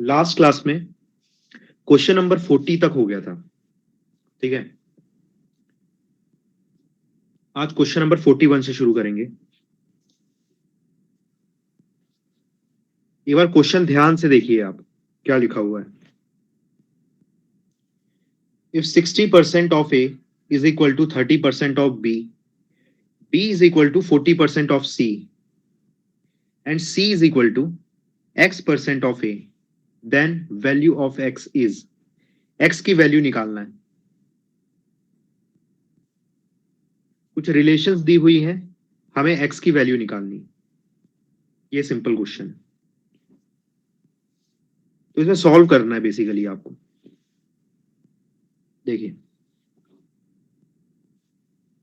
Last class में question number 40 तक हो गया था। ठीक है, आज क्वेश्चन नंबर 41 से शुरू करेंगे। एक बार क्वेश्चन ध्यान से देखिए आप क्या लिखा हुआ है। If 60% of A is equal to 30% of B, B is equal to 40% of C and C is equal to x% of A, then value of x is, x की वैल्यू निकालना है। कुछ रिलेशंस दी हुई हैं, हमें x की वैल्यू निकालनी। ये सिंपल क्वेश्चन है, तो इसमें सॉल्व करना है बेसिकली आपको। देखिए,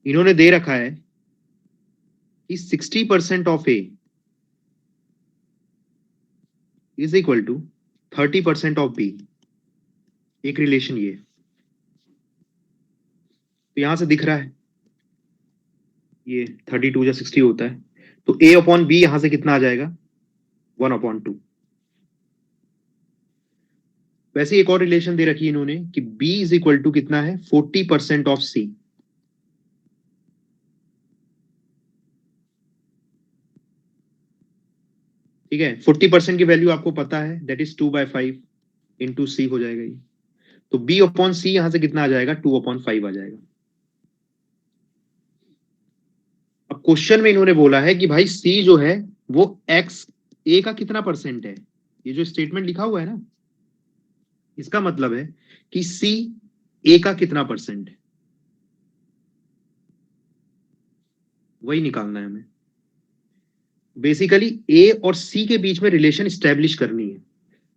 इन्होंने दे रखा है कि 60% of A is equal to 30% of B. एक रिलेशन ये, तो यहां से दिख रहा है ये 32 या 60 होता है, तो a अपॉन बी यहां से कितना आ जाएगा, 1/2। वैसे एक और रिलेशन दे रखी है इन्होंने कि b इज इक्वल टू कितना है, 40% ऑफ c। ठीक है, 40% की वैल्यू आपको पता है, दैट इज 2/5 इंटू सी हो जाएगा ये। तो b अपॉन सी यहां से कितना आ जाएगा, 2/5 आ जाएगा। अब क्वेश्चन में इन्होंने बोला है कि भाई c जो है वो x a का कितना परसेंट है। ये जो स्टेटमेंट लिखा हुआ है ना, इसका मतलब है कि c a का कितना परसेंट है, वही निकालना है हमें। बेसिकली ए और सी के बीच में रिलेशन स्टैब्लिश करनी है।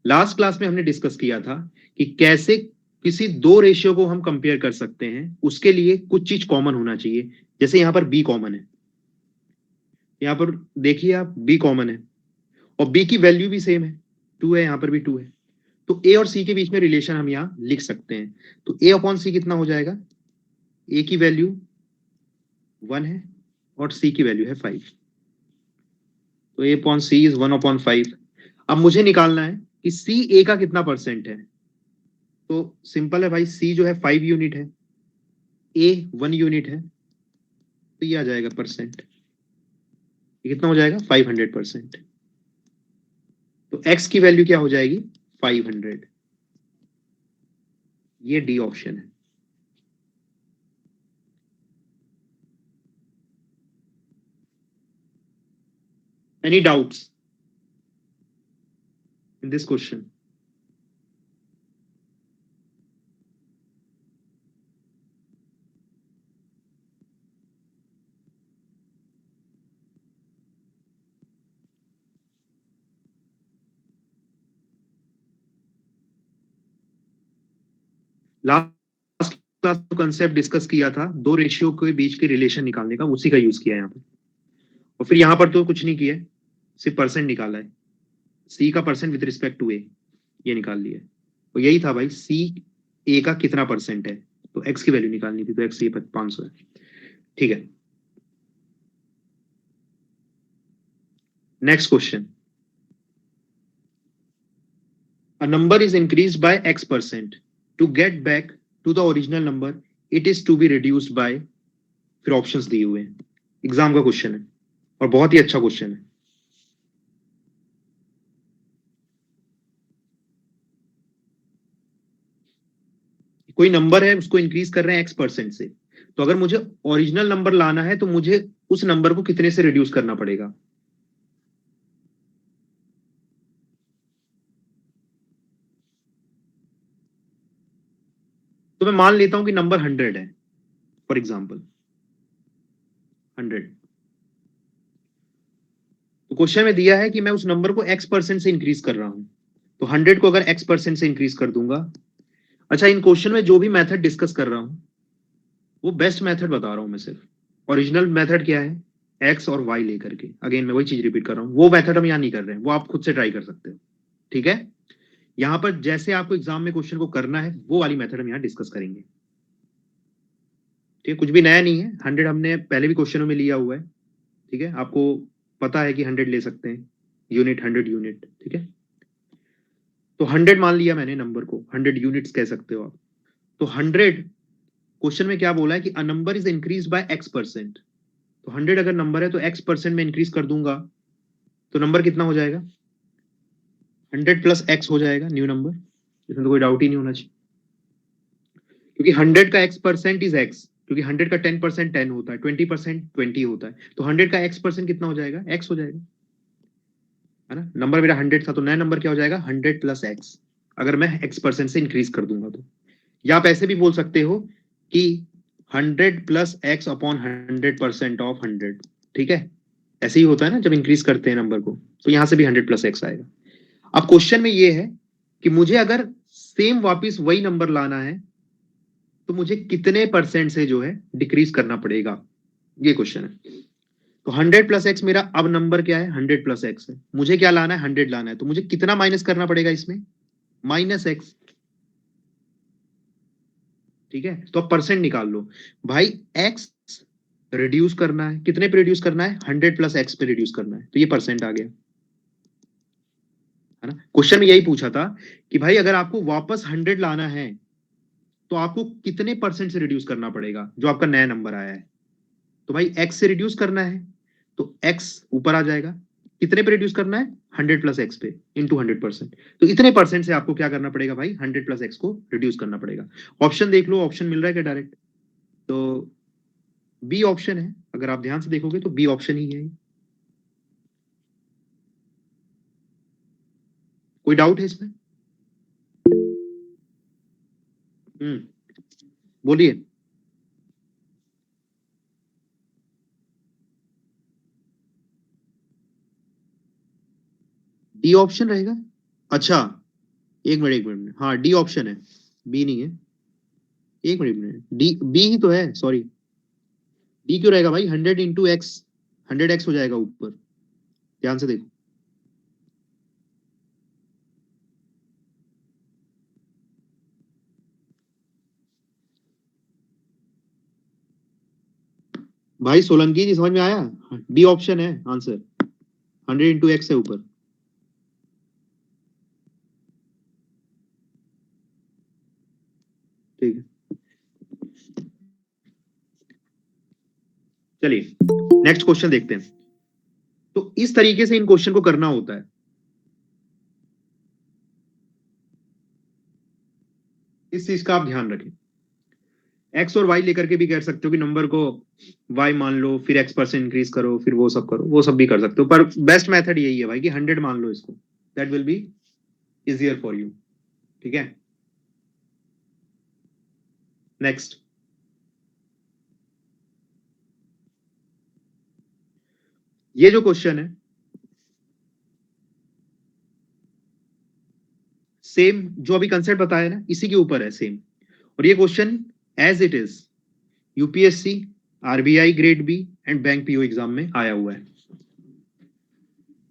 लास्ट क्लास में हमने डिस्कस किया था कि कैसे किसी दो रेशियो को हम कंपेयर कर सकते हैं, उसके लिए कुछ चीज कॉमन होना चाहिए। जैसे यहां पर बी कॉमन है, यहां पर देखिए आप, बी कॉमन है और बी की वैल्यू भी सेम है, 2 है, यहां पर भी 2 है। तो ए और सी के बीच में रिलेशन हम यहां लिख सकते हैं। तो ए अपॉन सी कितना हो जाएगा, ए की वैल्यू 1 है और सी की वैल्यू है 5, तो ए अपॉन सी इज 1/5। अब मुझे निकालना है कि सी ए का कितना परसेंट है। तो सिंपल है भाई, सी जो है 5 यूनिट है, ए 1 यूनिट है, तो ये आ जाएगा परसेंट। ये कितना हो जाएगा, 500%। तो एक्स की वैल्यू क्या हो जाएगी, 500। ये डी ऑप्शन है। Any doubts in this question. Last class में कंसेप्ट डिस्कस किया था, दो रेशियो के बीच के रिलेशन निकालने का, उसी का यूज किया है यहाँ पे। और फिर यहाँ पर तो कुछ नहीं किया है, सिर्फ परसेंट निकाला है। सी का परसेंट विद रिस्पेक्ट टू ए ये निकाल लिया है। तो यही था भाई, सी ए का कितना परसेंट है, तो एक्स की वैल्यू निकालनी थी, तो एक्स ये 500 है। ठीक है, next question. A number is increased by x%. To get back to the original number, it is to be reduced by, फिर ऑप्शंस दिए हुए हैं। एग्जाम का क्वेश्चन है और बहुत ही अच्छा क्वेश्चन है। कोई नंबर है, उसको इंक्रीज कर रहे हैं x% से, तो अगर मुझे ओरिजिनल नंबर लाना है तो मुझे उस नंबर को कितने से रिड्यूस करना पड़ेगा। तो मैं मान लेता हूं कि नंबर 100 है, फॉर एग्जाम्पल 100। तो क्वेश्चन में दिया है कि मैं उस नंबर को x% से इंक्रीज कर रहा हूं, तो 100 को अगर x% से इंक्रीज कर दूंगा। अच्छा, इन क्वेश्चन में जो भी मेथड डिस्कस कर रहा हूं वो बेस्ट मेथड बता रहा हूं मैं सिर्फ। ओरिजिनल मेथड क्या है, एक्स और वाई लेकर के, अगेन मैं वही चीज रिपीट कर रहा हूं, वो मेथड हम यहाँ नहीं कर रहे हैं, वो आप खुद से ट्राई कर सकते हो। ठीक है, यहाँ पर जैसे आपको एग्जाम में क्वेश्चन को करना है वो वाली मेथड हम यहाँ डिस्कस करेंगे। ठीक है, कुछ भी नया नहीं है, 100 हमने पहले भी क्वेश्चनों में लिया हुआ है। ठीक है, आपको पता है कि 100 ले सकते हैं, यूनिट 100 यूनिट। ठीक है, तो 100 मान लिया मैंने नंबर को, 100 यूनिट्स कह सकते हो आप। तो 100 क्वेश्चन में क्या बोला है कि a number is increase by x%। तो 100 अगर नंबर है तो x% में इंक्रीज कर दूंगा तो नंबर कितना हो जाएगा, 100 प्लस x हो जाएगा न्यू नंबर। इसमें तो कोई डाउट ही नहीं होना चाहिए, क्योंकि 100 का x% इज x, क्योंकि 100 का 10% 10 होता है, 20% 20 होता है, तो 100 का x% कितना हो जाएगा, x हो जाएगा, है ना। नंबर मेरा 100 था तो नया नंबर क्या हो जाएगा, 100 प्लस x, अगर मैं x% से इंक्रीज कर दूंगा तो। या आप ऐसे भी बोल सकते हो कि 100 प्लस x अपॉन 100% ऑफ 100, ठीक है। ऐसे ही होता है ना जब इंक्रीज करते हैं नंबर को, तो यहां से भी 100 प्लस x आएगा। अब क्वेश्चन में ये है कि मुझे अगर सेम वापस वही नंबर लाना है तो मुझे कितने परसेंट से जो है डिक्रीज करना पड़ेगा, ये क्वेश्चन है। तो 100 प्लस एक्स मेरा अब नंबर क्या है, 100 प्लस एक्स है, मुझे क्या लाना है, 100 लाना है, तो मुझे कितना माइनस करना पड़ेगा इसमें, माइनस एक्स, ठीक है। तो अब परसेंट निकाल लो भाई, एक्स रिड्यूस करना है, कितने पे रिड्यूस करना है, 100 प्लस एक्स पे रिड्यूस करना है, तो ये परसेंट आ गया, है ना। क्वेश्चन में यही पूछा था कि भाई अगर आपको वापस 100 लाना है तो आपको कितने परसेंट से रिड्यूस करना पड़ेगा जो आपका नया नंबर आया है। तो भाई एक्स से रिड्यूस करना है तो एक्स ऊपर आ जाएगा, कितने पे रिड्यूस करना है, 100 प्लस एक्स पे इंटू 100%, तो इतने परसेंट से आपको क्या करना पड़ेगा भाई, 100 प्लस एक्स को रिड्यूस करना पड़ेगा। ऑप्शन देख लो, ऑप्शन मिल रहा है क्या डायरेक्ट, तो बी ऑप्शन है, अगर आप ध्यान से देखोगे तो बी ऑप्शन ही है। कोई डाउट है इसमें, बोलिए। डी ऑप्शन रहेगा, अच्छा, एक मिनट, हाँ डी ऑप्शन है, बी नहीं है, एक मिनट, डी बी ही तो है, सॉरी। डी क्यों रहेगा भाई, 100 इंटू एक्स, 100 एक्स हो जाएगा ऊपर, ध्यान से देखो। भाई सोलंकी जी समझ में आया, बी ऑप्शन है आंसर, 100 इंटू एक्स है ऊपर। ठीक है, चलिए नेक्स्ट क्वेश्चन देखते हैं। तो इस तरीके से इन क्वेश्चन को करना होता है, इस चीज का आप ध्यान रखें। एक्स और वाई लेकर के भी कर सकते हो कि नंबर को वाई मान लो, फिर x% इंक्रीज करो, फिर वो सब करो, वो सब भी कर सकते हो, पर बेस्ट मेथड यही है भाई कि 100 मान लो इसको, that will be easier for you, ठीक है। नेक्स्ट, ये जो क्वेश्चन है सेम जो अभी कंसेप्ट बताया ना इसी के ऊपर है सेम, और ये question as it is UPSC, RBI grade B and bank PO exam में आया हुआ है,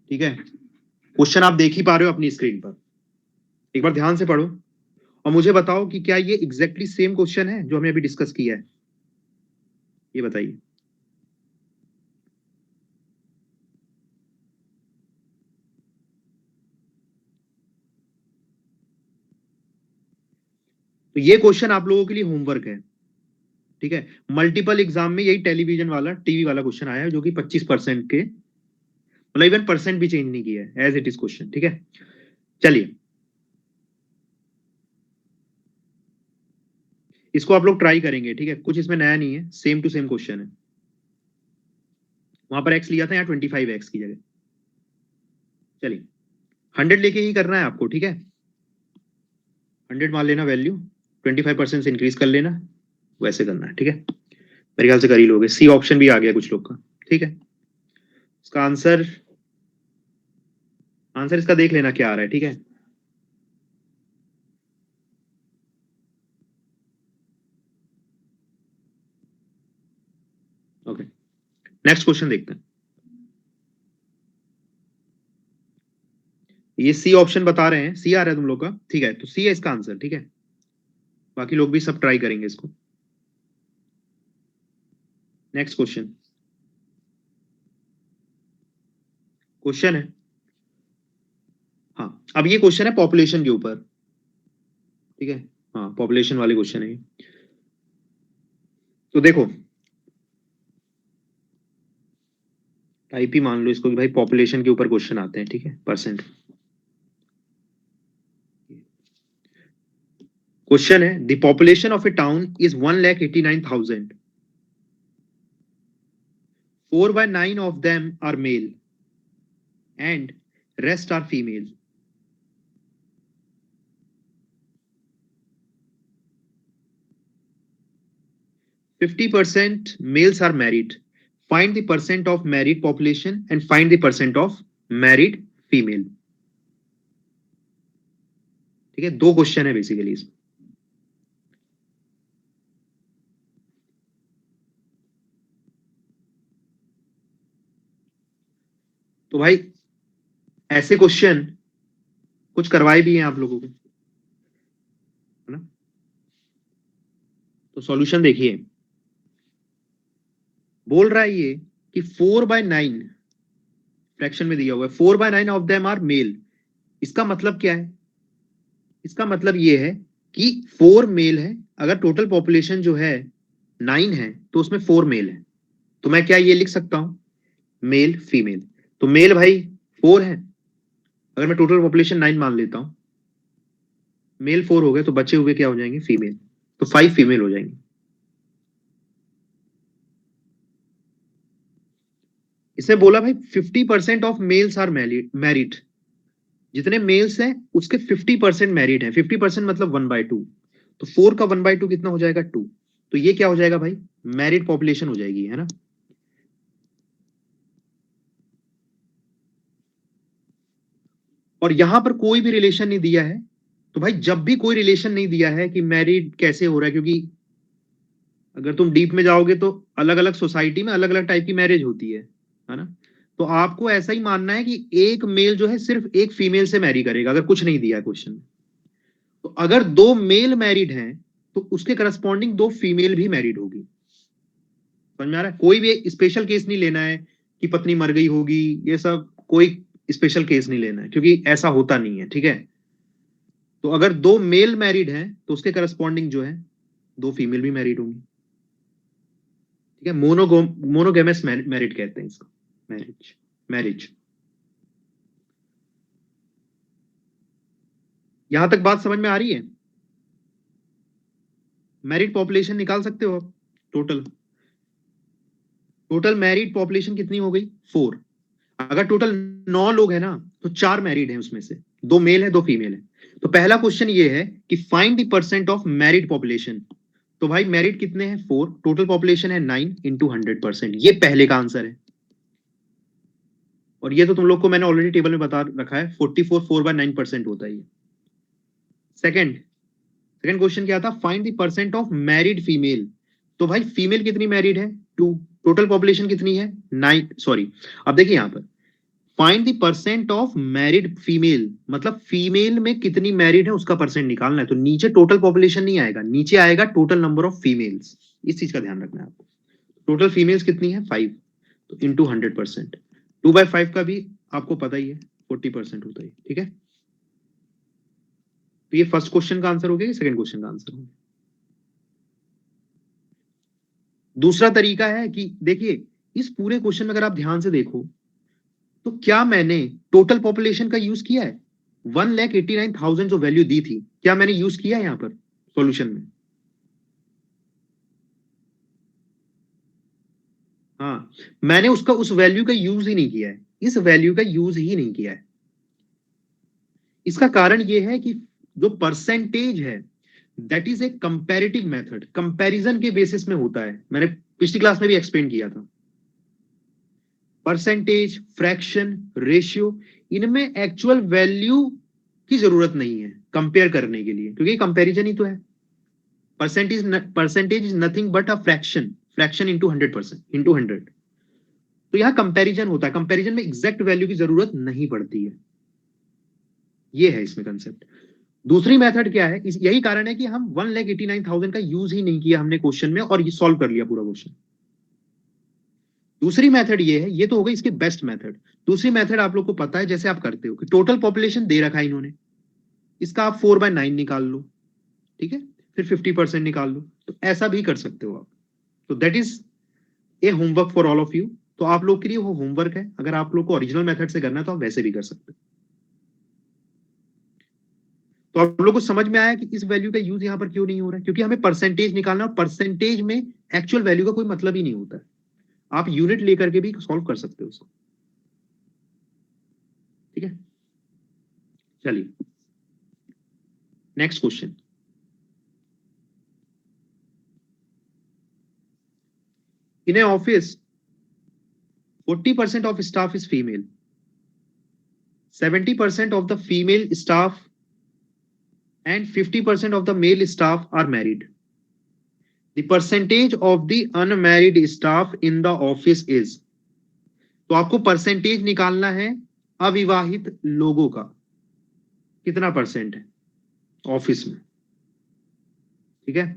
ठीक है। क्वेश्चन आप देख ही पा रहे हो अपनी स्क्रीन पर, एक बार ध्यान से पढ़ो और मुझे बताओ कि क्या ये एग्जैक्टली सेम क्वेश्चन है जो हमने अभी डिस्कस किया है, ये बताइए। तो ये क्वेश्चन आप लोगों के लिए होमवर्क है, ठीक है। मल्टीपल एग्जाम में यही टेलीविजन वाला, टीवी वाला क्वेश्चन आया है जो कि 25% के, मतलब इवन परसेंट भी चेंज नहीं किया है, एज इट इज क्वेश्चन, ठीक है। चलिए इसको आप लोग ट्राई करेंगे, ठीक है, कुछ इसमें नया नहीं है, सेम टू सेम क्वेश्चन है। वहां पर एक्स लिया था, यहाँ 25x की जगह। चलिए 100 लेके ही करना है आपको, ठीक है। 100 मान लेना वैल्यू, 25% से इंक्रीज कर लेना, वैसे करना है, ठीक है। मेरे ख्याल से कर ही लोगे, सी ऑप्शन भी आ गया कुछ लोग का, ठीक है। इसका आंसर, आंसर इसका देख लेना क्या आ रहा है, ठीक है। ओके, नेक्स्ट क्वेश्चन देखते हैं। ये सी ऑप्शन बता रहे हैं, सी आ रहा है तुम लोग का, ठीक है, तो सी है इसका आंसर, ठीक है। बाकी लोग भी सब ट्राई करेंगे इसको। नेक्स्ट क्वेश्चन, क्वेश्चन है हाँ, अब ये क्वेश्चन है पॉपुलेशन के ऊपर, ठीक है। हाँ, पॉपुलेशन वाले क्वेश्चन है। तो देखो, टाइप ही मान लो इसको कि भाई पॉपुलेशन के ऊपर क्वेश्चन आते हैं, ठीक है, परसेंट। क्वेश्चन है, the population of A town is 1,89,000. 4/9 of them are male and rest are female. %50 males are married. Find the percent of married population and find the percent of married female. ठीक है, दो question है basically इसमें। तो भाई ऐसे question कुछ करवाए भी हैं आप लोगों को, है ना। तो सॉल्यूशन देखिए, बोल रहा है ये कि 4/9 फ्रैक्शन में दिया हुआ है, 4/9 ऑफ देम आर मेल। इसका मतलब क्या है? इसका मतलब ये है कि 4 मेल है। अगर टोटल पॉपुलेशन जो है 9 है तो उसमें 4 मेल है। तो मैं क्या ये लिख सकता हूं, मेल फीमेल। तो मेल भाई 4 है, अगर मैं टोटल पॉपुलेशन 9 मान लेता हूं, मेल 4 हो गए, तो बचे हुए क्या हो जाएंगे, फीमेल। तो 5 फीमेल हो जाएंगे। इसने बोला भाई 50% ऑफ मेल्स आर मैरिड। जितने मेल्स हैं उसके 50% मैरिड है। 50% मतलब 1/2। तो 4 का 1/2 कितना हो जाएगा, 2। तो ये क्या हो जाएगा भाई, मैरिड पॉपुलेशन हो जाएगी, है ना। और यहां पर कोई भी रिलेशन नहीं दिया है। तो भाई जब भी कोई रिलेशन नहीं दिया है कि मैरिड कैसे हो रहा है, क्योंकि अगर तुम डीप में जाओगे तो अलग अलग सोसाइटी में अलग अलग टाइप की मैरिज होती है ना। तो आपको ऐसा ही मानना है कि एक मेल जो है सिर्फ एक फीमेल से मैरी करेगा, अगर कुछ नहीं दिया है क्वेश्चन में। तो अगर दो मेल मैरिड हैं तो उसके करस्पॉन्डिंग दो फीमेल भी मैरिड होगी। समझ में आ रहा है? कोई भी स्पेशल केस नहीं लेना है कि पत्नी मर गई होगी, ये सब कोई स्पेशल केस नहीं लेना है, क्योंकि ऐसा होता नहीं है, ठीक है। तो अगर दो मेल मैरिड हैं तो उसके करस्पॉन्डिंग जो है दो फीमेल भी मैरिड होंगी, ठीक है। मोनोगेमस मैरिड कहते हैं इसको, मैरिज मैरिज। यहां तक बात समझ में आ रही है? मैरिड पॉपुलेशन निकाल सकते हो आप। टोटल टोटल मैरिड पॉपुलेशन कितनी हो गई, 4। अगर टोटल 9 लोग हैं ना तो 4 मैरिड हैं, उसमें से 2 मेल है 2 फीमेल है। तो पहला क्वेश्चन ये है कि find the percent of married population. तो भाई मैरिड कितने हैं, 4, टोटल पॉपुलेशन है 9 इंटू 100%। ये पहले का आंसर है। और ये तो तुम लोग को मैंने ऑलरेडी टेबल में बता रखा है, 44 4/9% होता है ये। सेकंड सेकंड क्वेश्चन क्या था, find the percent of married female. तो भाई फीमेल कितनी मैरिड है, 2। टोटल पॉपुलेशन कितनी है, 9, सॉरी। अब देखिए यहां पर find the percent of married female, मतलब फीमेल में कितनी मैरिड है उसका परसेंट निकालना है। तो नीचे टोटल पॉपुलेशन नहीं आएगा, नीचे आएगा टोटल नंबर ऑफ फीमेल्स। इस चीज का ध्यान रखना है आपको। टोटल फीमेल्स कितनी है, 5। तो इंटू 100%, 2/5 का भी आपको पता ही है 40% होता है, ठीक है। तो ये फर्स्ट क्वेश्चन का आंसर हो गया, सेकंड क्वेश्चन का आंसर हो गया। दूसरा तरीका है कि देखिए, इस पूरे क्वेश्चन में अगर आप ध्यान से देखो तो क्या मैंने टोटल पॉपुलेशन का यूज किया है, 1,89,000 जो वैल्यू दी थी, क्या मैंने यूज किया है यहां पर सॉल्यूशन में? हाँ, मैंने उसका उस वैल्यू का यूज ही नहीं किया है, इस वैल्यू का यूज ही नहीं किया है। इसका कारण यह है कि जो परसेंटेज है that is a comparative method, comparison के बेसिस में होता है। मैंने पिछली क्लास में भी एक्सप्लेन किया था। परसेंटेज, फ्रैक्शन, रेशियो, इनमें एक्चुअल वैल्यू की जरूरत नहीं है कंपेयर करने के लिए, क्योंकि कंपैरिजन ही तो है। Percentage is nothing but a fraction, fraction into 100%, into 100। तो यहां कंपैरिजन होता है, कंपैरिजन में एग्जैक्ट वैल्यू की जरूरत नहीं पड़ती है। ये है इसमें कंसेप्ट। दूसरी मेथड क्या है, यही कारण है कि हम 1,89,000 का यूज ही नहीं किया हमने क्वेश्चन में, और ये सॉल्व कर लिया पूरा क्वेश्चन। दूसरी मेथड ये है, ये तो हो गई इसकी बेस्ट मेथड। दूसरी मेथड आप लोग को पता है जैसे आप करते हो कि टोटल पॉपुलेशन दे रखा है इन्होंने, इसका आप 4/9 निकाल लो, ठीक है, फिर 50% निकाल लो, तो ऐसा भी कर सकते हो आप। तो that is a homework for all of you. तो आप लोग के लिए वो होमवर्क है, अगर आप लोग को ओरिजिनल मेथड से करना है तो आप वैसे भी कर सकते हो। तो आप लोग को समझ में आया कि इस वैल्यू का यूज यहां पर क्यों नहीं हो रहा है, क्योंकि हमें परसेंटेज निकालना, और परसेंटेज में एक्चुअल वैल्यू का कोई मतलब ही नहीं होता है। आप यूनिट लेकर के भी सॉल्व कर सकते हो उसको, ठीक है। चलिए next question. In A office 40% of staff is female, 70% of the female staff and 50% of the male staff are married. The percentage of the unmarried staff in the office is, तो आपको percentage निकालना है अविवाहित लोगों का, कितना percent है office में, ठीक है।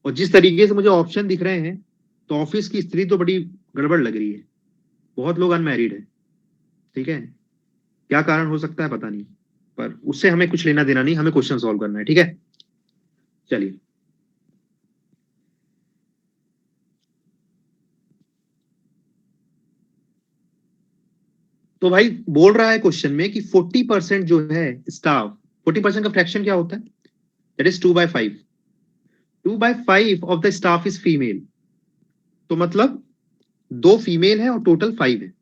और जिस तरीके से मुझे ऑप्शन दिख रहे हैं, तो ऑफिस की स्थिति तो बड़ी गड़बड़ लग रही है, बहुत लोग अनमैरिड है, ठीक है। क्या कारण हो सकता है पता नहीं, पर उससे हमें कुछ लेना देना नहीं, हमें क्वेश्चन सॉल्व करना है, ठीक है। चलिए तो भाई बोल रहा है क्वेश्चन में कि 40% जो है स्टाफ, 40% का फ्रैक्शन क्या होता है, that is 2/5। 2/5 of the staff is female, तो मतलब 2 फीमेल है और टोटल 5 है,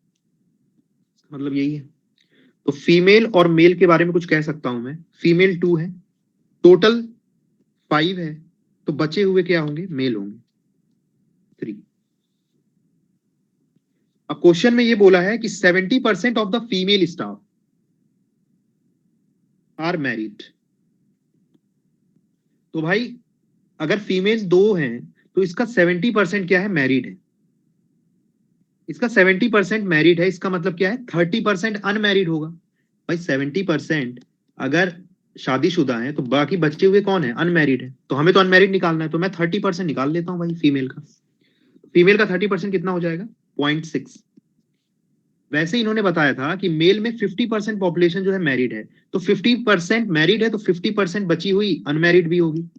मतलब यही है। तो फीमेल और मेल के बारे में कुछ कह सकता हूं मैं, फीमेल 2 है, टोटल 5 है, तो बचे हुए क्या होंगे, मेल होंगे 3। अब क्वेश्चन में ये बोला है कि 70% of the female staff are married. तो भाई अगर फीमेल 2 हैं तो इसका 70% क्या है, मैरिड है। इसका 70% मैरिड है, इसका मतलब क्या है, 30% अनमैरिड होगा। भाई 70% अगर शादीशुदा है तो बाकी बचे हुए कौन है, अनमैरिड है, तो हमें तो अनमैरिड निकालना है, तो मैं 30% निकाल लेता हूं भाई फीमेल का। फीमेल का 30% कितना हो जाएगा, 0.6। वैसे इन्होंने बताया था कि मेल में 50% पॉपुलेशन जो है मैरिड है, तो 50% मैरिड है तो 50% बची हुई अनमैरिड भी होगी।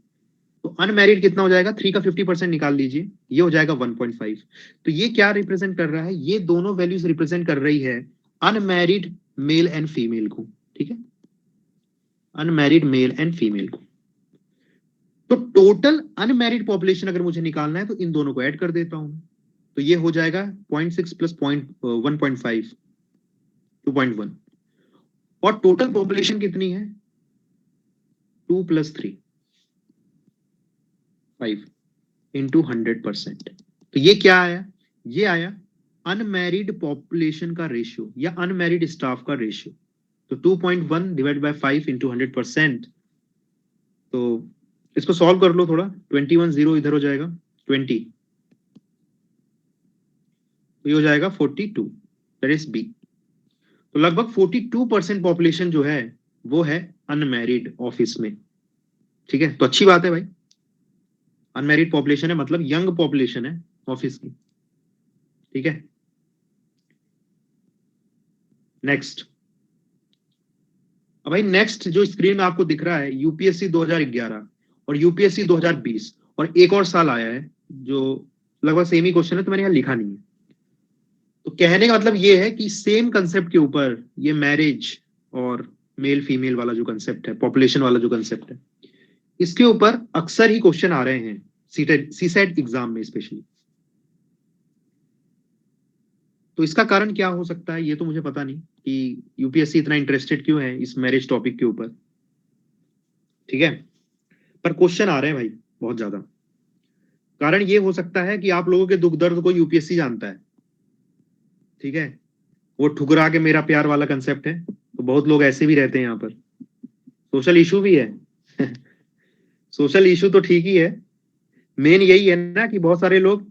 तो अनमैरिड कितना हो जाएगा, 3 का 50% निकाल लीजिए, ये हो जाएगा 1.5। तो ये क्या रिप्रेजेंट कर रहा है, ये दोनों वैल्यूज रिप्रेजेंट कर रही है अनमैरिड मेल एंड फीमेल को, ठीक है, अनमैरिड मेल एंड फीमेल को। तो टोटल अनमैरिड पॉपुलेशन अगर मुझे निकालना है तो इन दोनों को ऐड कर देता हूं, तो ये हो जाएगा 0.6 प्लस 1.5, 2.1। और टोटल पॉपुलेशन कितनी है, 2 + 3, 5 इंटू 100%। तो ये क्या आया, ये आया अनमैरिड पॉपुलेशन का रेशियो या अनमैरिड स्टाफ का रेशियो। तो 2.1 डिवाइड बाय 5 इंटू 100%। तो इसको सॉल्व कर लो थोड़ा, 21 0 इधर हो जाएगा 20, तो ये हो जाएगा 42, दैट इज बी। तो लगभग 42% पॉपुलेशन जो है वो है अनमैरिड ऑफिस में, ठीक है। तो अच्छी बात है भाई, अनमैरिड पॉपुलेशन है मतलब यंग पॉपुलेशन है ऑफिस की, ठीक है। नेक्स्ट, अब भाई नेक्स्ट जो स्क्रीन में आपको दिख रहा है यूपीएससी 2011 और यूपीएससी 2020, और एक और साल आया है जो लगभग सेम ही क्वेश्चन है, तो मैंने यहाँ लिखा नहीं है। तो कहने का मतलब ये है कि सेम कंसेप्ट के ऊपर ये मैरिज और मेल फीमेल वाला जो कंसेप्ट है, पॉपुलेशन वाला जो कंसेप्ट है, इसके ऊपर अक्सर ही क्वेश्चन आ रहे हैं सीसेट एग्जाम में स्पेशली। तो इसका कारण क्या हो सकता है ये तो मुझे पता नहीं कि यूपीएससी इतना इंटरेस्टेड क्यों है इस मैरिज टॉपिक के ऊपर, ठीक है, पर क्वेश्चन आ रहे हैं भाई बहुत ज्यादा। कारण ये हो सकता है कि आप लोगों के दुख दर्द को यूपीएससी जानता है, ठीक है। वो ठुकरा के मेरा प्यार वाला कंसेप्ट है, तो बहुत लोग ऐसे भी रहते हैं यहाँ पर, सोशल इशू भी है। सोशल इशू तो ठीक ही है, मेन यही है ना कि बहुत सारे लोग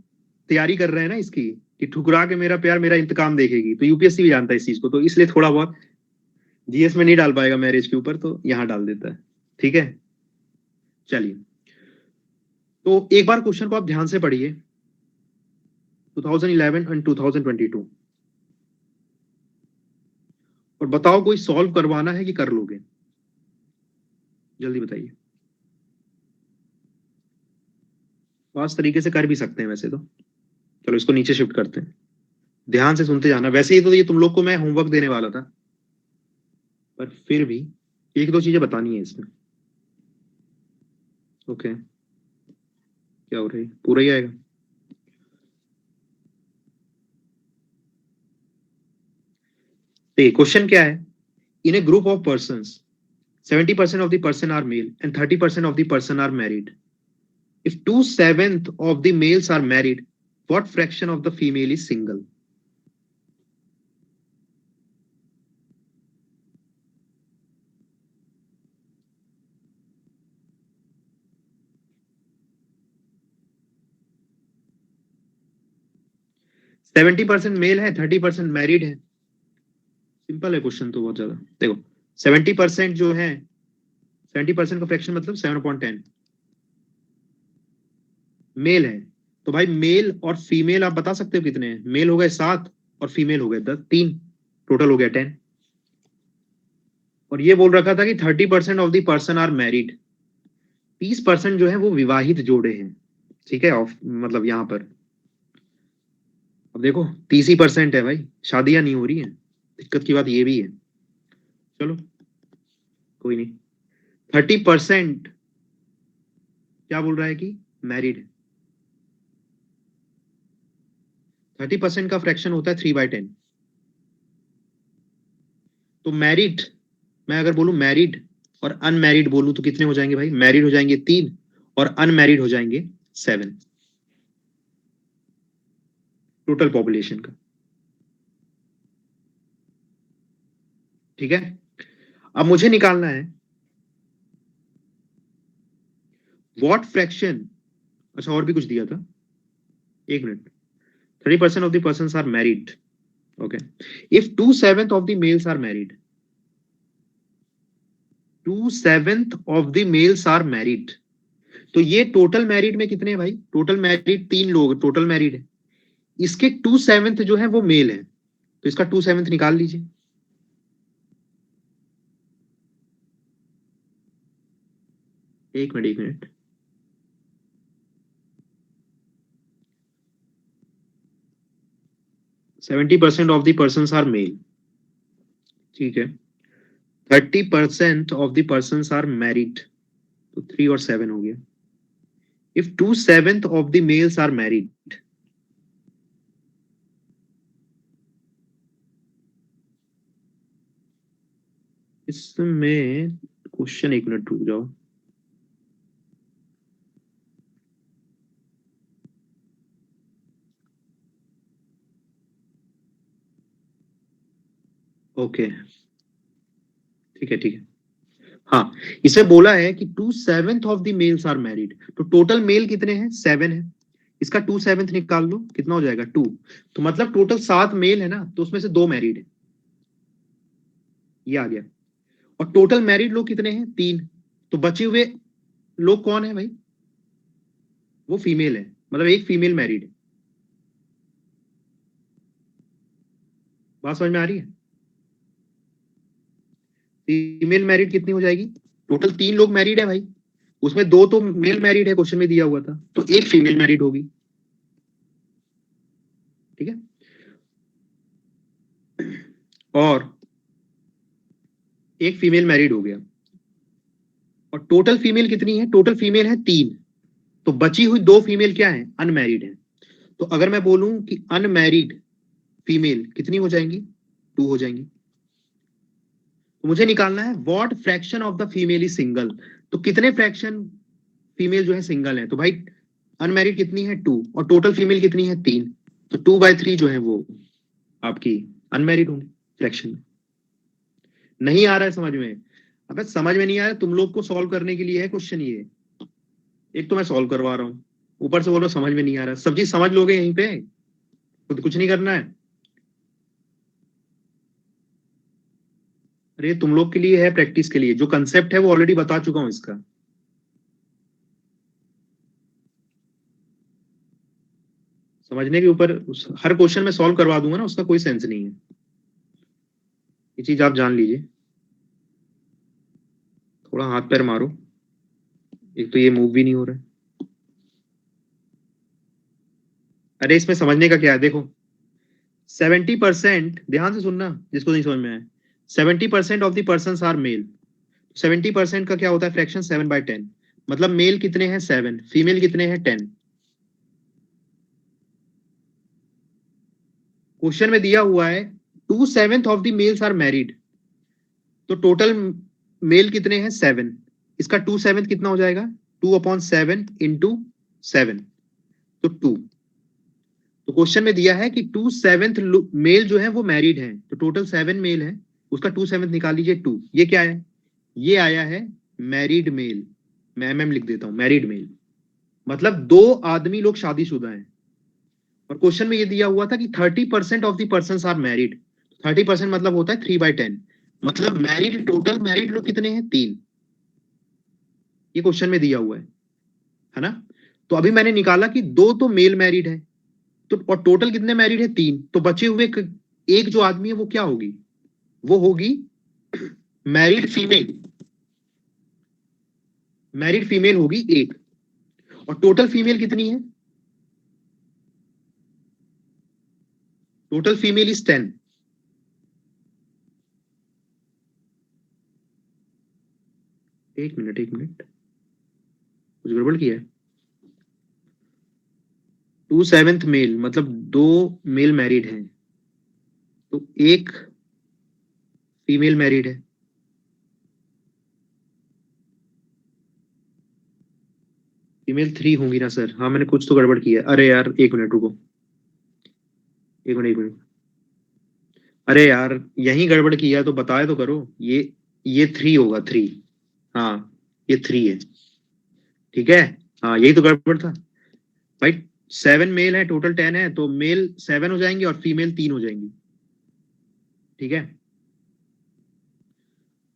तैयारी कर रहे हैं ना इसकी, कि ठुकरा के मेरा प्यार मेरा इंतकाम देखेगी, तो यूपीएससी भी जानता है इस चीज को, तो इसलिए थोड़ा बहुत जीएस में नहीं डाल पाएगा मैरिज के ऊपर, तो यहाँ डाल देता है, ठीक है। चलिए, तो एक बार क्वेश्चन को आप ध्यान से पढ़िए। तो 2011 एंड 2022। और बताओ कोई सॉल्व करवाना है कि कर लोगे? जल्दी बताइए। पास तरीके से कर भी सकते हैं वैसे तो। चलो इसको नीचे शिफ्ट करते हैं, ध्यान से सुनते जाना। वैसे ही तो ये तुम लोग को मैं होमवर्क देने वाला था, पर फिर भी एक दो चीजें बतानी है इसमें। ओके, क्या हो रही है? पूरा ही आएगा। क्वेश्चन क्या है? In a group of person 70% of the person are male and 30% of the person are married. If 2/7 of the males are married, what fraction of the female is single? Seventy percent male है, 30% married है। Simple है question तो बहुत ज्यादा। देखो 70% जो है, 70% का फ्रैक्शन मतलब 7/10 मेल है। तो भाई मेल और फीमेल आप बता सकते हो कितने हैं? मेल हो गए 7 और फीमेल हो गए 3, टोटल हो गया 10। और ये बोल रखा था कि 30% of the person are married, 30% जो है वो विवाहित जोड़े हैं। ठीक है, ऑफ मतलब यहां पर अब देखो 30% है भाई, शादियां नहीं हो रही हैं। दिक्कत की बात ये भी है। चलो कोई नहीं। 30% क्या बोल रहा है कि मैरिड है। 30% का फ्रैक्शन होता है 3/10। तो मैरिड, मैं अगर बोलूं मैरिड और अनमैरिड बोलूं तो कितने हो जाएंगे भाई? मैरिड हो जाएंगे 3 और अनमैरिड हो जाएंगे 7, टोटल पॉपुलेशन का। ठीक है, अब मुझे निकालना है व्हाट फ्रैक्शन। अच्छा और भी कुछ दिया था, एक minute. 30% of the persons are married. Okay. If 2/7 of the males are married, 2/7 of the males are married, तो ये टोटल मैरिड में कितने हैं भाई? टोटल मैरिड 3 लोग टोटल मैरिड है। इसके 2/7 जो है वो मेल है, तो इसका 2/7 निकाल लीजिए। एक मिनट एक minute. Seventy percent of the person are male, ठीक है। 30% of the person are married, तो 3 और 7 हो गया। If 2/7 of the males are married, इसमें क्वेश्चन, एक मिनट रुक जाओ। ओके ठीक है ठीक है। हाँ, इसे बोला है कि 2/7 of the males are married, तो टोटल मेल कितने हैं? 7 है। इसका 2/7 निकाल लो, कितना हो जाएगा? 2। तो मतलब टोटल 7 मेल है ना, तो उसमें से 2 मैरिड है, ये आ गया। और टोटल मैरिड लोग कितने हैं? 3। तो बचे हुए लोग कौन है भाई? वो फीमेल है, मतलब एक फीमेल मैरिड है। बात समझ में आ रही है? फीमेल मैरिड कितनी हो जाएगी? टोटल 3 लोग मैरिड है भाई, उसमें 2 तो मेल मैरिड है, क्वेश्चन में दिया हुआ था, तो एक फीमेल मैरिड होगी। ठीक है, और एक फीमेल मैरिड हो गया। और टोटल फीमेल कितनी है? टोटल फीमेल है 3, तो बची हुई 2 फीमेल क्या है? अनमैरिड है। तो अगर मैं बोलूं कि अनमैरिड फीमेल कितनी हो जाएंगी? 2 हो जाएंगी। तो मुझे निकालना है what fraction of the female is single, तो कितने फ्रैक्शन फीमेल जो है सिंगल है? तो भाई अनमैरिड कितनी है? 2, और टोटल फीमेल कितनी है? 3, तो 2/3 जो है वो आपकी अनमैरिड होंगी फ्रैक्शन। नहीं आ रहा है समझ में? अबे समझ में नहीं आ रहा, तुम लोग को सॉल्व करने के लिए है क्वेश्चन ये। एक तो मैं सॉल्व करवा रहा हूँ, ऊपर से बोलो समझ में नहीं आ रहा। सब चीज समझ लोगे यहीं पे, खुद कुछ नहीं करना है। अरे तुम लोग के लिए है, प्रैक्टिस के लिए। जो कंसेप्ट है वो ऑलरेडी बता चुका हूं इसका। समझने के ऊपर हर क्वेश्चन में सॉल्व करवा दूंगा ना, उसका कोई सेंस नहीं है, ये चीज आप जान लीजिए। थोड़ा हाथ पैर मारो, एक तो ये मूव भी नहीं हो रहा है। अरे इसमें समझने का क्या है, देखो 70%, ध्यान से सुनना जिसको नहीं समझ में आया, 70% of the person are male. 70% का क्या होता है फ्रैक्शन, 7/10, मतलब मेल कितने हैं 7, फीमेल कितने हैं 10। क्वेश्चन में दिया हुआ है 2/7 of the males are married, तो टोटल मेल कितने हैं 7, इसका 2/7 कितना हो जाएगा, 2/7 इंटू 7, तो 2। तो क्वेश्चन में दिया है कि 2/7 मेल जो है वो मैरिड है, तो टोटल 7 मेल है, उसका 2/7 निकाल लीजिए 2। ये क्या है, ये आया है मैरिड मेल, मैं एमएम लिख देता हूं, मैरिड मेल मतलब 2 आदमी लोग शादीशुदा हैं। और क्वेश्चन में ये दिया हुआ था कि 30% of the person are married, 30% मतलब होता है 3/10, मतलब मैरिड, टोटल मैरिड लोग कितने हैं 3, ये क्वेश्चन में दिया हुआ है ना। तो अभी मैंने निकाला कि 2 तो मेल मैरिड है, तो और टोटल कितने मैरिड है 3, तो बचे हुए एक जो आदमी है वो क्या होगी, वो होगी मैरिड फीमेल, मैरिड फीमेल होगी 1, और टोटल फीमेल कितनी है, टोटल फीमेल इज 10। एक मिनट कुछ गड़बड़ किया है। 2/7 मेल मतलब 2 मेल मैरिड हैं, तो 1 फीमेल मैरिड है, फीमेल 3 होंगी ना सर, हाँ मैंने कुछ तो गड़बड़ किया है। अरे यार 1 मिनट रुको, 1 मिनट। अरे यार यही गड़बड़ किया तो बताया तो करो, ये 3 होगा 3, हाँ ये 3 है, ठीक है। हाँ यही तो गड़बड़ था भाई, 7 मेल है, टोटल 10 है, तो मेल 7 हो जाएंगे और फीमेल 3 हो जाएंगी, ठीक है।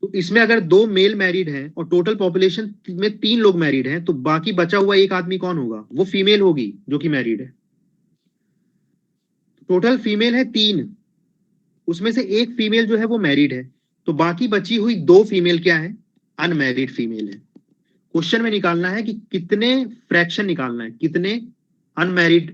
तो इसमें अगर 2 मेल मैरिड हैं और टोटल पॉपुलेशन में 3 लोग मैरिड हैं, तो बाकी बचा हुआ एक आदमी कौन होगा, वो फीमेल होगी जो कि मैरिड है। टोटल फीमेल है 3, उसमें से एक फीमेल जो है वो मैरिड है, तो बाकी बची हुई 2 फीमेल क्या है, अनमैरिड फीमेल है। क्वेश्चन में निकालना है कि कितने फ्रैक्शन निकालना है, कितने अनमैरिड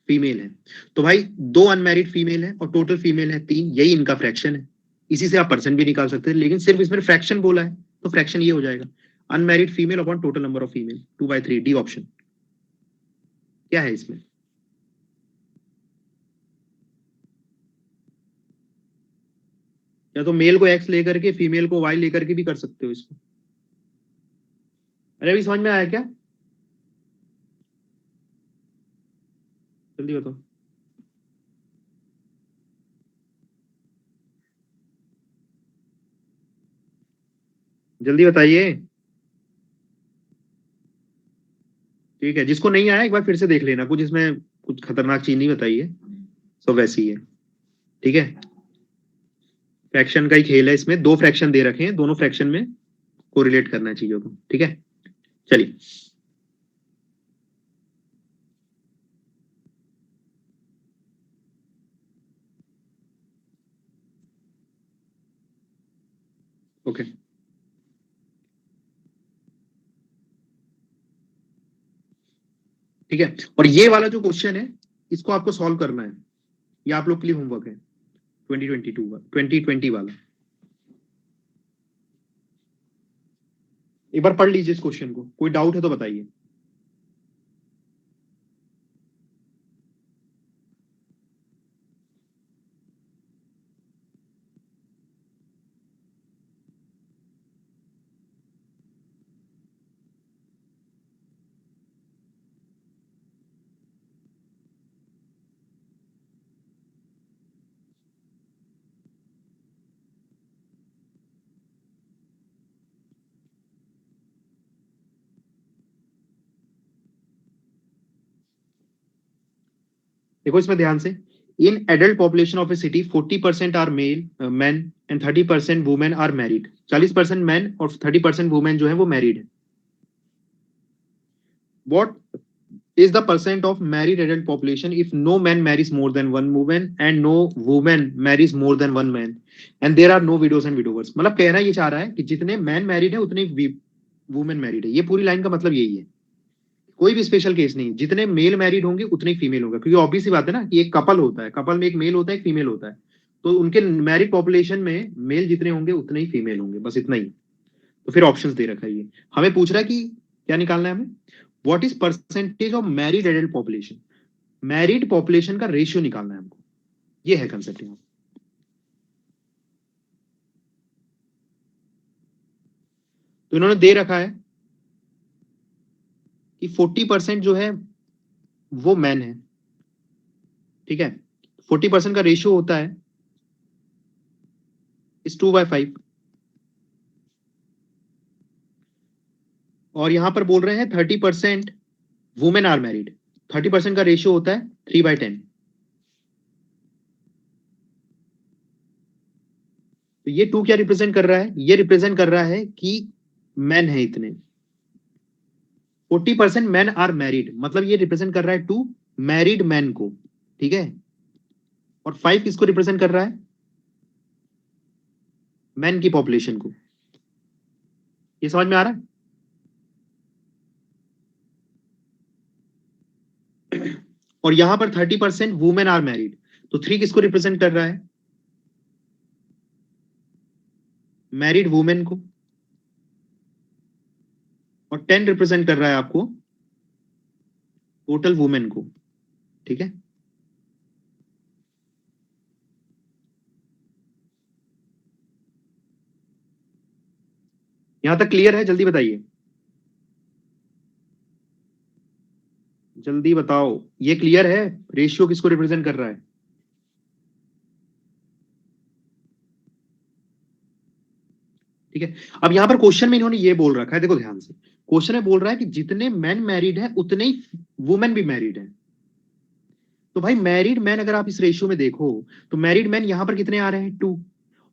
फीमेल है। तो भाई 2 अनमैरिड फीमेल है और टोटल फीमेल है 3, यही इनका फ्रैक्शन है। इसी से आप परसेंट भी निकाल सकते हैं, लेकिन सिर्फ इसमें फ्रैक्शन बोला है तो फ्रैक्शन ये हो जाएगा, unmarried female upon total number of female, 2/3, D option. क्या है इसमें, या तो मेल को एक्स लेकर के फीमेल को वाई लेकर के भी कर सकते हो इसको। अरे अभी समझ में आया क्या, जल्दी बताओ, जल्दी बताइए। ठीक है, जिसको नहीं आया एक बार फिर से देख लेना, कुछ इसमें कुछ खतरनाक चीज नहीं बताई है, सब वैसी ही है, ठीक है। फ्रैक्शन का ही खेल है, इसमें 2 फ्रैक्शन दे रखे हैं, दोनों फ्रैक्शन में कोरिलेट करना है चीजों को, ठीक है। चलिए ओके, ठीक है। और ये वाला जो क्वेश्चन है इसको आपको सॉल्व करना है, ये आप लोग के लिए होमवर्क है, 2020 वाला। एक बार पढ़ लीजिए इस क्वेश्चन को, कोई डाउट है तो बताइए। देखो इसमें ध्यान से, in adult population of a city 40% are male man and 30% women are married, 40% man और 30% वुमेन जो है वो मैरिड है। What is the percent of married adult population if no man marries more than one woman and no woman marries more than one man and there are no widows and widowers। मतलब कहना ये चाह रहा है कि जितने man married है उतने वुमेन मैरिड है। ये पूरी लाइन का मतलब यही है, कोई भी स्पेशल केस नहीं। जितने मेल मैरिड होंगे उतने ही फीमेल होगा, क्योंकि ऑब्वियस सी बात है ना कि एक कपल होता है, कपल में एक मेल होता है एक फीमेल होता है, तो उनके मैरिड पॉपुलेशन में मेल जितने होंगे उतने ही फीमेल होंगे, बस इतना ही। तो फिर ऑप्शंस दे रखा है ये, हमें पूछ रहा है कि क्या निकालना है हमें, what is percentage of married adult population, married population का रेशियो निकालना है हमको, ये है कंसेप्ट यहाँ। तो इन्होंने दे रखा है कि 40% जो है वो मैन है, ठीक है। 40% का रेशियो होता है इस 2/5, और यहां पर बोल रहे हैं 30% वुमेन आर मैरिड, 30% का रेशियो होता है 3/10। तो ये 2 क्या रिप्रेजेंट कर रहा है, ये रिप्रेजेंट कर रहा है कि मैन है इतने, 40% मैन आर मैरिड, मतलब ये रिप्रेजेंट कर रहा है 2 मैरिड मैन को, ठीक है। और 5 किसको रिप्रेजेंट कर रहा है, मैन की पॉपुलेशन को। ये समझ में आ रहा है। और यहां पर 30% वुमेन आर मैरिड, तो 3 किसको रिप्रेजेंट कर रहा है, मैरिड वुमेन को, और 10 रिप्रेजेंट कर रहा है आपको टोटल वुमेन को, ठीक है। यहां तक क्लियर है, जल्दी बताइए, जल्दी बताओ, ये क्लियर है, रेशियो किसको रिप्रेजेंट कर रहा है। ठीक है। अब यहां पर क्वेश्चन में इन्होंने ये बोल रखा है, देखो ध्यान से, क्वेश्चन में बोल रहा है कि जितने मैन मैरिड है उतने ही वुमेन भी मैरिड है। तो भाई मैरिड मैन अगर आप इस रेशियो में देखो, तो मैरिड मैन यहां पर कितने आ रहे हैं 2,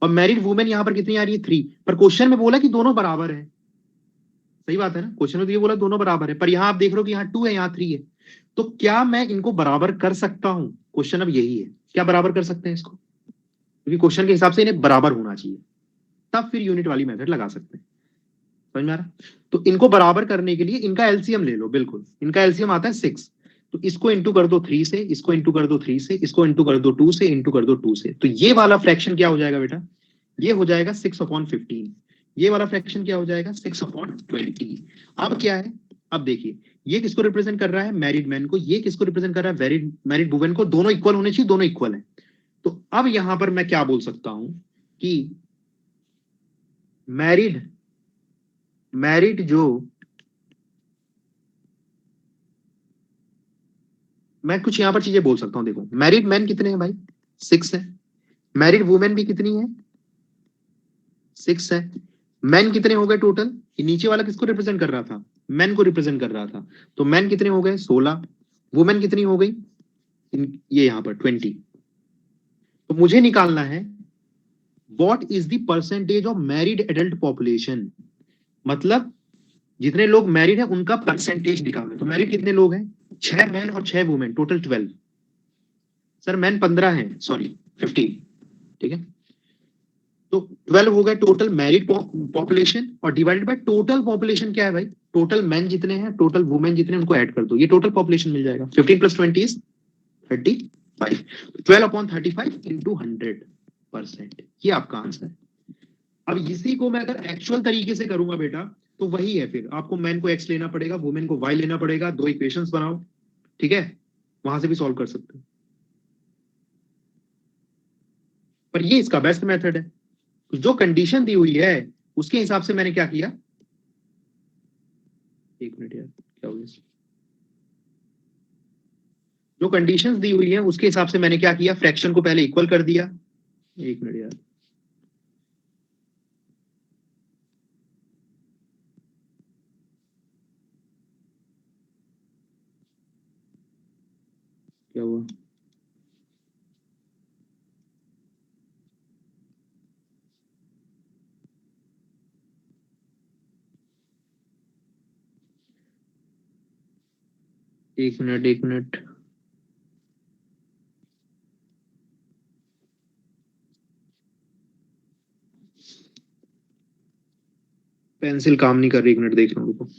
और मैरिड वुमेन यहां पर कितनी आ रही है 3, पर क्वेश्चन में बोला कि दोनों बराबर है। सही बात है ना, क्वेश्चन में तो ये बोला दोनों बराबर है, पर यहां आप देख रहे हो कि यहाँ 2 है यहाँ 3 है। तो क्या मैं इनको बराबर कर सकता हूं, क्वेश्चन अब यही है, क्या बराबर कर सकते हैं इसको, क्योंकि क्वेश्चन के हिसाब से इन्हें बराबर होना चाहिए, तब फिर यूनिट वाली मेथड लगा सकते हैं। समझ में आ रहा। तो इनको बराबर करने के लिए इनका एलसीएम ले लो, बिल्कुल इनका एलसीएम आता है 6। तो इसको इंटू कर दो 3 से, इसको इंटू कर दो 3 से, इसको इंटू कर दो 2 से, इंटू कर दो 2 से, तो ये वाला फ्रैक्शन क्या हो जाएगा बेटा, ये हो जाएगा 6/15। ये वाला फ्रैक्शन क्या हो जाएगा 6/20। अब क्या है, अब देखिए, ये किसको रिप्रेजेंट कर रहा है, मैरिड मैन को, ये किसको रिप्रेजेंट कर रहा है, मैरिड मैरिड वुमेन को, दोनों इक्वल होने चाहिए, दोनों इक्वल है। तो अब यहां पर मैं क्या बोल सकता हूं कि मैरिड मैरिड जो, मैं कुछ यहां पर चीजें बोल सकता हूं, देखो मैरिड मैन कितने हैं भाई, 6 है, मैरिड वुमेन भी कितनी है, 6 है। मैन कितने हो गए टोटल, ये नीचे वाला किसको रिप्रेजेंट कर रहा था, मैन को रिप्रेजेंट कर रहा था, तो मैन कितने हो गए 16, वुमेन कितनी हो गई, ये यहां पर 20। तो मुझे निकालना है what is the percentage of married adult population, मतलब जितने लोग मैरिड है उनका परसेंटेज निकालना है। तो मैरिड कितने लोग हैं, 6 मैन और 6 वुमेन, टोटल 12। सर मैन 15 है, सॉरी 15, ठीक है। तो 12 हो गए टोटल मैरिड पॉपुलेशन, और डिवाइडेड बाय टोटल पॉपुलेशन क्या है भाई, टोटल मैन जितने हैं टोटल वुमेन जितने उनको ऐड कर दो, ये टोटल पॉपुलेशन मिल जाएगा। 15 + 20 इज 35, 12/35 इंटू 100%, ये आपका आंसर है। अब इसी को मैं अगर एक्चुअल तरीके से करूंगा बेटा, तो वही है, फिर आपको मैन को एक्स लेना पड़ेगा, वुमेन को वाई लेना पड़ेगा, दो इक्वेशंस बनाओ, ठीक है, वहां से भी सॉल्व कर सकते हो। पर ये इसका बेस्ट मेथड है, जो कंडीशन दी हुई है उसके हिसाब से मैंने क्या किया, एक मिनट यार क्या हो गया, जो कंडीशंस दी हुई है उसके हिसाब से मैंने क्या किया, फ्रैक्शन को पहले इक्वल कर दिया। एक मिनट यार, क्या हुआ, एक मिनट एक मिनट, पेंसिल काम नहीं कर रही, एक मिनट देख रहा हूँ, रुको।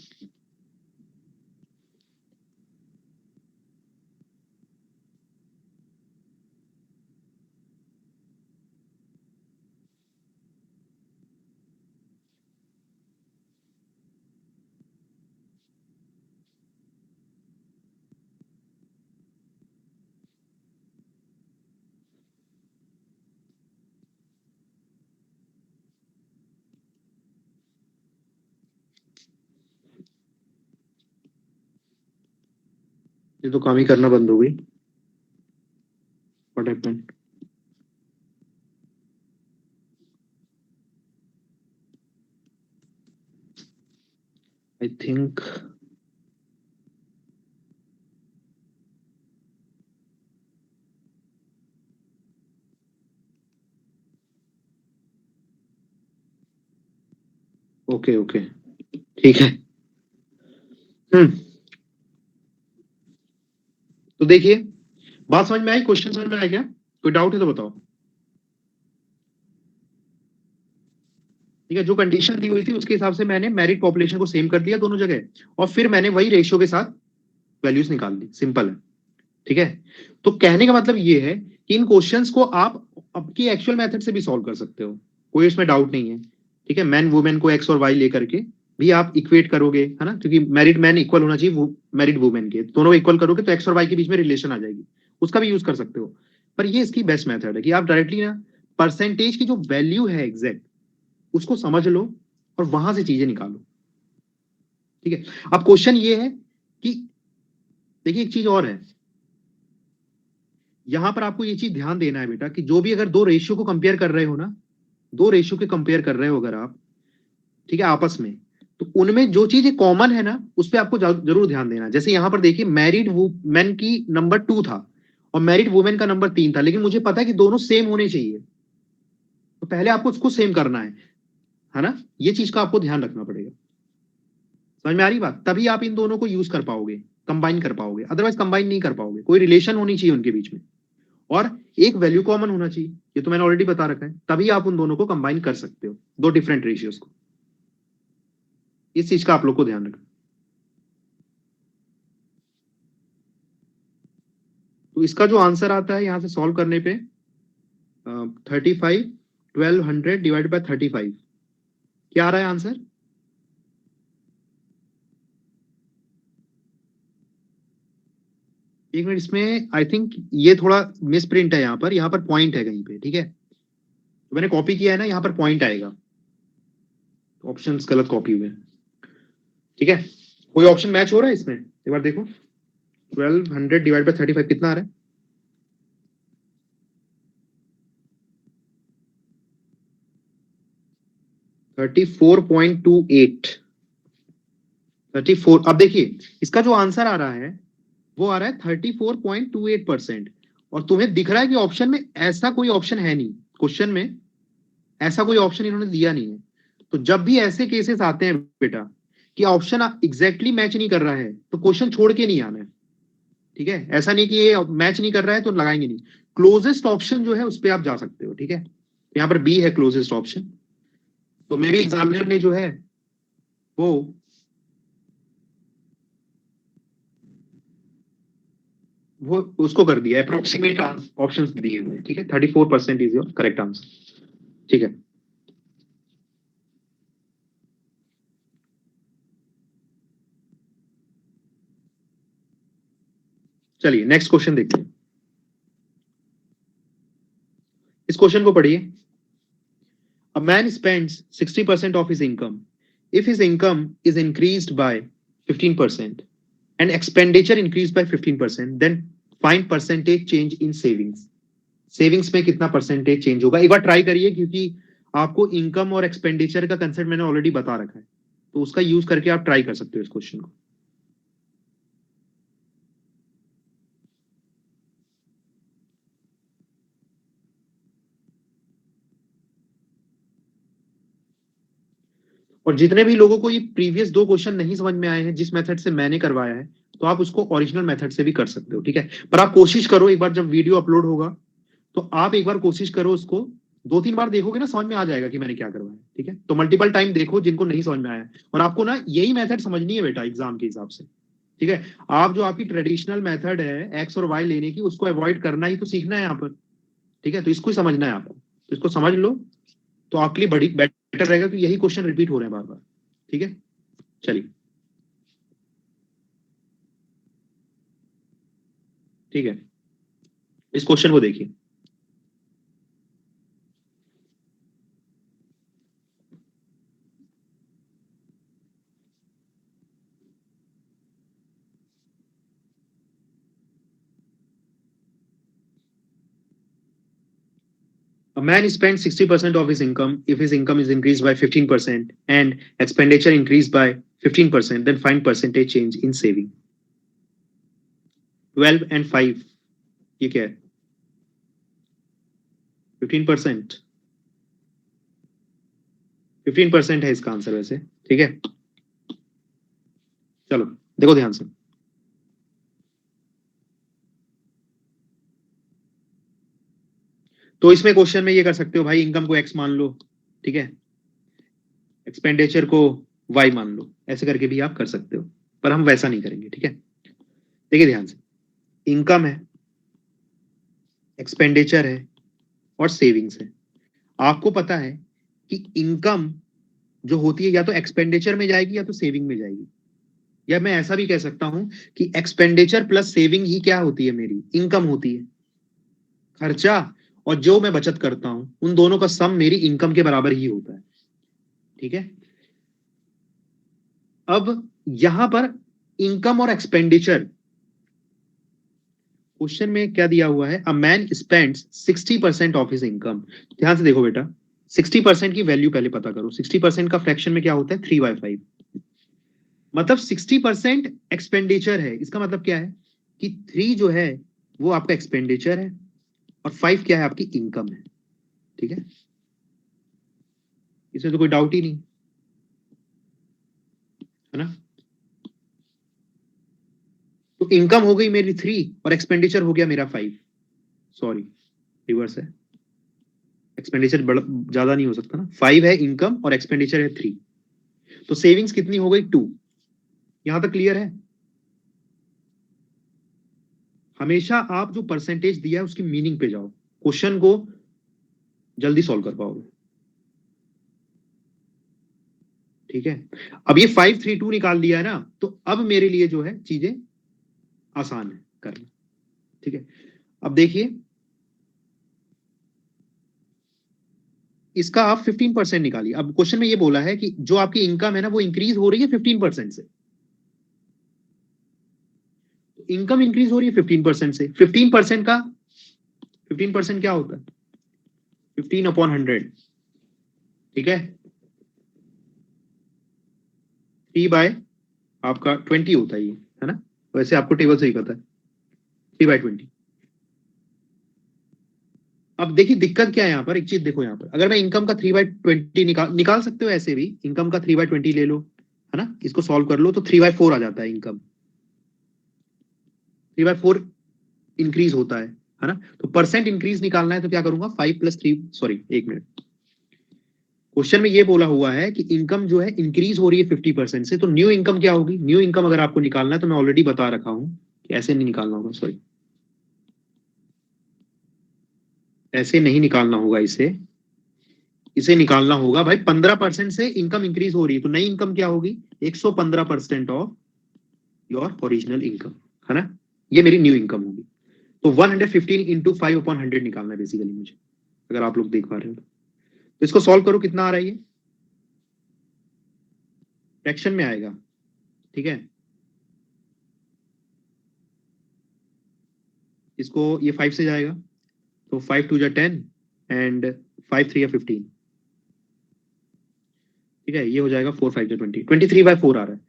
ये तो काम ही करना बंद हो गई, what happened? I think okay okay, ठीक है। हम्म, तो देखिए, बात समझ में आई, क्वेश्चन समझ में आया क्या? कोई डाउट है तो बताओ। ठीक है, जो कंडीशन दी हुई थी उसके हिसाब से मैंने मैरिड पॉपुलेशन को सेम कर दिया दोनों जगह, और फिर मैंने वही रेशियो के साथ वैल्यूज निकाल दी, सिंपल है। ठीक है, तो कहने का मतलब ये है कि इन क्वेश्चंस को आप आपकी एक्चुअल मेथड से भी सॉल्व कर सकते हो, कोई इसमें डाउट नहीं है। ठीक है, मैन वुमेन को एक्स और वाई लेकर के भी आप इक्वेट करोगे, है ना, क्योंकि मैरिड मैन इक्वल होना चाहिए मैरिड वुमेन के, दोनों इक्वल करोगे तो एक्स और वाई के बीच में रिलेशन आ जाएगी, उसका भी यूज कर सकते हो। पर ये इसकी बेस्ट मेथड है कि आप डायरेक्टली ना परसेंटेज की जो वैल्यू है एग्जैक्ट उसको समझ लो और वहां से चीजें निकालो। ठीक है, अब क्वेश्चन ये है कि देखिए एक चीज और है, यहां पर आपको ये चीज ध्यान देना है बेटा कि जो भी अगर दो रेशियो को कंपेयर कर रहे हो ना, दो रेशियो के कंपेयर कर रहे हो अगर आप, ठीक है, आपस में, तो उनमें जो चीज कॉमन है ना उस पर आपको जरूर ध्यान देना। जैसे यहां पर देखिए मैरिड वुमेन की नंबर 2 था और मैरिड वुमेन का नंबर 3 था, लेकिन मुझे पता है कि दोनों सेम होने चाहिए, तो पहले आपको उसको सेम करना है ना, ये चीज का आपको ध्यान रखना पड़ेगा। समझ में आ रही बात? तभी आप इन दोनों को यूज कर पाओगे, कंबाइन कर पाओगे, अदरवाइज कंबाइन नहीं कर पाओगे। कोई रिलेशन होनी चाहिए उनके बीच में और एक वैल्यू कॉमन होना चाहिए, ये तो मैंने ऑलरेडी बता रखा है, तभी आप उन दोनों को कंबाइन कर सकते हो, दो डिफरेंट रेशियोज को। इस चीज का आप लोग को ध्यान रखना। तो इसका जो आंसर आता है यहां से सॉल्व करने पे 35, 1200 डिवाइड बाय 35, क्या आ रहा है आंसर? एक मिनट, इसमें आई थिंक ये थोड़ा मिस प्रिंट है, यहाँ पर पॉइंट है कहीं पे, ठीक है, तो मैंने कॉपी किया है ना, यहाँ पर पॉइंट आएगा, ऑप्शंस गलत कॉपी हुए हैं। ठीक है, कोई ऑप्शन मैच हो रहा है इसमें, एक बार देखो। 1200 डिवाइड बाय 35 कितना आ रहा है? 34.28, 34। अब देखिए इसका जो आंसर आ रहा है वो आ रहा है 34.28%, और तुम्हें दिख रहा है कि ऑप्शन में ऐसा कोई ऑप्शन है नहीं, क्वेश्चन में ऐसा कोई ऑप्शन इन्होंने दिया नहीं है। तो जब भी ऐसे केसेस आते हैं बेटा कि ऑप्शन एग्जैक्टली मैच नहीं कर रहा है, तो क्वेश्चन छोड़ के नहीं आना है। ठीक है, ऐसा नहीं कि ये मैच नहीं कर रहा है तो लगाएंगे नहीं, क्लोजेस्ट ऑप्शन जो है उस पर आप जा सकते हो। ठीक है, यहाँ पर बी है क्लोजेस्ट ऑप्शन, तो मे भी एग्जामिनर ने जो है वो वो उसको कर दिया, अप्रोक्सीमेट ऑप्शंस दिए हुए हैं। ठीक है, 34% इज योर करेक्ट आंसर। ठीक है, चलिए नेक्स्ट क्वेश्चन देखते हैं। इस क्वेश्चन को पढ़िए। A man spends 60% of his income. If his income is increased by 15% and expenditure increased by 15%, then find percentage change in savings. Savings में कितना परसेंटेज चेंज होगा, एक बार ट्राई करिए, क्योंकि आपको इनकम और एक्सपेंडिचर का कंसेप्ट मैंने ऑलरेडी बता रखा है, तो उसका यूज करके आप ट्राई कर सकते हो इस क्वेश्चन को। और जितने भी लोगों को ये प्रीवियस दो क्वेश्चन नहीं समझ में आए हैं जिस मेथड से मैंने करवाया है, तो आप उसको ओरिजिनल मेथड से भी कर सकते हो, ठीक है। पर आप कोशिश करो, एक बार जब वीडियो अपलोड होगा तो आप एक बार कोशिश करो, उसको 2-3 बार देखोगे ना, समझ में आ जाएगा कि मैंने क्या करवाया, ठीक है। तो मल्टीपल टाइम देखो जिनको नहीं समझ में आया, और आपको ना यही मेथड समझनी है बेटा एग्जाम के हिसाब से, ठीक है। आप जो आपकी ट्रेडिशनल मेथड है एक्स और वाई लेने की, उसको अवॉइड करना ही तो सीखना है यहाँ पर, ठीक है। तो इसको ही समझना है आपको, तो इसको समझ लो तो आपके लिए बड़ी बेटर रहेगा कि यही क्वेश्चन रिपीट हो रहे हैं बार बार, ठीक है। चलिए, ठीक है, इस क्वेश्चन को देखिए। A man spends 60% of his income. If his income is increased by 15% and expenditure increased by 15%, then find percentage change in saving. 12 and 5, ये क्या है? 15%, 15% है इसका आंसर वैसे, ठीक है। चलो देखो ध्यान से, तो इसमें क्वेश्चन में ये कर सकते हो भाई, इनकम को एक्स मान लो, ठीक है, एक्सपेंडिचर को वाई मान लो, ऐसे करके भी आप कर सकते हो, पर हम वैसा नहीं करेंगे, ठीक है। देखिए ध्यान से, इनकम है, एक्सपेंडिचर है और सेविंग्स है। आपको पता है कि इनकम जो होती है या तो एक्सपेंडिचर में जाएगी या तो सेविंग में जाएगी, या मैं ऐसा भी कह सकता हूं कि एक्सपेंडिचर प्लस सेविंग ही क्या होती है, मेरी इनकम होती है। खर्चा और जो मैं बचत करता हूं उन दोनों का सम मेरी इनकम के बराबर ही होता है, ठीक है। अब यहां पर इनकम और एक्सपेंडिचर, क्वेश्चन में क्या दिया हुआ है, a man spends 60% of his income. ध्यान से देखो बेटा, 60% की वैल्यू पहले पता करो। 60% का फ्रैक्शन में क्या होता है, 3/5। मतलब 60% एक्सपेंडिचर है, इसका मतलब क्या है कि 3 जो है वो आपका एक्सपेंडिचर है और 5 क्या है, आपकी इनकम है, ठीक है। इसमें तो कोई डाउट ही नहीं है ना। तो इनकम हो गई मेरी 3 और एक्सपेंडिचर हो गया मेरा 5, सॉरी रिवर्स है, एक्सपेंडिचर ज्यादा नहीं हो सकता ना। 5 है इनकम और एक्सपेंडिचर है 3, तो सेविंग्स कितनी हो गई, 2। यहां तक क्लियर है। हमेशा आप जो परसेंटेज दिया है उसकी मीनिंग पे जाओ, क्वेश्चन को जल्दी सॉल्व कर पाओगे, ठीक है। अब ये 532 निकाल दिया है ना, तो अब मेरे लिए जो है चीजें आसान है करना, ठीक है। अब देखिए, इसका आप 15% निकालिए। अब क्वेश्चन में ये बोला है कि जो आपकी इनकम है ना वो इंक्रीज हो रही है 15% से, इनकम इंक्रीज हो रही है 15% से। 15% क्या होता है, 15/100, ठीक है। 3 बाय आपका 20 होता है ये, है ना। वैसे आपको टेबल से ही पता है, 3/20। अब देखिए दिक्कत क्या है यहाँ पर, एक चीज देखो यहाँ पर, अगर मैं इनकम का 3/20 निकाल सकते हो ऐसे भी, इनकम का 3/20 ले लो, है ना, इसको सॉल्व कर लो तो 3/4 आ जाता है इनकम, 3/4 इंक्रीज होता है ना। तो परसेंट इंक्रीज निकालना है तो क्या करूंगा, 5+3, सॉरी 1 मिनट, क्वेश्चन में ये बोला हुआ है कि इनकम जो है इंक्रीज हो रही है 50% से, तो न्यू इनकम क्या होगी, न्यू इनकम अगर आपको निकालना है तो मैं ऑलरेडी बता रखा हूं कि ऐसे नहीं निकालना होगा, सॉरी ऐसे नहीं निकालना होगा, इसे इसे निकालना होगा भाई, 15% से इनकम इंक्रीज हो रही है तो नई इनकम क्या होगी, 115% ऑफ योर ओरिजिनल इनकम, है ना। ये मेरी न्यू इनकम होगी। तो 115 इंटू 5/100 निकालना है बेसिकली मुझे, अगर आप लोग देख पा रहे हो तो इसको सॉल्व करो, कितना आ रहा है ये, फ्रैक्शन में आएगा, ठीक है। इसको ये 5 से जाएगा तो 5×2 = 10 एंड 5×3 = 15, ठीक है। ये हो जाएगा 4×5 = 20, 23/4 आ रहा है।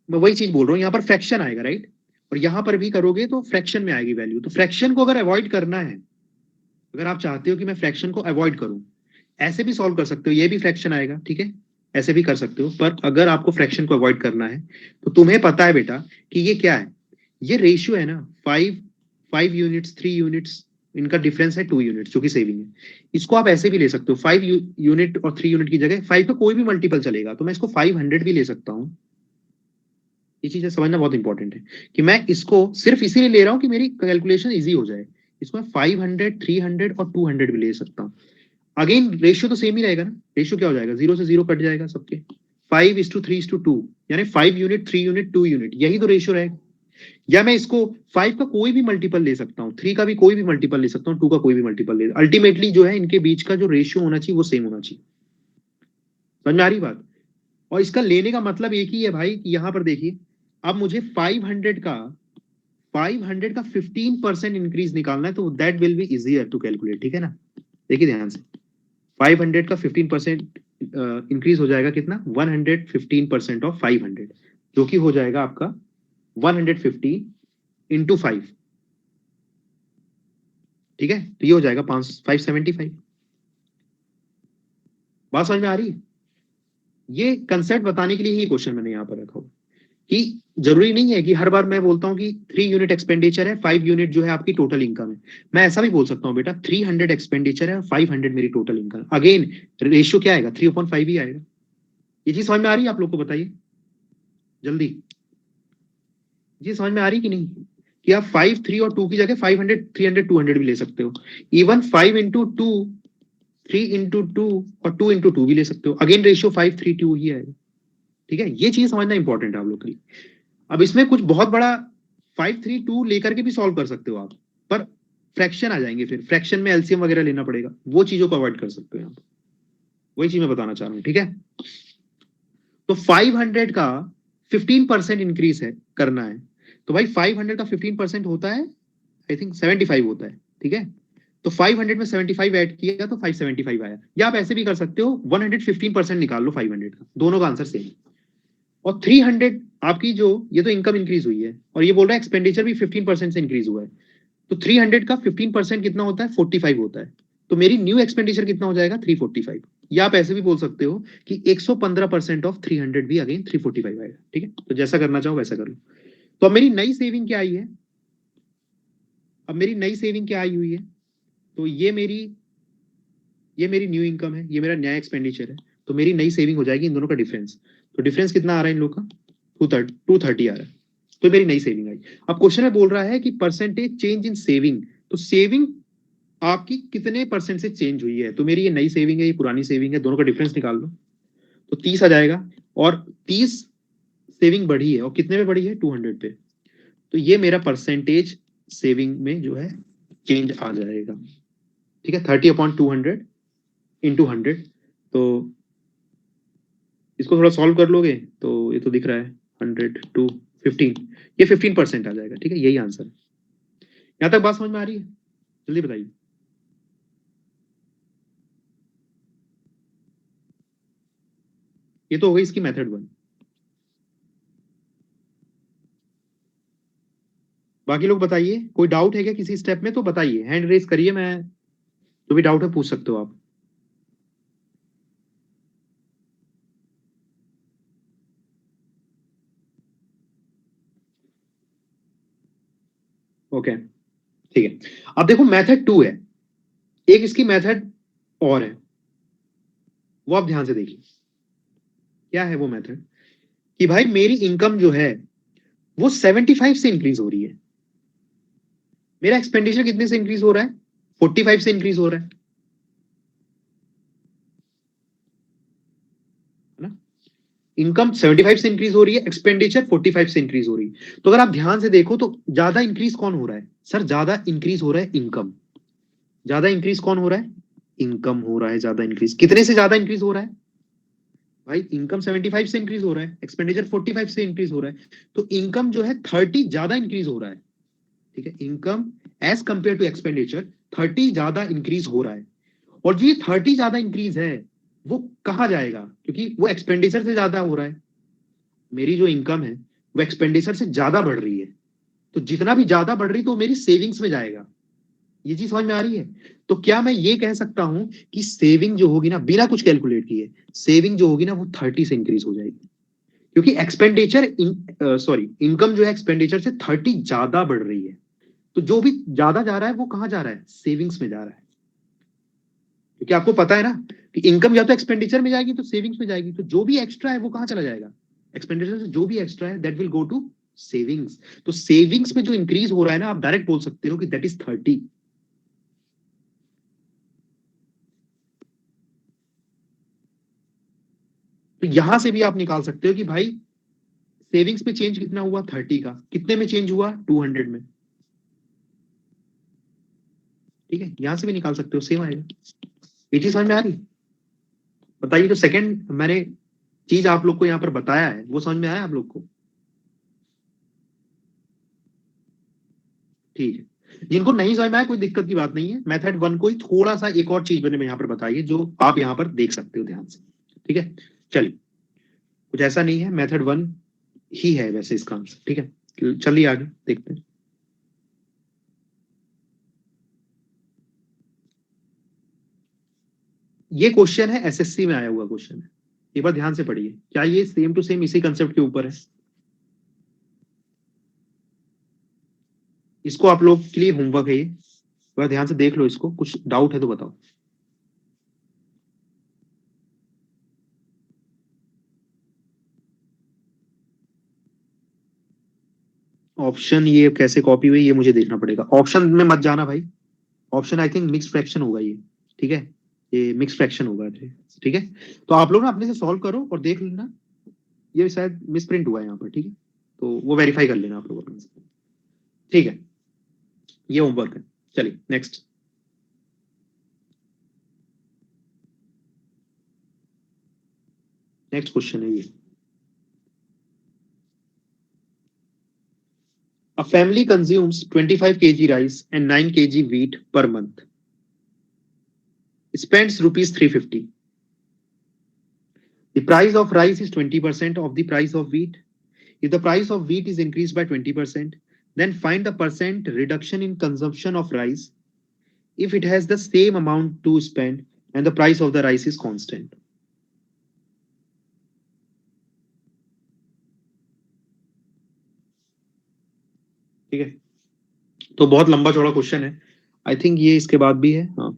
मैं वही चीज बोल रहा हूँ, यहाँ पर फ्रैक्शन आएगा, राइट। और यहाँ पर भी करोगे तो फ्रैक्शन में आएगी वैल्यू। तो फ्रैक्शन को अगर अवॉइड करना है, अगर आप चाहते हो कि मैं फ्रैक्शन को अवॉइड करूं, ऐसे भी सॉल्व कर सकते हो, ये भी फ्रैक्शन आएगा, ठीक है, ऐसे भी कर सकते हो, पर अगर आपको फ्रैक्शन को अवॉइड करना है तो तुम्हें पता है बेटा कि ये क्या है, ये रेशियो है ना, 5 यूनिट्स 3 यूनिट्स, इनका डिफरेंस है 2 यूनिट जो कि सेविंग है। इसको आप ऐसे भी ले सकते हो, 5 यूनिट और 3 यूनिट की जगह 5 का कोई भी मल्टीपल चलेगा, तो मैं इसको 500 भी ले सकता हूँ। ये चीजें समझना बहुत इंपॉर्टेंट है कि मैं इसको सिर्फ इसीलिए ले रहा हूँ कि मेरी कैलकुलेशन इजी हो जाए। इसको मैं 500 300 और 200 भी ले सकता हूँ। अगेन रेशियो तो सेम ही रहेगा ना, रेशियो क्या हो जाएगा, 0 से 0 कट जाएगा सबके, 5:3:2, यानी 5 यूनिट 3 यूनिट 2 यूनिट, यही तो रेशियो रहेगा। या मैं इसको 5 का कोई भी मल्टीपल ले सकता हूँ, 3 का भी कोई भी मल्टीपल ले सकता हूँ, 2 का कोई भी मल्टीपल ले, अल्टीमेटली जो है इनके बीच का जो रेशियो होना चाहिए वो सेम होना चाहिए। समझ में आ रही बात? और इसका लेने का मतलब एक ही है भाई कि यहां पर देखिए, अब मुझे 500 का 15% इंक्रीज निकालना है, तो that will be easier to calculate, ठीक है ना। देखिए ध्यान से, 500 का 15% इंक्रीज हो जाएगा कितना, 115% ऑफ 500, जो कि हो जाएगा आपका 150 इंटू 5, ठीक है, तो ये हो जाएगा 575। बात समझ में आ रही है? ये कंसेप्ट बताने के लिए ही क्वेश्चन मैंने यहाँ पर रखा हुआ कि जरूरी नहीं है कि हर बार मैं बोलता हूँ कि 3 यूनिट एक्सपेंडिचर है, 5 यूनिट जो है आपकी टोटल इनकम है। मैं ऐसा भी बोल सकता हूँ बेटा 300 एक्सपेंडिचर है, 500 मेरी टोटल इनकम। अगेन रेशियो क्या आएगा, 3/5 ही आएगा। ये चीज समझ में आ रही है आप लोग को? बताइए जल्दी, ये समझ में आ रही कि नहीं, कि आप 5 3 और 2 की जगह 500 300 200 भी ले सकते हो। इवन 5x2 3x2 और 2x2 भी ले सकते हो। अगेन रेशियो 5:3:2 ही आएगा, ठीक है। ये चीज समझना इंपॉर्टेंट है आप लोग के लिए। अब इसमें कुछ बहुत बड़ा 5:3:2 लेकर के भी सॉल्व कर सकते हो आप, पर फ्रैक्शन आ जाएंगे, फिर फ्रैक्शन में एलसीएम वगैरह लेना पड़ेगा, वो चीजों को अवॉइड कर सकते हो यहाँ पर। वही चीज मैं बताना चाह रहा हूँ, ठीक है। तो 500 का 15% इंक्रीज है करना है, तो भाई 500 का 15% होता है, आई थिंक 75 होता है, ठीक है। तो 500 में 75 ऐड किया तो 575 आया। या आप ऐसे भी कर सकते हो, 115% निकाल लो 500 का, दोनों का आंसर सेम। और 300 आपकी जो, ये तो इनकम इंक्रीज हुई है, और ये बोल रहा है एक्सपेंडिचर भी 15% से इंक्रीज हुआ है, तो 300 का 15% कितना होता है, 45 होता है। तो मेरी न्यू एक्सपेंडिचर कितना हो जाएगा, 345। या आप ऐसे भी बोल सकते हो कि 115% ऑफ 300 भी अगेन 345 आएगा, ठीक है। तो जैसा करना चाहो वैसा कर लो। तो अब मेरी नई सेविंग क्या आई है, अब मेरी नई सेविंग क्या आई हुई है, तो ये मेरी न्यू इनकम है, ये मेरा नया एक्सपेंडिचर है, तो मेरी नई सेविंग हो जाएगी इन दोनों का डिफरेंस। तो डिफरेंस कितना आ रहा है इन लोग का, 230 आ रहा है, तो मेरी नई सेविंग आई। अब क्वेश्चन में बोल रहा है कि परसेंटेज चेंज इन सेविंग, तो सेविंग आपकी कितने परसेंट से चेंज हुई है। तो मेरी ये नई सेविंग है, ये पुरानी सेविंग है, दोनों का डिफरेंस निकाल लो, तो 30 आ जाएगा। और 30 सेविंग बढ़ी है, और कितने में बढ़ी है, 200 पे, तो ये मेरा परसेंटेज सेविंग में जो है चेंज आ जाएगा, ठीक है। 30/200 इंटू 100, तो इसको थोड़ा सॉल्व कर लोगे तो ये तो दिख रहा है 100 टू 15, ये 15% आ जाएगा, ठीक है। यही आंसर है। यहां तक बात समझ में आ रही है? जल्दी बताइए। ये तो हो गई इसकी मेथड 1। बाकी लोग बताइए, कोई डाउट है क्या किसी स्टेप में, तो बताइए, हैंड रेज करिए, मैं जो भी डाउट है पूछ सकते हो आप। ओके, ठीक है। अब देखो मेथड 2 है, एक इसकी मेथड और है, वो आप ध्यान से देखिए। क्या है वो मेथड, कि भाई मेरी इनकम जो है वो 75 से इंक्रीज हो रही है, मेरा एक्सपेंडिचर कितने से इंक्रीज हो रहा है, 45 से इंक्रीज हो रहा है ना। इनकम 75 से इंक्रीज हो रही है, एक्सपेंडिचर 45 से इंक्रीज हो रही है। तो अगर आप ध्यान से देखो तो ज्यादा इंक्रीज कौन हो रहा है, सर ज्यादा इंक्रीज हो रहा है इनकम। ज्यादा इंक्रीज कौन हो रहा है, इनकम हो रहा है ज्यादा इंक्रीज। कितने से ज्यादा इंक्रीज हो रहा है भाई, इनकम 75 से इंक्रीज हो रहा है, एक्सपेंडिचर 45 से इंक्रीज हो रहा है, तो इनकम जो है 30 ज्यादा इंक्रीज हो रहा है, ठीक है। Income as compare to expenditure 30 ज्यादा इंक्रीज हो रहा है। और जो ये 30 ज्यादा इंक्रीज है वो कहाँ जाएगा, क्योंकि वो एक्सपेंडिचर से ज्यादा हो रहा है। मेरी जो इनकम है वो एक्सपेंडिचर से ज्यादा बढ़ रही है, तो जितना भी ज्यादा बढ़ रही तो मेरी सेविंग्स में जाएगा। ये चीज समझ में आ रही है? तो क्या मैं ये कह सकता हूं कि सेविंग जो होगी ना, बिना कुछ कैलकुलेट किए, सेविंग जो होगी ना वो 30 से इंक्रीज हो जाएगी, क्योंकि एक्सपेंडिचर सॉरी इनकम जो है एक्सपेंडिचर से 30 ज्यादा बढ़ रही है। तो जो भी ज्यादा जा रहा है वो कहां जा रहा है? सेविंग्स में जा रहा है। क्योंकि आपको पता है ना कि इनकम या तो एक्सपेंडिचर में जाएगी तो सेविंग्स में जाएगी, तो जो भी एक्स्ट्रा है वो कहां चला जाएगा? एक्सपेंडिचर से जो भी एक्स्ट्रा है that will go to savings. तो सेविंग्स में जो इंक्रीज हो रहा है ना, आप डायरेक्ट बोल सकते हो कि दैट इज 30। तो यहां से भी आप निकाल सकते हो कि भाई सेविंग्स में चेंज कितना हुआ? 30 का। कितने में चेंज हुआ? 200 में। ठीक है, यहां से भी निकाल सकते हो, सेम आएगा। ये चीज समझ में आ रही? बताइए, जो सेकंड मैंने चीज आप लोग को यहाँ पर बताया है वो समझ में आया आप लोग को? ठीक है, जिनको नहीं समझ में आया कोई दिक्कत की बात नहीं है। मेथड 1 को ही थोड़ा सा एक और चीज मैंने यहाँ पर बताई है जो आप यहाँ पर देख सकते हो ध्यान से। ठीक है, चलिए, कुछ ऐसा नहीं है, मेथड 1 ही है वैसे इसका आंसर। ठीक है, चलिए आगे देखते हैं। ये क्वेश्चन है, एसएससी में आया हुआ क्वेश्चन है। एक बार ध्यान से पढ़िए, क्या ये सेम टू सेम इसी कंसेप्ट के ऊपर है? इसको आप लोग के लिए होमवर्क है ये, एक बार ध्यान से देख लो इसको, कुछ डाउट है तो बताओ। ऑप्शन ये कैसे कॉपी हुई ये मुझे देखना पड़ेगा, ऑप्शन में मत जाना भाई। Option I think mix fraction होगा ये। ठीक है, ये मिक्स फ्रैक्शन होगा। ठीक है, तो आप लोग ना अपने से सॉल्व करो और देख लेना, ये शायद मिसप्रिंट हुआ है यहाँ पर। ठीक है, तो वो वेरीफाई कर लेना आप लोग अपने से। ठीक है, ये होमवर्क है। चलिए नेक्स्ट। नेक्स्ट क्वेश्चन है ये। A family consumes 25 kg rice and 9 kg wheat per month. Spends rupees 350. The price of rice is 20% of the price of wheat. If the price of wheat is increased by 20%, then find the percent reduction in consumption of rice if it has the same amount to spend and the price of the rice is constant. ठीक है, तो बहुत लंबा चौड़ा question है। I think ये इसके बाद भी है। हाँ,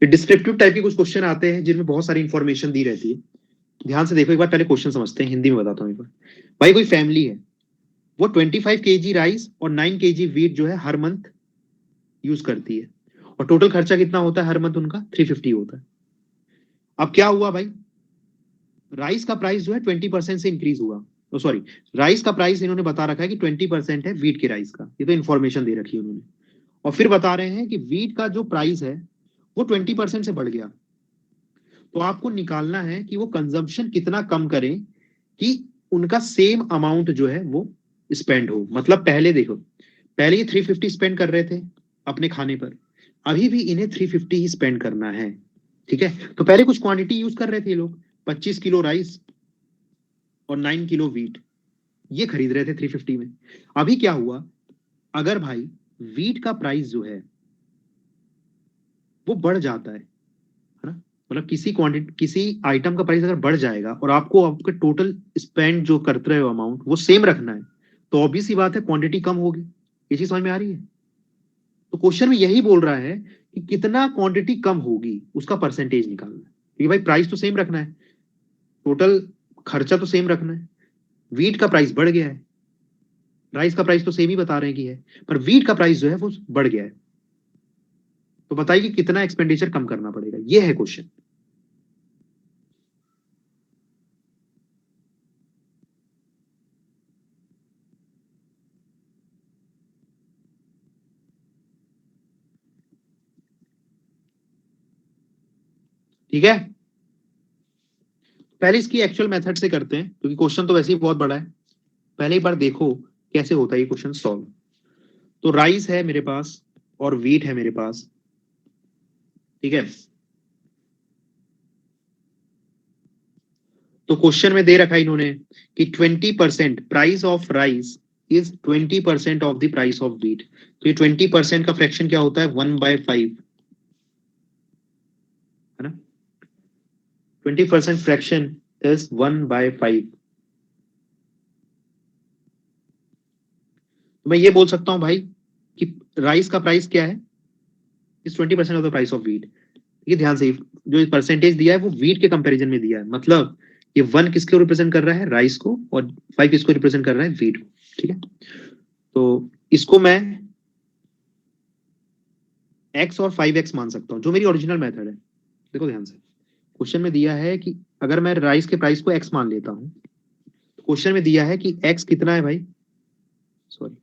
ये डिस्क्रिप्टिव टाइप के कुछ क्वेश्चन आते हैं जिनमें बहुत सारी इंफॉर्मेशन दी रहती है। ध्यान से देखो एक बार, पहले क्वेश्चन समझते हैं, हिंदी में बताता हूँ एक बार। भाई कोई फैमिली है, वो 25 केजी राइस और 9 केजी वीट जो है हर मंथ यूज करती है, और टोटल खर्चा कितना होता है हर मंथ उनका? 350 होता है। अब क्या हुआ भाई, राइस का प्राइस जो है 20% से इंक्रीज हुआ। तो सॉरी, राइस का प्राइस इन्होंने बता रखा है कि 20% है वीट के राइस का, ये तो इन्फॉर्मेशन दे रखी है उन्होंने। और फिर बता रहे हैं कि वीट का जो प्राइस है वो 20% से बढ़ गया। तो आपको निकालना है कि वो कंजम्पशन कितना कम करें कि उनका सेम अमाउंट जो है वो स्पेंड हो। मतलब पहले देखो, पहले ये 350 स्पेंड कर रहे थे अपने खाने पर, अभी भी इन्हें 350 ही स्पेंड करना है। ठीक है, तो पहले कुछ क्वांटिटी यूज कर रहे थे ये लोग, 25 किलो राइस और 9 किलो वीट, ये खरीद रहे थे 350 में। अभी क्या हुआ, अगर भाई वीट का प्राइस जो है वो बढ़ जाता है ना, मतलब किसी क्वांटिटी किसी आइटम का प्राइस अगर बढ़ जाएगा और आपको आपके टोटल स्पेंड जो करते रहे हो अमाउंट वो सेम रखना है, तो ऑब्वियस सी बात है क्वांटिटी कम होगी। ये चीज समझ में आ रही है? तो क्वेश्चन में यही बोल रहा है कि कितना क्वांटिटी कम होगी उसका परसेंटेज निकालना है, क्योंकि भाई प्राइस तो सेम रखना है, टोटल खर्चा तो सेम रखना है। वीट का प्राइस बढ़ गया है, राइस का प्राइस तो सेम ही बता रहे हैं कि है, पर वीट का प्राइस जो है वो बढ़ गया है। तो बताइए कि कितना एक्सपेंडिचर कम करना पड़ेगा, ये है क्वेश्चन। ठीक है, पहले इसकी एक्चुअल मेथड से करते हैं क्योंकि क्वेश्चन तो वैसे ही बहुत बड़ा है। पहले एक बार देखो कैसे होता है ये क्वेश्चन सॉल्व। तो राइस है मेरे पास और वीट है मेरे पास। ठीक है, तो क्वेश्चन में दे रखा है इन्होंने कि 20% price of rice is 20% of the price of wheat. तो ये 20% का फ्रैक्शन क्या होता है, 1/5, है ना। 20% फ्रैक्शन इज 1/5। तो मैं ये बोल सकता हूं भाई कि राइस का प्राइस क्या है, is 20% of the price of wheat. ये ध्यान से, जो परसेंटेज दिया है वो व्हीट के कंपैरिजन में दिया है, मतलब ये 1 किसको रिप्रेजेंट कर रहा है, राइस को, और 5 किसको रिप्रेजेंट कर रहा है, व्हीट को। ठीक है, तो इसको मैं x और 5x मान सकता हूं, जो मेरी ओरिजिनल मेथड है। देखो ध्यान से, क्वेश्चन में दिया है कि अगर मैं राइस के प्राइस को x मान लेता हूं, तो क्वेश्चन में दिया है कि x कितना है भाई, सॉरी,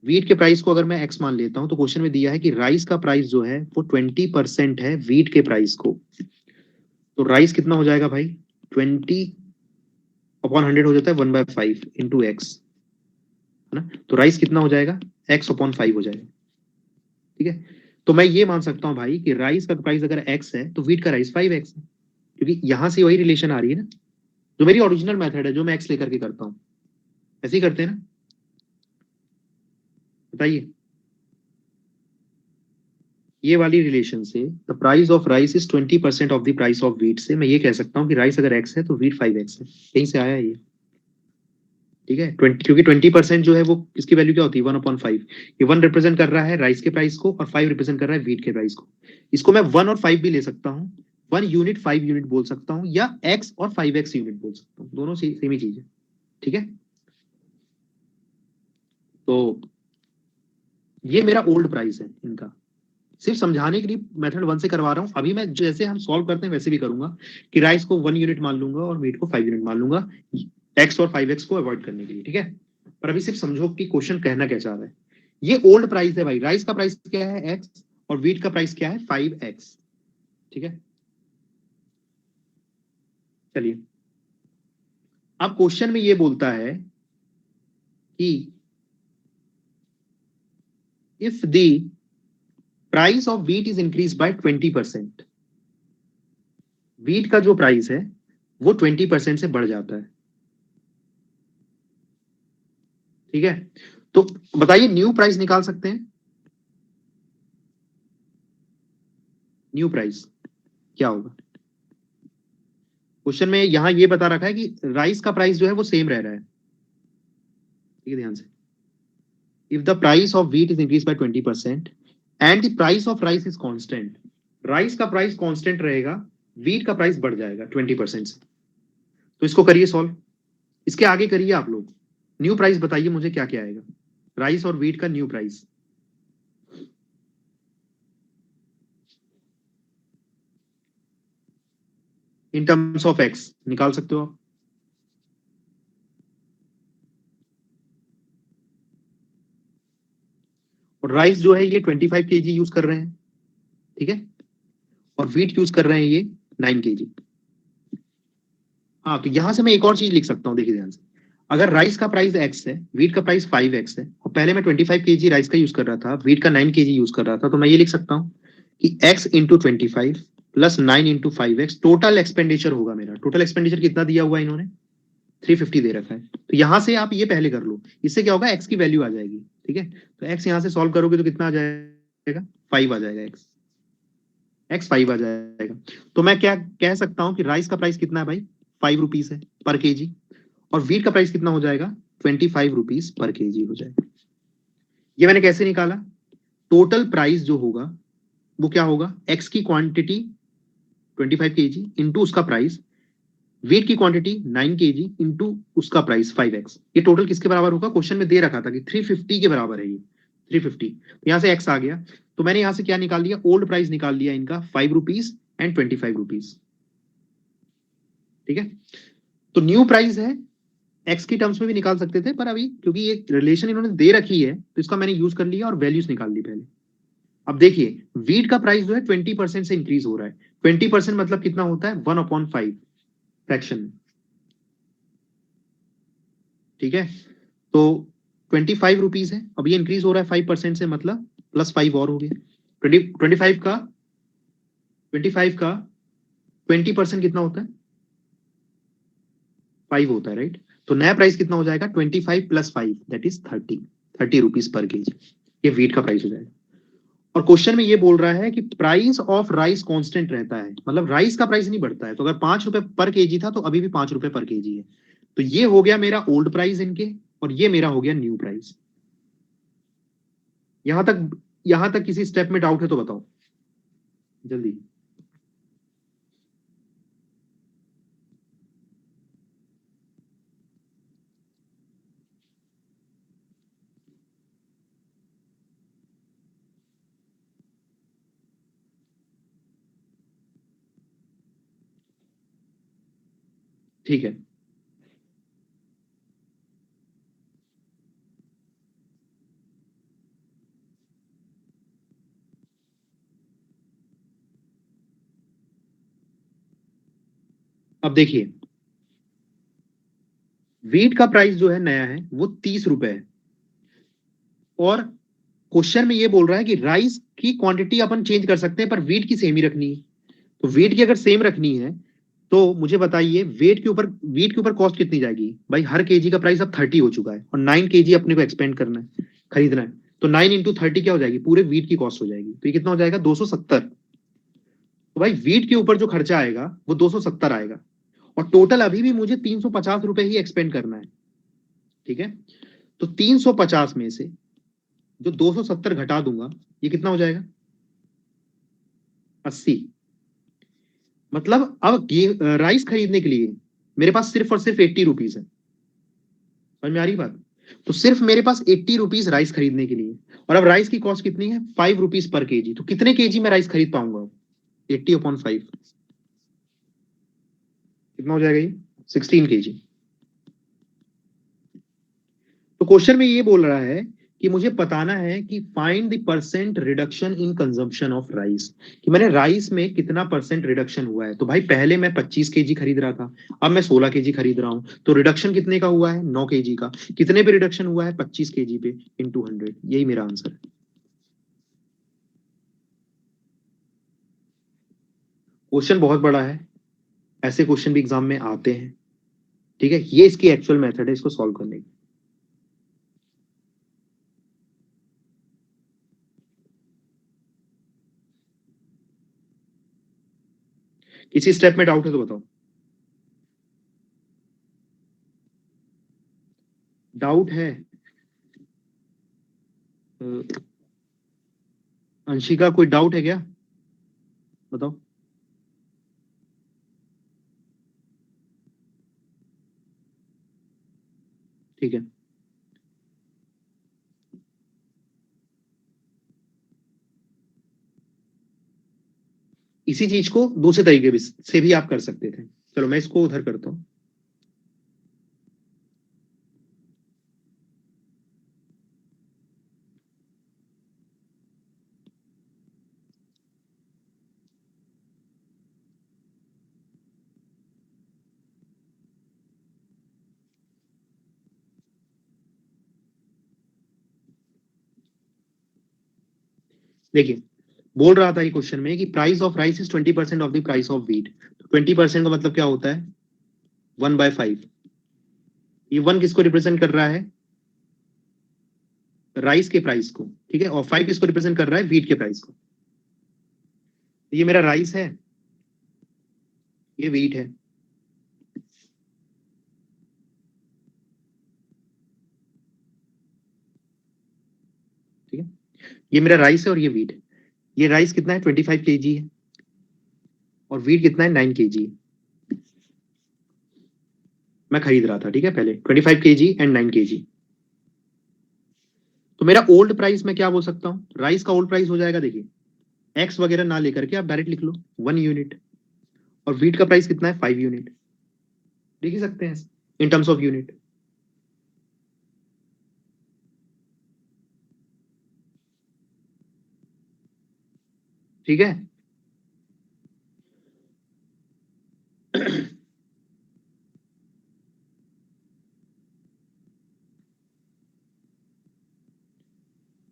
व्हीट के प्राइस को अगर मैं x मान लेता हूं, तो क्वेश्चन में दिया है कि राइस का प्राइस जो है वो 20% है व्हीट के प्राइस को। तो राइस कितना हो जाएगा भाई, 20/100 हो जाता है 1/5 इंटू एक्स, है ना। तो राइस कितना हो जाएगा, x/5 हो जाएगा। ठीक है, तो मैं ये मान सकता हूं भाई कि राइस का प्राइस अगर x है तो व्हीट का राइस 5x है, क्योंकि यहां से वही रिलेशन आ रही है ना, जो मेरी ओरिजिनल मेथड है, जो मैं x लेकर के करता हूं। ऐसे ही करते हैं ना, बताइए। ये वाली रिलेशन से the price of rice is 20% of the price of wheat से मैं ये कह सकता हूँ कि राइस अगर x है तो व्हीट 5x है। कहीं से आया ये, ठीक है, 20, क्योंकि 20% जो है वो इसकी वैल्यू क्या होती है, 1/5। ये 1 रिप्रेजेंट कर रहा है राइस के प्राइस को और 5 रिप्रेजेंट कर रहा है व्हीट के प्राइस को। इसको मैं 1 और 5 भी ले सकता हूँ, 1 यूनिट 5 यूनिट बोल सकता हूँ, या x और 5x यूनिट बोल सकता हूँ, दोनों सेम ही चीज है। ठीक है, तो ये मेरा ओल्ड प्राइस है इनका, सिर्फ समझाने के लिए मेथड 1 से करवा रहा हूं। अभी मैं जैसे हम सॉल्व करते हैं वैसे भी करूंगा, कि राइस को 1 यूनिट मान लूंगा और मीट को 5 यूनिट मान लूंगा, x और 5x को अवॉइड करने के लिए। ठीक है, पर अभी सिर्फ समझो कि क्वेश्चन कहना क्या चाह रहा है। ये ओल्ड प्राइस है भाई, राइस का प्राइस क्या है x, और व्हीट का प्राइस क्या है 5x। ठीक है, चलिए, अब क्वेश्चन में ये बोलता है कि if the price of wheat is increase by 20%, wheat का जो प्राइस है वो 20% से बढ़ जाता है। ठीक है, तो बताइए न्यू प्राइस निकाल सकते हैं, न्यू प्राइस क्या होगा। क्वेश्चन में यहां ये बता रखा है कि राइस का प्राइस जो है वो सेम रह रहा है। ठीक है, ध्यान से, if the price of wheat is increase by 20% and the price of rice is constant, rice का प्राइस कांस्टेंट रहेगा, व्हीट का प्राइस बढ़ जाएगा 20% से। तो इसको करिए सॉल्व, इसके आगे करिए आप लोग, न्यू प्राइस बताइए मुझे क्या क्या आएगा, राइस और व्हीट का new price. In terms of x निकाल सकते हो आप। और राइस जो है ये 25 kg यूज कर रहे हैं, ठीक है, और व्हीट यूज कर रहे हैं ये 9 kg। हाँ, तो यहां से मैं एक और चीज लिख सकता हूँ, देखिए ध्यान से, अगर राइस का प्राइस x है, व्हीट का प्राइस 5x है, और पहले मैं 25 kg राइस का यूज कर रहा था, व्हीट का 9 kg यूज कर रहा था, तो मैं ये लिख सकता हूँ कि x into 25 plus 9 into 5x total expenditure होगा मेरा। टोटल एक्सपेंडिचर कितना दिया हुआ है इन्होंने, 350 दे रखा है। तो यहां से आप ये पहले कर लो, इससे क्या होगा, x की वैल्यू आ जाएगी। ठीक है, तो x यहां से सॉल्व करोगे तो कितना आ जाएगा, 5 आ जाएगा, x 5 आ जाएगा। तो मैं क्या कह सकता हूं कि राइस का प्राइस कितना है भाई, 5 रुपीज है पर केजी, और व्हीट का प्राइस कितना हो जाएगा, 25 रुपीज पर केजी हो जाएगा। ये मैंने कैसे निकाला, टोटल प्राइस जो होगा वो क्या होगा, एक्स की क्वांटिटी 25 kg इंटू उसका प्राइस, वेट की क्वांटिटी 9 kg इंटू उसका प्राइस 5x। ये टोटल किसके बराबर होगा, क्वेश्चन में दे रखा था कि 350 के बराबर है ये, 350। तो यहां से x आ गया, तो मैंने यहां से क्या निकाल लिया, ओल्ड प्राइस निकाल लिया इनका 5 रुपीज एंड 25 रुपीज। ठीक है, तो न्यू प्राइस है, एक्स की टर्म्स में भी निकाल सकते थे, पर अभी क्योंकि ये रिलेशन इन्होंने दे रखी है तो इसका मैंने यूज कर लिया और वैल्यूज निकाल ली पहले। अब देखिए वीट का प्राइस जो है 20% से इंक्रीज हो रहा है, 20% मतलब कितना होता है, 1/5 फ्रैक्शन में। ठीक है, तो 25 रुपीज है, अब ये इंक्रीज हो रहा है 5% से, मतलब प्लस 5 और हो गया। 25 का 20% कितना होता है, 5 होता है, राइट। तो नया प्राइस कितना हो जाएगा 25 + 5 that is 30 rupees per KG, ये वीट का प्राइस हो जाएगा। और क्वेश्चन में ये बोल रहा है कि प्राइस ऑफ राइस कांस्टेंट रहता है, मतलब राइस का प्राइस नहीं बढ़ता है। तो अगर 5 रुपए पर केजी था तो अभी भी 5 रुपए पर केजी है। तो ये हो गया मेरा ओल्ड प्राइस इनके, और ये मेरा हो गया न्यू प्राइस। यहां तक किसी स्टेप में डाउट है तो बताओ जल्दी। ठीक है, अब देखिए वीट का प्राइस जो है नया है वो 30 रुपए है, और क्वेश्चन में ये बोल रहा है कि राइस की क्वांटिटी अपन चेंज कर सकते हैं पर वीट की सेम ही रखनी है। तो वीट की अगर सेम रखनी है तो मुझे बताइए वीट के ऊपर कॉस्ट कितनी जाएगी भाई। हर केजी का प्राइस अब 30 हो चुका है और 9 केजी अपने को एक्सपेंड करना है, खरीदना है। तो 9 × 30 क्या हो जाएगी, पूरे वीट की कॉस्ट हो जाएगी। तो ये कितना हो जाएगा 270। तो भाई वीट के ऊपर जो खर्चा आएगा वो 270 आएगा, और टोटल अभी भी मुझे 350 रुपए ही एक्सपेंड करना है। ठीक है, तो 350 में से जो 270 घटा दूंगा ये कितना हो जाएगा 80। मतलब अब ये राइस खरीदने के लिए मेरे पास सिर्फ और सिर्फ 80 रुपीज है। समझ में आ रही बात। तो सिर्फ मेरे पास 80 रुपीज राइस खरीदने के लिए, और अब राइस की कॉस्ट कितनी है 5 रुपीज पर केजी। तो कितने केजी में राइस खरीद पाऊंगा 80/5 कितना हो जाएगा ये 16 केजी। तो क्वेश्चन में ये बोल रहा है कि मुझे बताना है कि find the percent reduction in consumption of rice, कि मैंने राइस में कितना परसेंट रिडक्शन हुआ है। तो भाई पहले मैं 25 केजी खरीद रहा था, अब मैं 16 केजी खरीद रहा हूं। तो रिडक्शन कितने का हुआ है 9 केजी का। कितने पे रिडक्शन हुआ है 25 केजी पे इंटू 100, यही मेरा आंसर है। क्वेश्चन बहुत बड़ा है, ऐसे क्वेश्चन भी एग्जाम में आते हैं। ठीक है, ये इसकी एक्चुअल मेथड है इसको सॉल्व करने की। किसी स्टेप में डाउट है तो बताओ। डाउट है अंशिका, कोई डाउट है क्या, बताओ। ठीक है, इसी चीज को दूसरे तरीके से भी आप कर सकते थे। चलो मैं इसको उधर करता हूं। देखिए बोल रहा था ये क्वेश्चन में कि price of rice is 20% of the price of wheat. 20% का मतलब क्या होता है 1/5। ये 1 किसको रिप्रेजेंट कर रहा है राइस के प्राइस को, ठीक है, और 5 किसको रिप्रेजेंट कर रहा है व्हीट के प्राइस को। ये मेरा राइस है, ये व्हीट है। ठीक है, ये मेरा राइस है और ये व्हीट है। ये राइस कितना है 25 केजी है, और व्हीट कितना है 9 केजी है। मैं खरीद रहा था, ठीक है, पहले 25 केजी एंड 9 केजी। तो मेरा ओल्ड प्राइस मैं क्या बोल सकता हूँ, राइस का ओल्ड प्राइस हो जाएगा, देखिए एक्स वगैरह ना लेकर के आप डायरेक्ट लिख लो 1 यूनिट, और व्हीट का प्राइस कितना है 5 यूनिट। लिख ही सकते हैं इन टर्म्स ऑफ यूनिट। ठीक है,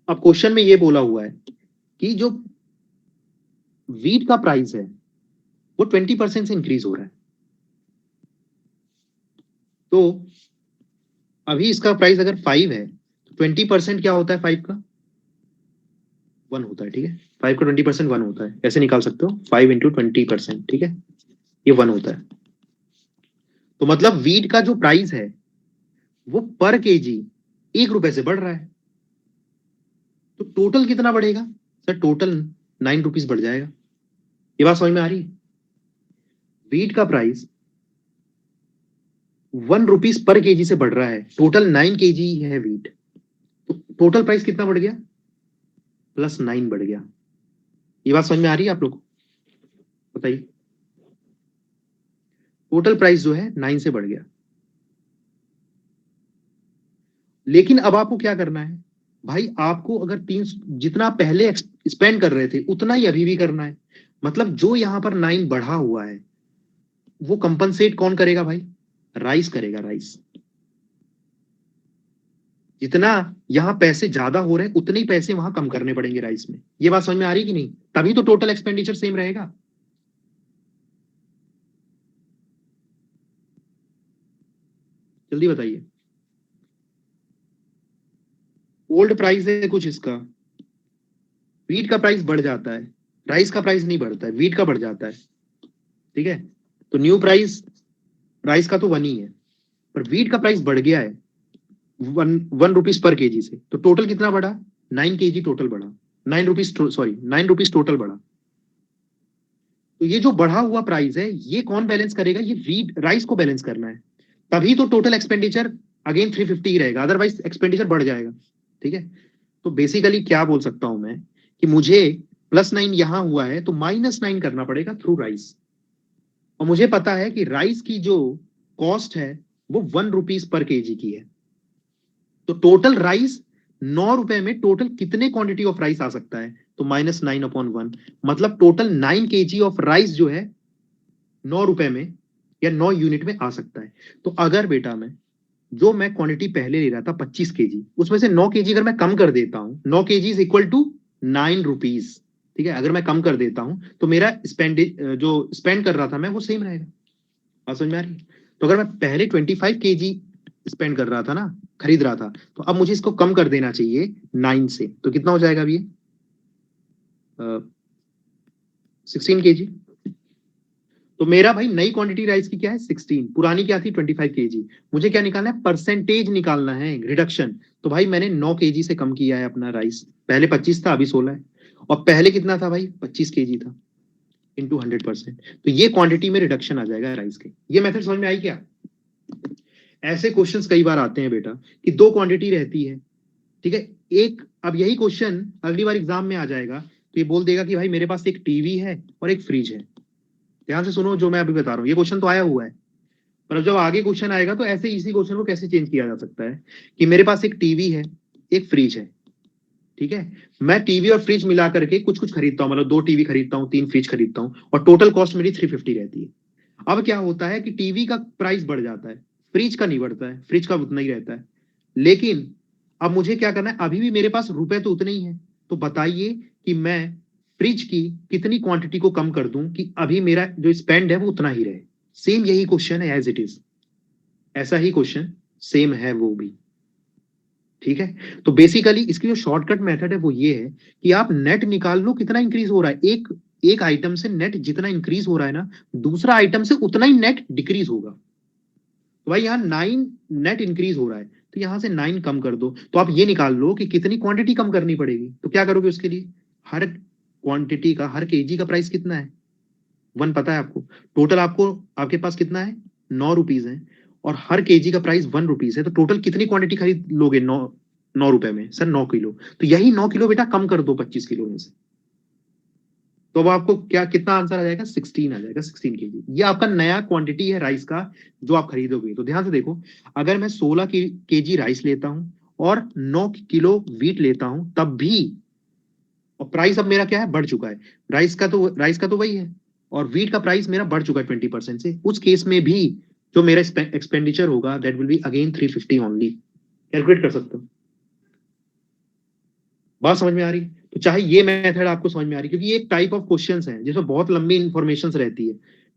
अब क्वेश्चन में ये बोला हुआ है कि जो व्हीट का प्राइस है वो 20% से इंक्रीज हो रहा है। तो अभी इसका प्राइस अगर 5 है तो 20% क्या होता है 5 का? 1 होता है, ठीक है। 5 का 20% 1 होता है, ऐसे निकाल सकते हो 5 इंटू 20%, ठीक है, ये 1 होता है। तो मतलब वीट का जो प्राइस है वो पर केजी 1 रुपए से बढ़ रहा है, तो टोटल कितना बढ़ेगा सर? टोटल 9 रुपीज बढ़ जाएगा। ये बात समझ में आ रही है? वीट का प्राइस 1 रुपीज पर केजी से बढ़ रहा है, टोटल 9 केजी है वीट, तो टोटल प्राइस कितना बढ़ गया? +9 बढ़ गया। ये बात समझ में आ रही है आप लोग को? बताइए। टोटल प्राइस जो है 9 से बढ़ गया। लेकिन अब आपको क्या करना है भाई? आपको अगर 3 जितना पहले स्पेंड कर रहे थे उतना ही अभी भी करना है। मतलब जो यहां पर 9 बढ़ा हुआ है वो कंपनसेट कौन करेगा भाई? राइस करेगा, राइस। जितना यहां पैसे ज्यादा हो रहे हैं उतने ही पैसे वहां कम करने पड़ेंगे राइस में। ये बात समझ में आ रही कि नहीं? तभी तो टोटल एक्सपेंडिचर सेम रहेगा। जल्दी बताइए। ओल्ड प्राइस है कुछ इसका, वीट का प्राइस बढ़ जाता है, राइस का प्राइस नहीं बढ़ता है, वीट का बढ़ जाता है, ठीक है। तो न्यू प्राइस राइस का तो 1 ही है, पर वीट का प्राइस बढ़ गया है 1 रुपीज पर केजी से, तो टोटल कितना बढ़ा? 9 केजी टोटल बढ़ा, 9 रुपीज, सॉरी 9 रुपीज टोटल बढ़ा। तो ये जो बढ़ा हुआ प्राइस है ये कौन बैलेंस करेगा? ये वीट राइस को बैलेंस करना है। तभी तो टोटल एक्सपेंडिचर अगेन 350 ही रहेगा, अदरवाइज एक्सपेंडिचर बढ़ जाएगा, ठीक है। तो बेसिकली क्या बोल सकता हूं मैं कि मुझे +9 यहां हुआ है तो -9 करना पड़ेगा थ्रू राइस। और मुझे पता है कि राइस की जो कॉस्ट है वो 1 रुपीज पर केजी की है। तो टोटल राइस 9 रुपए में टोटल कितने क्वांटिटी ऑफ राइस आ सकता है? तो -9/1, मतलब टोटल 9 केजी ऑफ राइस जो है 9 रुपए में या 9 यूनिट में आ सकता है। तो अगर बेटा मैं क्वांटिटी पहले ले रहा था 25 केजी, उसमें से 9 केजी अगर मैं कम कर देता हूं, 9 kg is equal to 9 rupees, ठीक है। अगर मैं कम कर देता हूं तो मेरा जो स्पेंड कर रहा था मैं वो सेम रहेगा। बात समझ में आ रही है? तो अगर मैं पहले 25 केजी स्पेंड कर रहा था ना, खरीद रहा था, तो अब मुझे इसको कम कर देना चाहिए 9 से, तो कितना हो जाएगा अभी? 16 केजी। तो मेरा भाई नई क्वांटिटी राइस की क्या है? 16, पुरानी क्या थी? 25 केजी। मुझे क्या निकालना है? परसेंटेज निकालना है, रिडक्शन। तो भाई मैंने 9 केजी से कम किया है अपना राइस, पहले 25 था अभी 16 है, और पहले कितना था भाई? 25 केजी था, इंटू 100%। तो ये क्वांटिटी में रिडक्शन आ जाएगा राइस के। ये मेथड समझ में आई क्या? ऐसे क्वेश्चंस कई बार आते हैं बेटा कि दो क्वांटिटी रहती है, ठीक है। एक, अब यही क्वेश्चन अगली बार एग्जाम में आ जाएगा तो ये बोल देगा कि भाई मेरे पास एक टीवी है और एक फ्रिज है। ध्यान से सुनो जो मैं अभी बता रहा हूँ, ये क्वेश्चन तो आया हुआ है, पर जब आगे क्वेश्चन आएगा तो ऐसे इसी क्वेश्चन को कैसे चेंज किया जा सकता है कि मेरे पास एक टीवी है, एक फ्रिज है, ठीक है। मैं टीवी और फ्रिज मिला करके कुछ कुछ खरीदता हूँ, मतलब 2 टीवी खरीदता हूँ, 3 फ्रिज खरीदता हूँ, और टोटल कॉस्ट मेरी 350 रहती है। अब क्या होता है कि टीवी का प्राइस बढ़ जाता है, फ्रिज का नहीं बढ़ता है, फ्रिज का उतना ही रहता है। लेकिन अब मुझे क्या करना है? अभी भी मेरे पास रुपए तो उतने ही है, तो बताइए कि मैं फ्रिज की कितनी क्वांटिटी को कम कर दूं कि अभी मेरा जो स्पेंड है वो उतना ही रहे। सेम यही क्वेश्चन है, एज इट इज ऐसा ही क्वेश्चन सेम है वो भी, ठीक है। तो बेसिकली इसकी जो शॉर्टकट मेथड है वो ये है कि आप नेट निकाल लो कितना इंक्रीज हो रहा है। एक एक आइटम से नेट जितना इंक्रीज हो रहा है ना, दूसरा आइटम से उतना ही नेट डिक्रीज होगा। तो भाई यहाँ 9 नेट इंक्रीज हो रहा है, तो यहां से 9 कम कर दो, तो आप ये निकाल लो कि कितनी क्वांटिटी कम करनी पड़ेगी। तो क्या करोगे उसके लिए? हर क्वांटिटी का, हर केजी का प्राइस कितना है? 1 पता है आपको। टोटल आपको, आपके पास कितना है? 9 रुपीज है, और हर केजी का प्राइस 1 रुपीज है, तो टोटल कितनी क्वांटिटी खरीद लोगे? 9 रुपए में सर 9 किलो, तो यही 9 किलो बेटा कम कर दो 25 किलो में से। तो अब आपको क्या कितना आंसर आ जाएगा? 16 आ जाएगा, 16 केजी। ये आपका नया क्वांटिटी है राइस का जो आप खरीदोगे। तो ध्यान से देखो, अगर मैं 16 केजी राइस लेता हूं और 9 किलो वीट लेता हूं तब भी, और प्राइस अब मेरा क्या है? बढ़ चुका है। राइस का तो वही है, और वीट का प्राइस मेरा बढ़ चुका है 20% से। उस केस में भी जो मेरा एक्सपेंडिचर होगा that will be again 350 only. Calculate कर सकते हो। बात समझ में आ रही? तो चाहे ये मेथड आपको समझ में आ रही, क्योंकि ये एक टाइप ऑफ क्वेश्चंस है जिसमें बहुत लंबी इंफॉर्मेशन रहती है,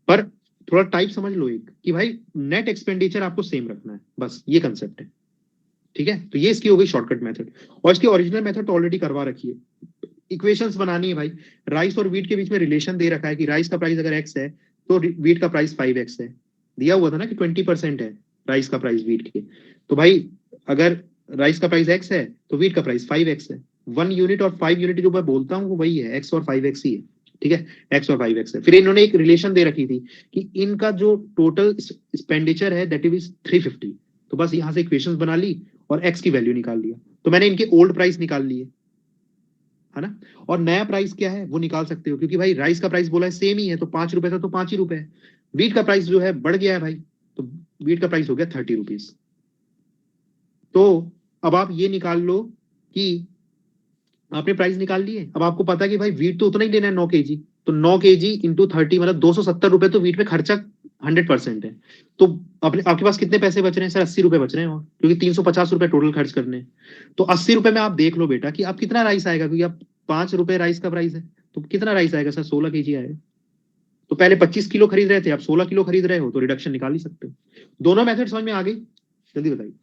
पर थोड़ा टाइप समझ लो एक कि भाई नेट एक्सपेंडिचर आपको सेम रखना है, बस ये कंसेप्ट है। ठीक है, तो ये इसकी हो गई शॉर्टकट मेथड। और इसकी ओरिजिनल मेथड तो ऑलरेडी करवा रखी है। इक्वेशंस बनानी है भाई। राइस और वीट के बीच में रिलेशन दे रखा है कि राइस का प्राइस अगर एक्स है तो वीट का प्राइस 5x है। दिया हुआ था ना कि 20% है राइस का प्राइस वीट के। तो भाई अगर राइस का प्राइस एक्स है तो वीट का प्राइस 5x है। 1 यूनिट और 5 यूनिट जो मैं बोलता हूँ वो वही है, एक्स और 5x ही है। ठीक है, एक्स और 5x है। फिर इन्होंने एक रिलेशन दे रखी थी कि इनका जो टोटल एक्सपेंडिचर है दैट इज 350। तो बस यहां से इक्वेशंस बना ली और एक्स की वैल्यू निकाल लिया। तो मैंने इनके ओल्ड प्राइस निकाल लिए, है ना। और नया प्राइस क्या है वो निकाल सकते हो, क्योंकि भाई राइस का प्राइस बोला है सेम ही है, तो 5 रुपए था तो 5 ही रुपए है। वीट का प्राइस जो है बढ़ गया है भाई, तो वीट का प्राइस हो गया 30 रुपीज। तो अब आप ये निकाल लो कि आपने प्राइस निकाल लिए। अब आपको पता है कि भाई वीट तो उतना ही लेना है 9 kg, तो 9 kg इंटू 30 मतलब 270 रुपए तो वीट में खर्चा 100% है। तो अपने आपके पास कितने पैसे बच रहे हैं सर? 80 रुपए बच रहे हैं, और क्योंकि 350 रुपए टोटल खर्च करने हैं। तो 80 रुपए में आप देख लो बेटा कि आप कितना राइस आएगा, क्योंकि आप 5 रुपए राइस का प्राइस है, तो कितना राइस आएगा सर? 16 kg आएगा। तो पहले 25 किलो खरीद रहे थे, आप 16 किलो खरीद रहे हो, तो रिडक्शन निकाल ही सकते हो। दोनों मेथड समझ में आ गई? जल्दी बताइए।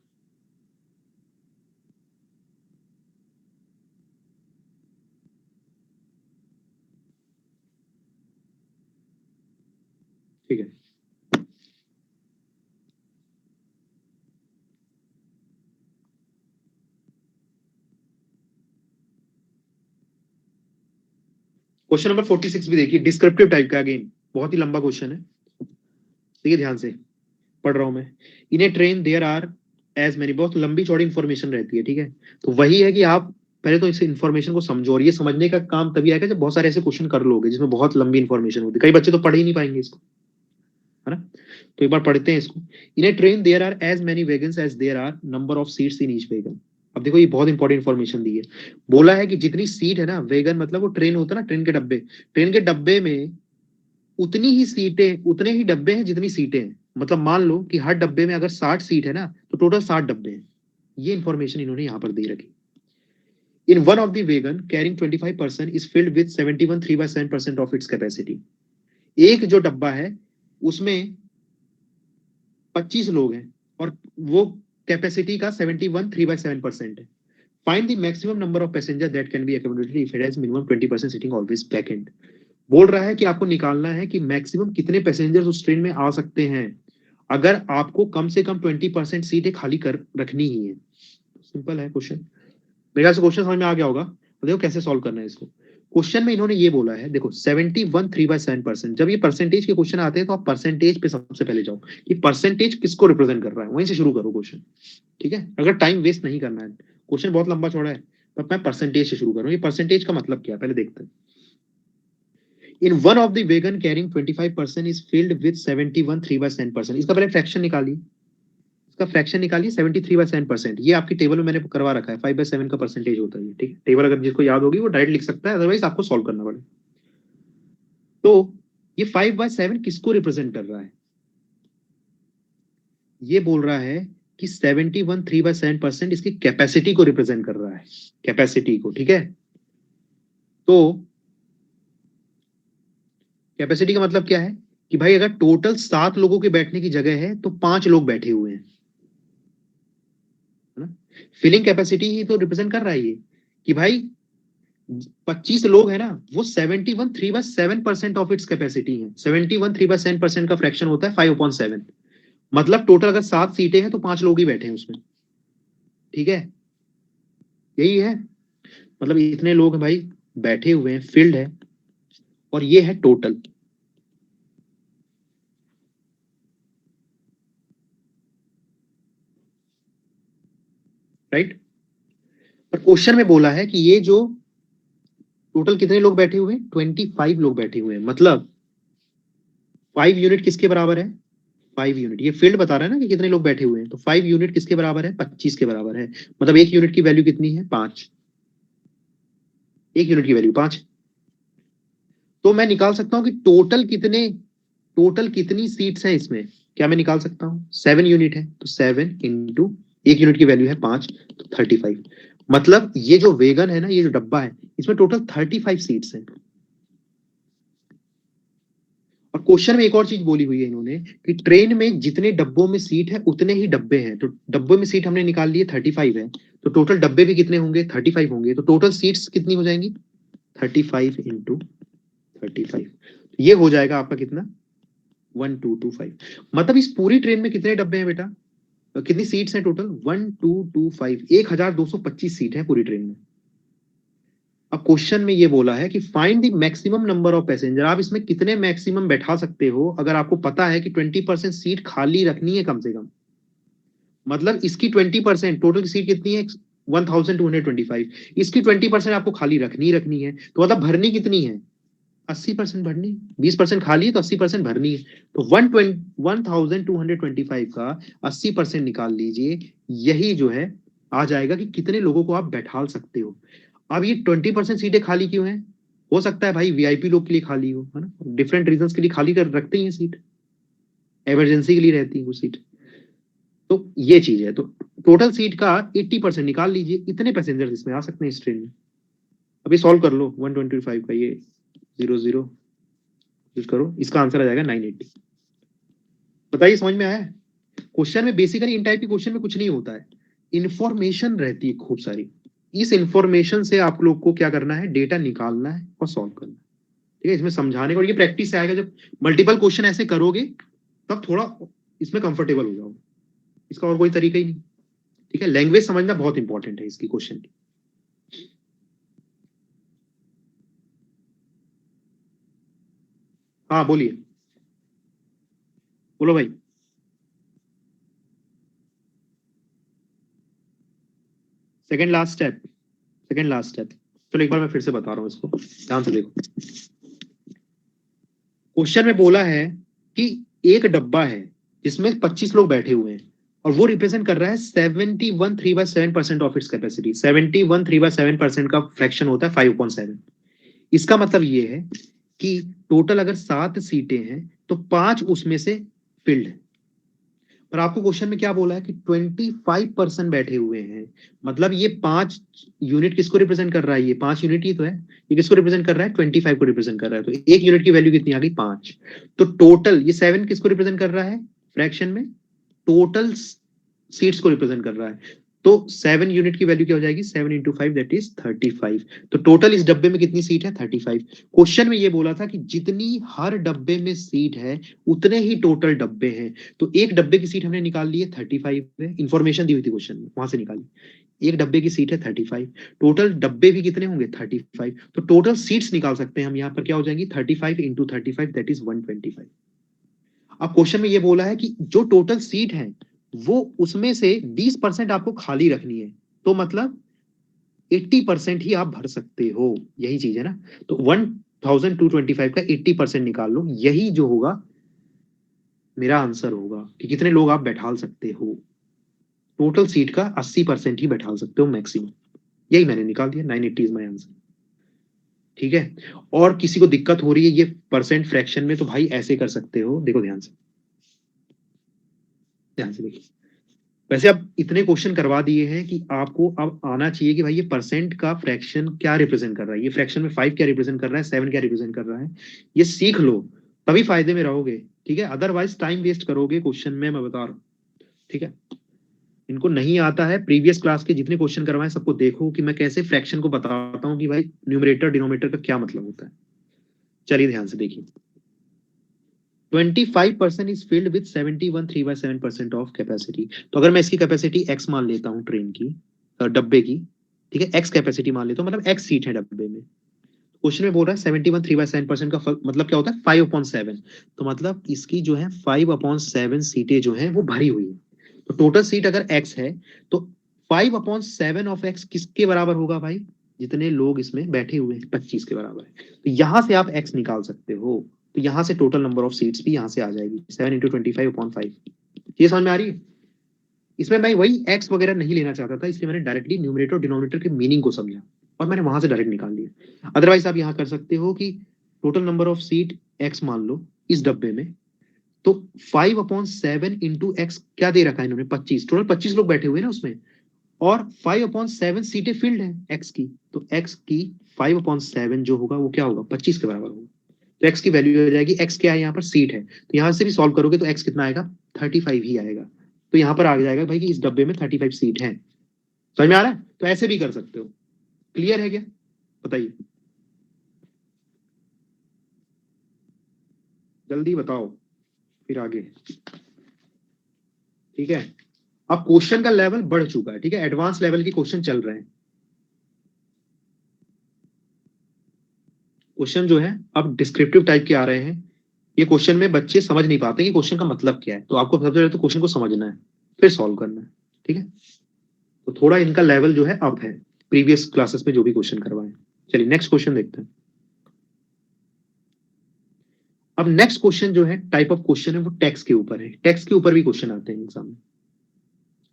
ठीक है, क्वेश्चन नंबर 46 भी देखिए, डिस्क्रिप्टिव टाइप का, अगेन बहुत ही लंबा क्वेश्चन है। देखिए ध्यान से, पढ़ रहा हूं मैं। In a train there are as many, बहुत लंबी चौड़ी इंफॉर्मेशन रहती है, ठीक है। तो वही है कि आप पहले तो इस इंफॉर्मेशन को समझो, और ये समझने का काम तभी आएगा जब बहुत सारे ऐसे क्वेश्चन कर लोगे जिसमें बहुत लंबी इंफॉर्मेशन होती है। कई बच्चे तो पढ़ ही नहीं पाएंगे इसको, है ना। तो एक बार पढ़ते हैं इसको। In a train there are as many wagons as there are number of seats in each wagon. अब देखो ये बहुत इंपॉर्टेंट इन्फॉर्मेशन दी है। बोला है कि जितनी सीट है ना, वैगन मतलब वो ट्रेन होता है ना, ट्रेन के डब्बे। ट्रेन के डब्बे में उतनी ही सीटें, उतने ही डब्बे हैं जितनी सीटें हैं। मतलब मान लो कि हर डब्बे में अगर 60 सीट है ना, तो टोटल 60 डब्बे हैं। ये इंफॉर्मेशन इन्होंने यहां पर दे रखी। In one of the wagon carrying 25% is filled with 71 3/7% of its capacity. एक जो डब्बा है उसमें 25 लोग हैं, और वो कैपेसिटी का 71 3/7% है। Find the maximum number of passenger that can be accommodated if it has minimum 20% seating always back end. बोल रहा है कि आपको निकालना है कि मैक्सिमम कितने पैसेंजर्स उस ट्रेन में आ सकते हैं अगर आपको कम से कम 20% सीटें खाली कर रखनी ही है। सिंपल है क्वेश्चन। मेरे ख्याल से क्वेश्चन समझ में आ गया होगा। तो देखो कैसे सॉल्व करना है इसको। क्वेश्चन में इन्होंने ये बोला है, देखो 71 3/7%। जब ये परसेंटेज के क्वेश्चन आते हैं तो आप परसेंटेज पे सबसे पहले जाओ कि परसेंटेज किसको रिप्रेजेंट कर रहा है, वहीं से शुरू करो क्वेश्चन। ठीक है, अगर टाइम वेस्ट नहीं करना है, क्वेश्चन बहुत लंबा चौड़ा है, पर मैं परसेंटेज से शुरू करूँ। ये परसेंटेज का मतलब क्या है पहले देखते हैं। In one of the wagon carrying 25% is filled with 71 3/7%। इसका पहले फ्रैक्शन निकालिए, इसका फ्रैक्शन निकालिए 73 बाय 7%। ये आपकी टेबल में मैंने करवा रखा है, 5/7 का परसेंटेज होता है। ठीक है, टेबल अगर जिसको याद होगी वो डायरेक्ट लिख सकता है, अदरवाइज आपको सॉल्व करना पड़ेगा। तो ये 5/7 किसको रिप्रेजेंट कर रहा है? ये बोल रहा है कि 71 3/7% इसकी कैपेसिटी को रिप्रेजेंट कर रहा है, कैपेसिटी को। ठीक है, तो कैपेसिटी का मतलब क्या है कि भाई अगर टोटल 7 लोगों के बैठने की जगह है तो 5 लोग बैठे हुए हैं, है ना। फिलिंग कैपेसिटी ही तो रिप्रेजेंट कर रहा है ये, कि भाई 25 लोग है ना, वो 71 3/7% ऑफ इट्स कैपेसिटी है। 71 3/7% का फ्रैक्शन होता है 5/7। मतलब टोटल अगर 7 सीटें हैं तो 5 लोग ही बैठे हैं उसमें। ठीक है, यही है, मतलब इतने लोग हैं भाई बैठे हुए हैं, फील्ड है, और ये है टोटल। राइट। पर क्वेश्चन में बोला है कि ये जो टोटल कितने लोग बैठे हुए हैं, 25 लोग बैठे हुए हैं। मतलब 5 यूनिट किसके बराबर है? 5 यूनिट। ये फील्ड बता रहा है ना कि कितने लोग बैठे हुए हैं, तो 5 यूनिट किसके बराबर है? 25 के बराबर है। मतलब 1 यूनिट की वैल्यू कितनी है? 5। 1 यूनिट की वैल्यू 5। तो मैं निकाल सकता हूं कि टोटल कितनी सीट्स हैं इसमें। क्या मैं निकाल सकता हूं? 7 यूनिट है, तो 7 इंटू 1 यूनिट की वैल्यू है 5, तो 35। मतलब ये जो वेगन है ना, ये जो डब्बा है, इसमें टोटल 35 सीट्स हैं। और क्वेश्चन में एक और चीज बोली हुई है इन्होंने कि ट्रेन में जितने डब्बों में सीट है उतने ही डब्बे हैं, तो डब्बों में सीट हमने निकाल लिए 35 है, तो टोटल डब्बे भी कितने होंगे 35 होंगे, तो टोटल सीट्स कितनी हो जाएंगी 35 इंटू 35, ये हो जाएगा आपका कितना 1225। मतलब इस पूरी ट्रेन में कितने डब्बे हैं बेटा, कितनी सीट्स हैं टोटल 1225, 1225 सीट है पूरी ट्रेन में। अब क्वेश्चन में ये बोला है कि find the maximum number of passenger, आप इसमें कितने मैक्सिमम बैठा सकते हो अगर आपको पता है कि 20% सीट खाली रखनी है कम से कम, मतलब इसकी 20% टोटल सीट कितनी है 1225, इसकी 20% आपको खाली रखनी है, तो मतलब भरनी कितनी है 80% भरनी, 20% खाली है तो 80% भरनी है, तो 1225 का 80% निकाल लीजिए, यही जो है आ जाएगा कि कितने लोगों को आप बैठा सकते हो। अब ये 20% सीटें खाली क्यों हैं, हो सकता है भाई वीआईपी लोग के लिए खाली हो, है ना, डिफरेंट रीजन के लिए खाली कर रखते ही सीट, इमरजेंसी के लिए रहती है वो सीट, तो ये चीज है। तो टोटल सीट का 80% निकाल लीजिए, इतने पैसेंजर इसमें आ सकते हैं इस ट्रेन में। अभी सॉल्व कर लो 125 का, ये 00 यूज करो, इसका आंसर आ जाएगा 980। बताइए समझ में आया है। क्वेश्चन में बेसिकली इन टाइप के क्वेश्चन में कुछ नहीं होता है, इंफॉर्मेशन रहती है खूब सारी, इस इंफॉर्मेशन से आप लोग को क्या करना है, डेटा निकालना है और सॉल्व करना है, ठीक है। इसमें समझाने का, और ये प्रैक्टिस से आएगा, जब मल्टीपल क्वेश्चन ऐसे करोगे तब थोड़ा इसमें कंफर्टेबल हो जाओगे, इसका और कोई तरीका ही नहीं, ठीक है। लैंग्वेज समझना बहुत इंपॉर्टेंट है इसकी क्वेश्चन की। हाँ बोलिए, बोलो भाई। Second last step, second last step, चलो एक बार मैं फिर से बता रहा हूँ इसको, ध्यान से देखो। क्वेश्चन में बोला है कि एक डब्बा है जिसमें 25 लोग बैठे हुए हैं और वो रिप्रेजेंट कर रहा है 71 3/7% ऑफ इट्स कैपेसिटी, 71 3/7% का फ्रैक्शन होता है 5/7। इसका मतलब ये है कि टोटल अगर 7 सीटें हैं तो 5 उसमें से फिल्ड है, पर आपको क्वेश्चन में क्या बोला है कि 25% बैठे हुए हैं, मतलब ये 5 यूनिट किसको रिप्रेजेंट कर रहा है, ये 5 यूनिट ही तो है, ये किसको रिप्रेजेंट कर रहा है 25 को रिप्रेजेंट कर रहा है, तो एक यूनिट की वैल्यू कितनी आ गई 5, तो टोटल ये 7 किसको रिप्रेजेंट कर रहा है फ्रैक्शन में, टोटल सीट्स को रिप्रेजेंट कर रहा है, तो 7 यूनिट की वैल्यू क्या हो जाएगी 7 इंटू 5 दैट इज 35, तो टोटल इस डब्बे में कितनी सीट है 35। क्वेश्चन में ये बोला था कि जितनी हर डब्बे में सीट है उतने ही टोटल डब्बे हैं, तो एक डब्बे की सीट हमने निकाल ली है 35 है, इंफॉर्मेशन दी हुई थी क्वेश्चन में वहां से निकाली, एक डब्बे की सीट है 35, टोटल डब्बे भी कितने होंगे 35, तो टोटल सीट्स निकाल सकते हैं हम यहाँ पर, क्या हो जाएंगी 35 इंटू 35 दैट इज 125। अब क्वेश्चन में ये बोला है कि जो टोटल सीट है वो उसमें से 20% आपको खाली रखनी है, तो मतलब 80% ही आप भर सकते हो, यही चीज है ना, तो 1225 का 80% निकाल लो, यही जो होगा मेरा आंसर होगा कि कितने लोग आप बैठा सकते हो, टोटल सीट का 80% ही बैठा सकते हो मैक्सिमम, यही मैंने निकाल दिया, 980 इज माई आंसर, ठीक है। और किसी को दिक्कत हो रही है ये परसेंट फ्रैक्शन में, तो भाई ऐसे कर सकते हो, देखो ध्यान से, ध्यान से देखिए। वैसे अब इतने क्वेश्चन करवा दिए हैं कि आपको अब आना चाहिए कि भाई ये परसेंट का फ्रैक्शन क्या रिप्रेजेंट कर रहा है, ये फ्रैक्शन में 5 क्या रिप्रेजेंट कर रहा है, 7 क्या रिप्रेजेंट कर रहा है, ये सीख लो तभी फायदे में रहोगे, ठीक है। अदरवाइज टाइम वेस्ट करोगे क्वेश्चन में, मैं बता रहा हूँ, ठीक है। इनको नहीं आता है, प्रीवियस क्लास के जितने क्वेश्चन करवाए सबको देखो कि मैं कैसे फ्रैक्शन को बताता हूँ कि भाई न्यूमरेटर डिनोमिनेटर का क्या मतलब होता है। चलिए ध्यान से देखिए, 25% is filled with 71 3/7% of capacity, तो अगर मैं इसकी कैपेसिटी x मान लेता हूँ ट्रेन की, डब्बे की, ठीक है, x कैपेसिटी मान लेता हूँ, मतलब x सीट है डब्बे में, क्वेश्चन में बोल रहा है 71 3/7% का मतलब क्या होता है 5/7, तो मतलब इसकी जो है 5/7 सीटें जो है वो भरी हुई है, तो टोटल सीट अगर x है तो 5/7 ऑफ x किसके बराबर होगा भाई, जितने लोग इसमें बैठे हुए हैं 25 के बराबर है, तो यहां से आप x निकाल सकते हो, तो यहां से टोटल नंबर ऑफ सीट्स भी यहां से आ जाएगी 7 इंटू 25/5, ये समझ में आ रही है। इसमें मैं वही x वगैरह नहीं लेना चाहता था, इसलिए मैंने डायरेक्टली न्यूमरेटर और डिनोमिनेटर के मीनिंग को समझा और मैंने वहां से डायरेक्ट निकाल लिया। अदरवाइज आप यहाँ कर सकते हो कि total number of seat x मान लो इस डब्बे में, तो 5/7 इंटू एक्स क्या दे रखा है इन्होंने 25, टोटल 25 लोग बैठे हुए हैं ना उसमें, और 5/7 सीटें फिल्ड है एक्स की, तो एक्स की 5/7 जो होगा वो क्या होगा 25 के बराबर होगा, तो x की वैल्यू हो जाएगी, x क्या है यहाँ पर, सीट है, तो यहाँ से भी सॉल्व करोगे तो x कितना आएगा, 35 ही आएगा। तो यहाँ पर आ जाएगा भाई कि इस डब्बे में 35 सीट है। समझ में आ रहा है? तो ऐसे भी कर सकते हो। क्लियर है क्या, बताइए जल्दी बताओ फिर आगे। ठीक है, अब क्वेश्चन का लेवल बढ़ चुका है, ठीक है, एडवांस लेवल के क्वेश्चन चल रहे हैं। क्वेश्चन जो है अब डिस्क्रिप्टिव टाइप के आ रहे हैं। ये क्वेश्चन में बच्चे समझ नहीं पाते कि क्वेश्चन का मतलब क्या है, तो आपको सबसे पहले तो क्वेश्चन को समझना है, फिर सॉल्व करना है। ठीक है, तो थोड़ा इनका लेवल जो है अप है प्रीवियस क्लासेस में जो भी क्वेश्चन करवाए। चलिए नेक्स्ट क्वेश्चन देखते हैं। अब नेक्स्ट क्वेश्चन जो है, टाइप ऑफ क्वेश्चन है वो टैक्स के ऊपर है। टैक्स के ऊपर भी क्वेश्चन आते हैं एग्जाम में।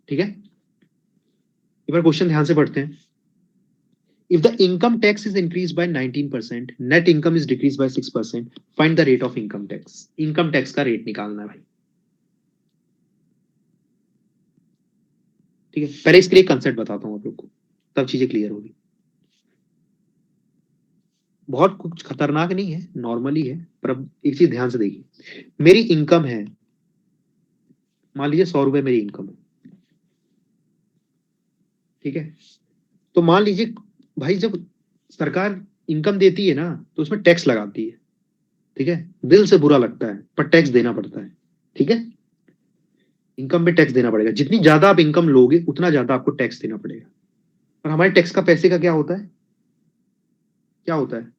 ठीक है, एक बार क्वेश्चन ध्यान से पढ़ते हैं। If the income tax is increased by 19%, net income is decreased by 6%, find the rate of income tax. Income tax का रेट निकालना है भाई। ठीक है, पहले इसके लिए कंसेप्ट बताता हूं आप लोग को, तब चीजें क्लियर होगी। बहुत कुछ खतरनाक नहीं है, नॉर्मली है, पर अब एक चीज ध्यान से देखिए। मेरी इनकम है, मान लीजिए 100 रुपए मेरी इनकम है। ठीक है, तो मान लीजिए भाई जब सरकार इनकम देती है ना तो उसमें टैक्स लगाती है। ठीक है, दिल से बुरा लगता है पर टैक्स देना पड़ता है। ठीक है, इनकम पे टैक्स देना पड़ेगा, जितनी ज्यादा आप इनकम लोगे उतना ज्यादा आपको टैक्स देना पड़ेगा। और हमारे टैक्स का पैसे का क्या होता है, क्या होता है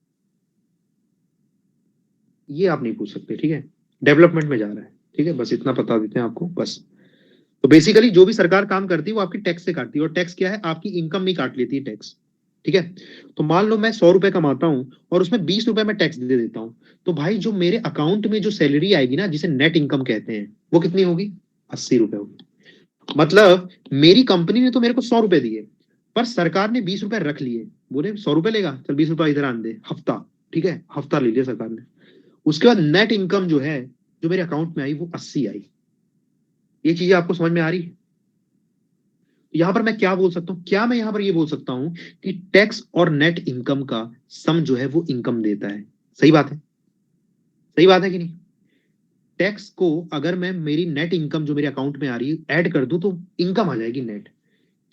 ये आप नहीं पूछ सकते। ठीक है, डेवलपमेंट में जा रहा है। ठीक है, बस इतना बता देते हैं आपको बस। तो बेसिकली जो भी सरकार काम करती है वो आपकी टैक्स से काटती है, और टैक्स क्या है, आपकी इनकम में काट लेती है टैक्स। ठीक है, तो मान लो मैं 100 रुपए कमाता हूं और उसमें 20 रुपए मैं टैक्स दे देता हूं, तो भाई जो मेरे अकाउंट में जो सैलरी आएगी ना, जिसे नेट इनकम कहते हैं, वो कितनी होगी, 80 रुपए होगी। मतलब मेरी कंपनी ने तो मेरे को 100 रुपए दिए, पर सरकार ने 20 रुपए रख लिए, बोले 100 रुपए लेगा, चल 20 रुपए इधर आन दे हफ्ता। ठीक है, हफ्ता ले लिया सरकार ने। उसके बाद नेट इनकम जो है, जो मेरे अकाउंट में आई, वो 80 आई। ये चीजें आपको समझ में आ रही है? यहां पर मैं क्या बोल सकता हूं, क्या मैं यहां पर ये बोल सकता हूं कि टैक्स और नेट इनकम का सम जो है वो इनकम देता है। सही बात है, सही बात है कि नहीं? टैक्स को अगर मैं मेरी नेट इनकम जो मेरे अकाउंट में आ रही है ऐड कर दूं तो इनकम आ जाएगी नेट।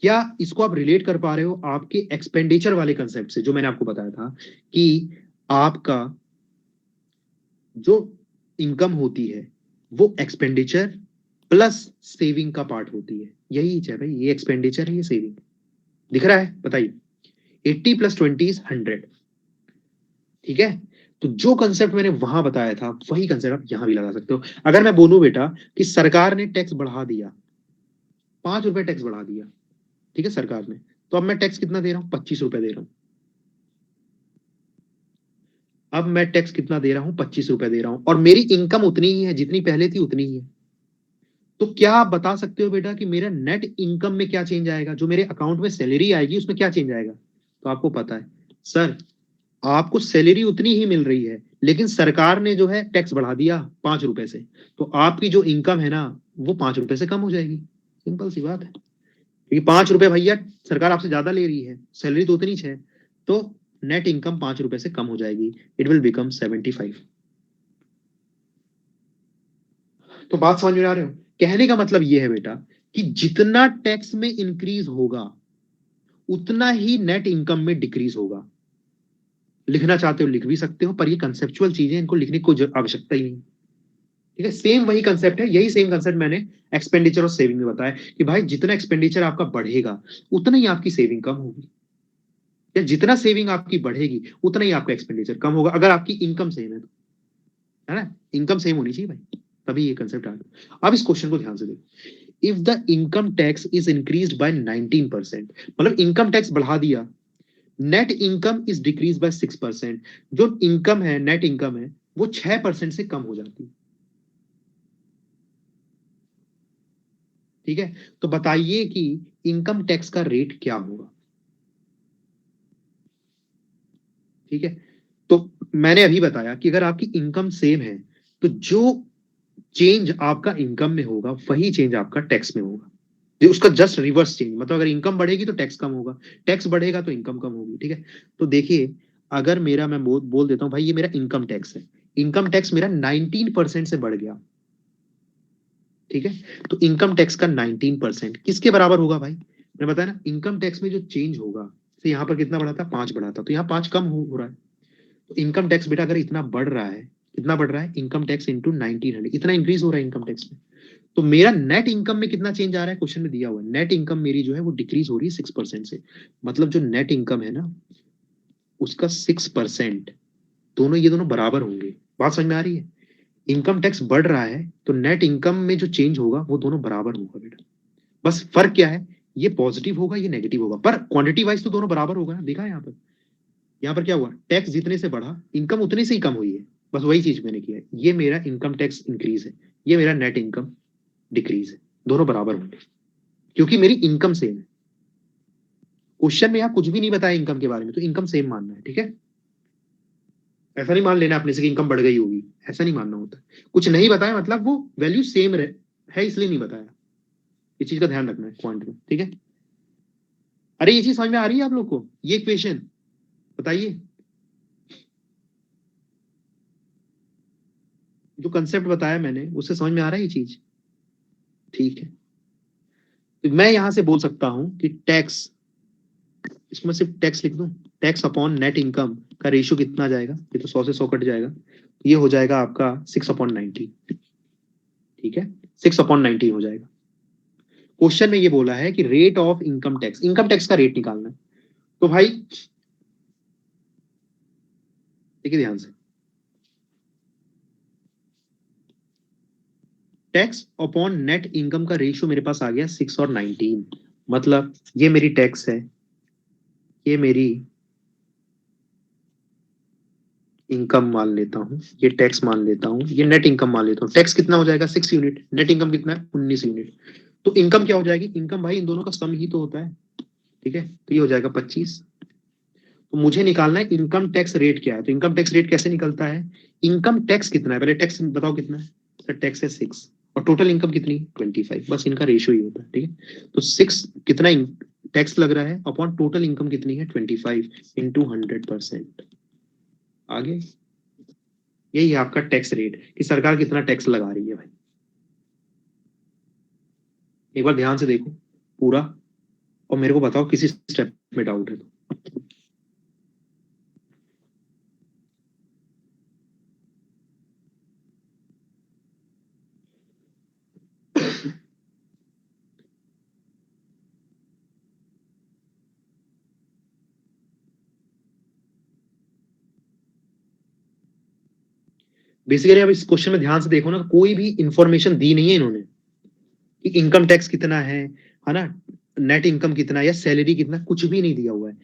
क्या इसको आप रिलेट कर पा रहे हो आपके एक्सपेंडिचर वाले कंसेप्ट से, जो मैंने आपको बताया था कि आपका जो इनकम होती है वो एक्सपेंडिचर प्लस सेविंग का पार्ट होती है। यही है भाई, ये एक्सपेंडिचर है, ये सेविंग। दिख रहा है? बताइए, 80 + 20 = 100। ठीक है, तो जो कंसेप्ट मैंने वहां बताया था वही कंसेप्ट आप यहां भी लगा सकते हो। अगर मैं बोलूं बेटा कि सरकार ने टैक्स बढ़ा दिया, 5 रुपए टैक्स बढ़ा दिया, ठीक है सरकार ने, तो अब मैं टैक्स कितना दे रहा हूं, 25 रुपए दे रहा हूं। अब मैं टैक्स कितना दे रहा हूं, 25 रुपए दे रहा हूं, और मेरी इनकम उतनी ही है जितनी पहले थी, उतनी ही है। तो क्या आप बता सकते हो बेटा कि मेरा नेट इनकम में क्या चेंज आएगा, जो मेरे अकाउंट में सैलरी आएगी उसमें क्या चेंज आएगा? तो आपको पता है सर, आपको सैलरी उतनी ही मिल रही है, लेकिन सरकार ने जो है टैक्स बढ़ा दिया 5 रुपए से, तो आपकी जो इनकम है ना वो 5 रुपए से कम हो जाएगी। सिंपल सी बात है, क्योंकि 5 रुपए भैया सरकार आपसे ज्यादा ले रही है, सैलरी तो उतनी है, तो नेट इनकम 5 रुपए से कम हो जाएगी, इट विल बिकम 75। तो बात समझ में आ रहे हो? कहने का मतलब यह है बेटा कि जितना टैक्स में इंक्रीज होगा उतना ही नेट इनकम में डिक्रीज होगा। लिखना चाहते हो लिख भी सकते हो, पर ये कंसेप्चुअल चीजें, इनको लिखने की कोई आवश्यकता ही नहीं। ठीक है, सेम वही कंसेप्ट है, यही सेम कंसेप्ट मैंने एक्सपेंडिचर और सेविंग में बताया कि भाई जितना एक्सपेंडिचर आपका बढ़ेगा उतना ही आपकी सेविंग कम होगी, या जितना सेविंग आपकी बढ़ेगी उतना ही आपका एक्सपेंडिचर कम होगा, अगर आपकी इनकम सेम है ना? इनकम सेम होनी चाहिए भाई, तभी ये कंसेप्ट आ गया। अब इस क्वेश्चन को ध्यान से देखो। If the income tax is increased by 19%, मतलब इनकम टैक्स बढ़ा दिया, net income is decrease by 6%, जो इनकम है, नेट इनकम है, वो 6% से कम हो जाती है। ठीक है, तो बताइए कि इनकम टैक्स का रेट क्या होगा? ठीक है, तो मैंने अभी बताया कि अगर आपकी इनकम सेम है तो जो चेंज आपका इनकम में होगा वही चेंज आपका टैक्स में होगा। ये उसका जस्ट रिवर्स चेंज, मतलब अगर इनकम बढ़ेगी तो टैक्स कम होगा, टैक्स बढ़ेगा तो इनकम कम होगी। ठीक है, तो देखिए, अगर मेरा मैं बोल देता हूं भाई ये मेरा इनकम टैक्स है, इनकम टैक्स मेरा 19% से बढ़ गया, ठीक है। तो इनकम टैक्स का 19% किसके बराबर होगा भाई? मैंने बताया ना, इनकम टैक्स में जो चेंज होगा, तो यहाँ पर कितना बढ़ा था? 5 बढ़ा था, तो यहाँ 5 कम हो रहा है। तो इनकम टैक्स बेटा अगर इतना बढ़ रहा है, कितना बढ़ रहा है? इनकम टैक्स इंटू 1900, इतना इंक्रीज हो रहा है इनकम टैक्स में। तो मेरा नेट इनकम में कितना चेंज आ रहा है? क्वेश्चन में दिया हुआ है, नेट इनकम मेरी जो है वो डिक्रीज हो रही है 6% से। मतलब जो नेट इनकम है ना, उसका 6%, दोनों ये दोनों बराबर होंगे। बात समझ में आ रही है? इनकम टैक्स बढ़ रहा है तो नेट इनकम में जो चेंज होगा वो दोनों बराबर होगा बेटा। बस फर्क क्या है, ये पॉजिटिव होगा, ये नेगेटिव होगा, पर क्वांटिटी वाइज तो दोनों बराबर होगा ना। देखा है यहाँ पर, यहाँ पर क्या हुआ? टैक्स जितने से बढ़ा, इनकम उतने से ही कम हुई है। बस वही चीज मैंने किया है। ये मेरा इनकम टैक्स इंक्रीज है, ये मेरा नेट इनकम डिक्रीज है, दोनों बराबर होंगे क्योंकि मेरी इनकम सेम है। क्वेश्चन में यहाँ कुछ भी नहीं बताया इनकम के बारे में, तो इनकम सेम मानना है, ठीक है। ऐसा नहीं मान लेना अपने से कि इनकम बढ़ गई होगी, ऐसा नहीं मानना होता। कुछ नहीं बताया मतलब वो वैल्यू सेम है इसलिए नहीं बताया। इस चीज का ध्यान रखना है क्वांट में, ठीक है। अरे ये चीज समझ में आ रही है आप लोग को? ये इक्वेशन बताइए, जो कंसेप्ट बताया मैंने उससे समझ में आ रहा है ये चीज? ठीक है। तो मैं यहां से बोल सकता हूं कि टैक्स, इसमें सिर्फ टैक्स लिख दूं, टैक्स अपॉन नेट इनकम का रेशियो कितना आ जाएगा? ये तो 100 से 100 कट जाएगा, ये हो जाएगा आपका 6/19, ठीक है। 6/19 हो जाएगा। क्वेश्चन में ये बोला है कि रेट ऑफ इनकम टैक्स का रेट निकालना है। तो भाई देखिए ध्यान से, टैक्स अपॉन नेट इनकम का रेशियो मेरे पास आ गया 6 और 19। मतलब ये मेरी टैक्स है, ये मेरी इनकम मान लेता हूं, ये टैक्स मान लेता हूं, ये नेट इनकम मान लेता हूं। टैक्स कितना हो जाएगा? 6 यूनिट। नेट इनकम कितना है? 19 यूनिट। तो इनकम क्या हो जाएगी? इनकम भाई इन दोनों का सम ही तो होता है, ठीक है। तो ये हो जाएगा 25। तो मुझे निकालना है इनकम टैक्स रेट क्या है। तो इनकम टैक्स रेट कैसे निकलता है? इनकम टैक्स कितना है, पहले टैक्स बताओ कितना है। सर टैक्स है 6 और टोटल इनकम कितनी? 25। बस इनका रेशियो ही होता है, ठीक है। तो 6 कितना टैक्स लग रहा है अपॉन टोटल इनकम कितनी है? 25 इंटू 100%। आगे यही है आपका टैक्स रेट, कि सरकार कितना टैक्स लगा रही है भाई। एक बार ध्यान से देखो पूरा, और मेरे को बताओ किसी स्टेप में डाउट है तो। बेसिकली अब इस क्वेश्चन में ध्यान से देखो ना, कोई भी इंफॉर्मेशन दी नहीं है इन्होंने कि इनकम टैक्स कितना है ना, नेट इनकम कितना या सैलरी कितना, कुछ भी नहीं दिया हुआ है।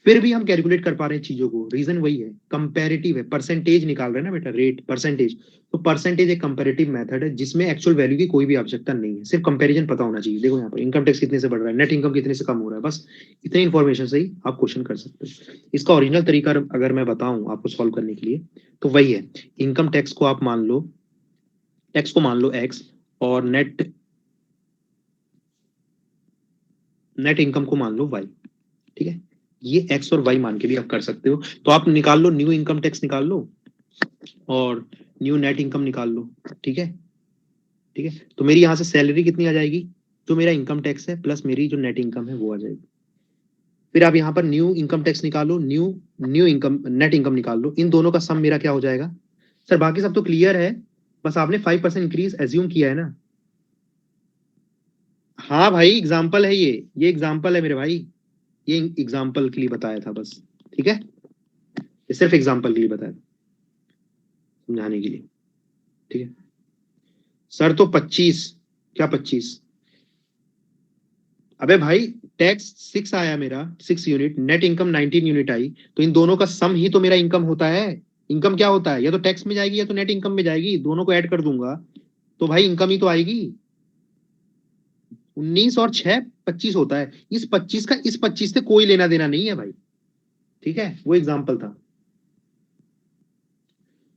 फिर भी हम कैलकुलेट कर पा रहे हैं चीजों को। रीजन वही है, कंपैरेटिव है, परसेंटेज निकाल रहे हैं ना बेटा, रेट परसेंटेज। तो परसेंटेज एक कंपैरेटिव मेथड है जिसमें एक्चुअल वैल्यू की कोई भी आवश्यकता नहीं है, सिर्फ कंपैरिजन पता होना चाहिए। देखो यहाँ पर इनकम टैक्स कितने से बढ़ रहा है, नेट इनकम कितने से कम हो रहा है, बस इतनी इन्फॉर्मेशन से ही आप क्वेश्चन कर सकते हो। इसका ओरिजिनल तरीका अगर मैं बताऊं आपको सॉल्व करने के लिए, तो वही है, इनकम टैक्स को आप मान लो, टैक्स को मान लो एक्स, और नेट इनकम को मान लो वाई, ठीक है। ये एक्स और वाई मान के भी आप कर सकते हो। तो आप निकाल लो, न्यू इनकम टैक्स निकाल लो और न्यू नेट इनकम निकाल लो, ठीक है। ठीक है, तो मेरी यहाँ से सैलरी कितनी आ जाएगी? जो मेरा इनकम टैक्स है प्लस मेरी जो नेट इनकम है वो आ जाएगी। फिर आप यहाँ पर न्यू इनकम टैक्स निकालो, new new income net income निकाल लो। इन दोनों का सम मेरा क्या हो जाएगा? सर बाकी सब तो क्लियर है, बस आपने 5% इंक्रीज एज्यूम किया है ना। हाँ भाई एग्जाम्पल है ये एग्जाम्पल है मेरे भाई, ये एग्जाम्पल के लिए बताया था बस, ठीक है। ये सिर्फ एग्जाम्पल के लिए बताया था, समझाने के लिए, ठीक है। सर तो 25, क्या 25? अबे भाई टैक्स 6 आया मेरा, 6 यूनिट, नेट इनकम 19 यूनिट आई, तो इन दोनों का सम ही तो मेरा इनकम होता है। इनकम क्या होता है? या तो टैक्स में जाएगी या तो नेट इनकम में जाएगी, दोनों को ऐड कर दूंगा तो भाई इनकम ही तो आएगी। 19 और 6 25 होता है। इस 25 का इस 25 से कोई लेना देना नहीं है भाई, ठीक है, वो एग्जाम्पल था।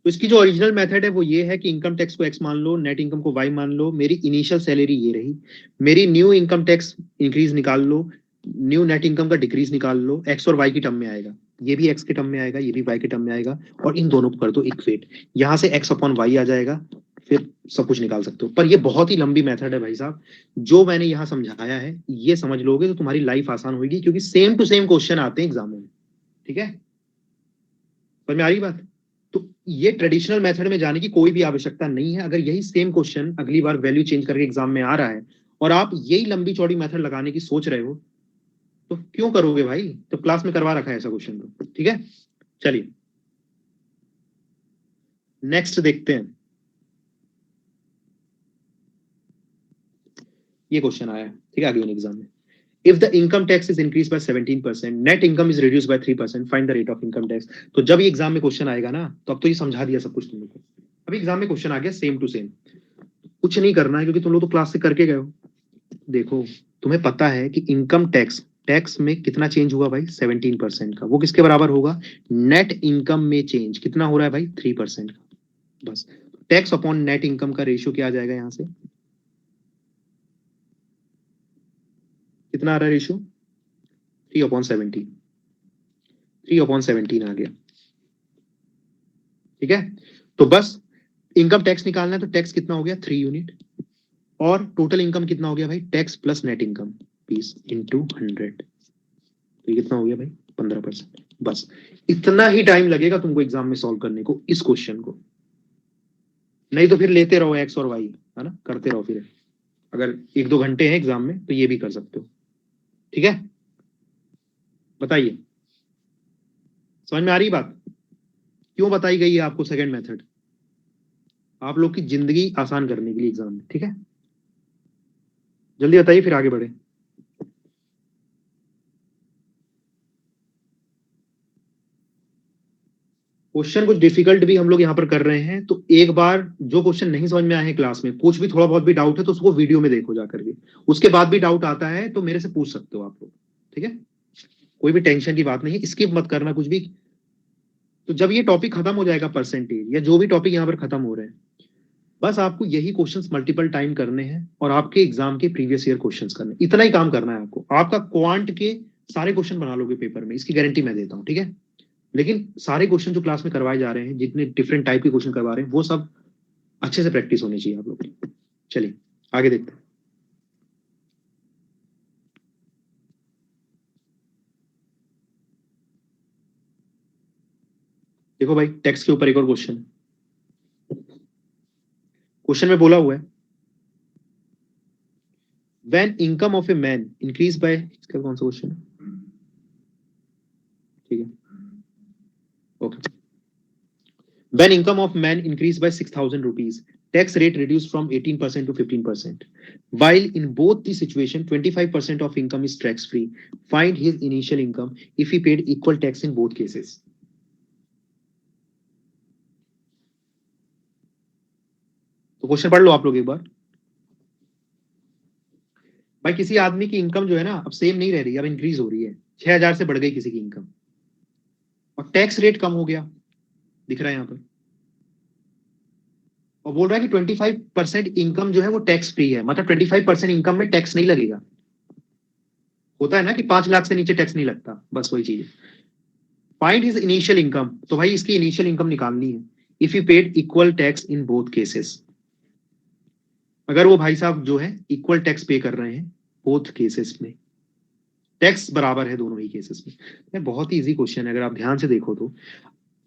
तो इसकी जो ओरिजिनल मेथड है वो ये है कि इनकम टैक्स को एक्स मान लो, नेट इनकम को वाई मान लो, मेरी इनिशियल सैलरी ये रही, मेरी न्यू इनकम टैक्स इंक्रीज निकाल लो, न्यू नेट इनकम का डिक्रीज निकाल लो, एक्स और वाई की टर्म में आएगा, ये भी एक्स के टर्म में आएगा, ये भी वाई के टर्म में आएगा, और इन दोनों को कर दो इक्वेट, यहाँ से एक्स अपॉन वाई आ जाएगा, फिर सब कुछ निकाल सकते हो। पर ये बहुत ही लंबी मेथड है भाई साहब, जो मैंने यहाँ समझाया है ये समझ लोगे तो तुम्हारी लाइफ आसान होगी, क्योंकि सेम टू सेम क्वेश्चन आते हैं एग्जाम में। ठीक है, समझ में आ रही बात? तो ये ट्रेडिशनल मेथड में जाने की कोई भी आवश्यकता नहीं है। अगर यही सेम क्वेश्चन अगली बार वैल्यू चेंज करके एग्जाम में आ रहा है और आप यही लंबी चौड़ी मेथड लगाने की सोच रहे हो, तो क्यों करोगे भाई? तो क्लास में करवा रखा है ऐसा क्वेश्चन तो। ठीक है, चलिए नेक्स्ट देखते हैं। ये क्वेश्चन आया है, ठीक है, अगले एग्जाम में। If the income tax is increased by 17%, net income is reduced by 3%, find the rate of income tax। तो जब ये एग्जाम में क्वेश्चन आएगा ना, तो अब तो ये समझा दिया सब कुछ तुम लोग को। अभी एग्जाम में क्वेश्चन आ गया सेम टू सेम, कुछ नहीं करना है क्योंकि तुम लोग तो क्लास से करके गए हो। देखो, तुम्हें पता है कि इनकम टैक्स टैक्स में कितना चेंज हुआ भाई? 17% का। वो किसके बराबर होगा? नेट इनकम में चेंज कितना हो रहा है भाई? 3% का। बस टैक्स अपॉन नेट इनकम का रेशियो क्या आ जाएगा यहाँ से? कितना आ रहा है रेशियो? 3/17, 3/17 आ गया। ठीक है, तो बस इनकम टैक्स निकालना है, तो टैक्स कितना हो गया? 3 यूनिट, और टोटल इनकम कितना हो गया भाई? Tax plus net income 20 into 100, तो ये कितना हो गया भाई? 15%। बस इतना ही टाइम लगेगा तुमको एग्जाम में सॉल्व करने को इस क्वेश्चन को। नहीं तो फिर लेते रहो एक्स और वाई, है ना, करते रहो। फिर अगर 1-2 घंटे हैं एग्जाम में तो ये भी कर सकते हो। ठीक है, बताइए, समझ में आ रही बात? क्यों बताई गई है आपको सेकंड मेथड? आप लोग की जिंदगी आसान करने के लिए एग्जाम में। ठीक है, जल्दी बताइए फिर आगे बढ़े। क्वेश्चन कुछ डिफिकल्ट भी हम लोग यहाँ पर कर रहे हैं, तो एक बार जो क्वेश्चन नहीं समझ में आए हैं क्लास में, कुछ भी थोड़ा बहुत भी डाउट है तो उसको वीडियो में देखो जाकर के। उसके बाद भी डाउट आता है तो मेरे से पूछ सकते हो आप लोग। ठीक है, कोई भी टेंशन की बात नहीं है, स्किप मत करना कुछ भी। तो जब ये टॉपिक खत्म हो जाएगा, परसेंटेज या जो भी टॉपिक यहाँ पर खत्म हो रहे हैं, बस आपको यही क्वेश्चंस मल्टीपल टाइम करने हैं और आपके एग्जाम के प्रीवियस ईयर क्वेश्चंस करने, इतना ही काम करना है आपको। आपका क्वांट के सारे क्वेश्चन बना लोगे पेपर में, इसकी गारंटी मैं देता हूँ। ठीक है, लेकिन सारे क्वेश्चन जो क्लास में करवाए जा रहे हैं, जितने डिफरेंट टाइप के क्वेश्चन करवा रहे हैं, वो सब अच्छे से प्रैक्टिस होनी चाहिए आप लोग की। चलिए आगे देखते हैं। देखो भाई, टेक्स्ट के ऊपर एक और क्वेश्चन, क्वेश्चन में बोला हुआ है when income of a man increase by, इसका कौन सा क्वेश्चन है? ठीक है, okay. When income of man increased by 6,000 rupees, tax rate reduced from 18% to 15%. While in both the situation, 25% of income is tax free. Find his initial income if he paid equal tax in both cases. तो question पढ़ लो आप लोग एक बार। भाई किसी आदमी की income जो है ना, अब सेम नहीं रह रही, अब इंक्रीज हो रही है। 6,000 से बढ़ गई किसी की इनकम, और टैक्स रेट कम हो गया, दिख रहा है यहाँ पर, और बोल रहा है कि 25% इनकम जो है वो टैक्स फ्री है, मतलब 25% इनकम में टैक्स नहीं लगेगा। होता है ना कि 5 लाख से नीचे टैक्स नहीं लगता, बस वही चीज है। फाइंड हिज इनिशियल इनकम, तो भाई इसकी इनिशियल इनकम निकालनी है। If you paid equal tax in both cases, अगर वो भाई साहब जो है इक्वल टैक्स पे कर रहे हैं बोथ केसेस में, टैक्स बराबर है दोनों ही केसेस में। बहुत ही इजी क्वेश्चन है, अगर आप ध्यान से देखो तो।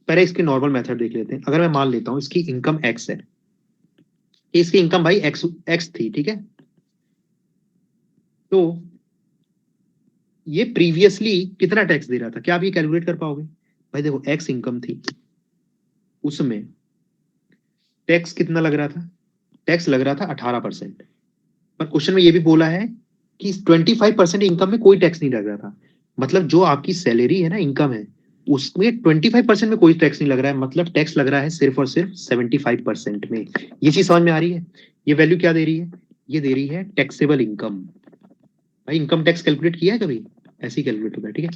पहले इसके नॉर्मल मेथड देख लेते हैं। अगर मैं मान लेता हूं इसकी इनकम एक्स है, इसकी इनकम भाई एक्स एक्स थी, ठीक है, तो ये प्रीवियसली कितना टैक्स दे रहा था? क्या आप ये कैलकुलेट कर पाओगे? भाई देखो, एक्स इनकम थी, उसमें टैक्स कितना लग रहा था? टैक्स लग रहा था 18%। पर क्वेश्चन में ये भी बोला है कि 25% इनकम में कोई टैक्स नहीं लग रहा था। मतलब जो आपकी सैलरी है ना, इनकम है, उसमें 25% में कोई टैक्स नहीं लग रहा है, मतलब टैक्स लग रहा है सिर्फ और सिर्फ 75% में। ये चीज समझ में आ रही है? ये वैल्यू क्या दे रही है? ये दे रही है टैक्सेबल इनकम। भाई इनकम टैक्स कैलकुलेट किया है कभी? ऐसे ही कैलकुलेट होता है। ठीक है,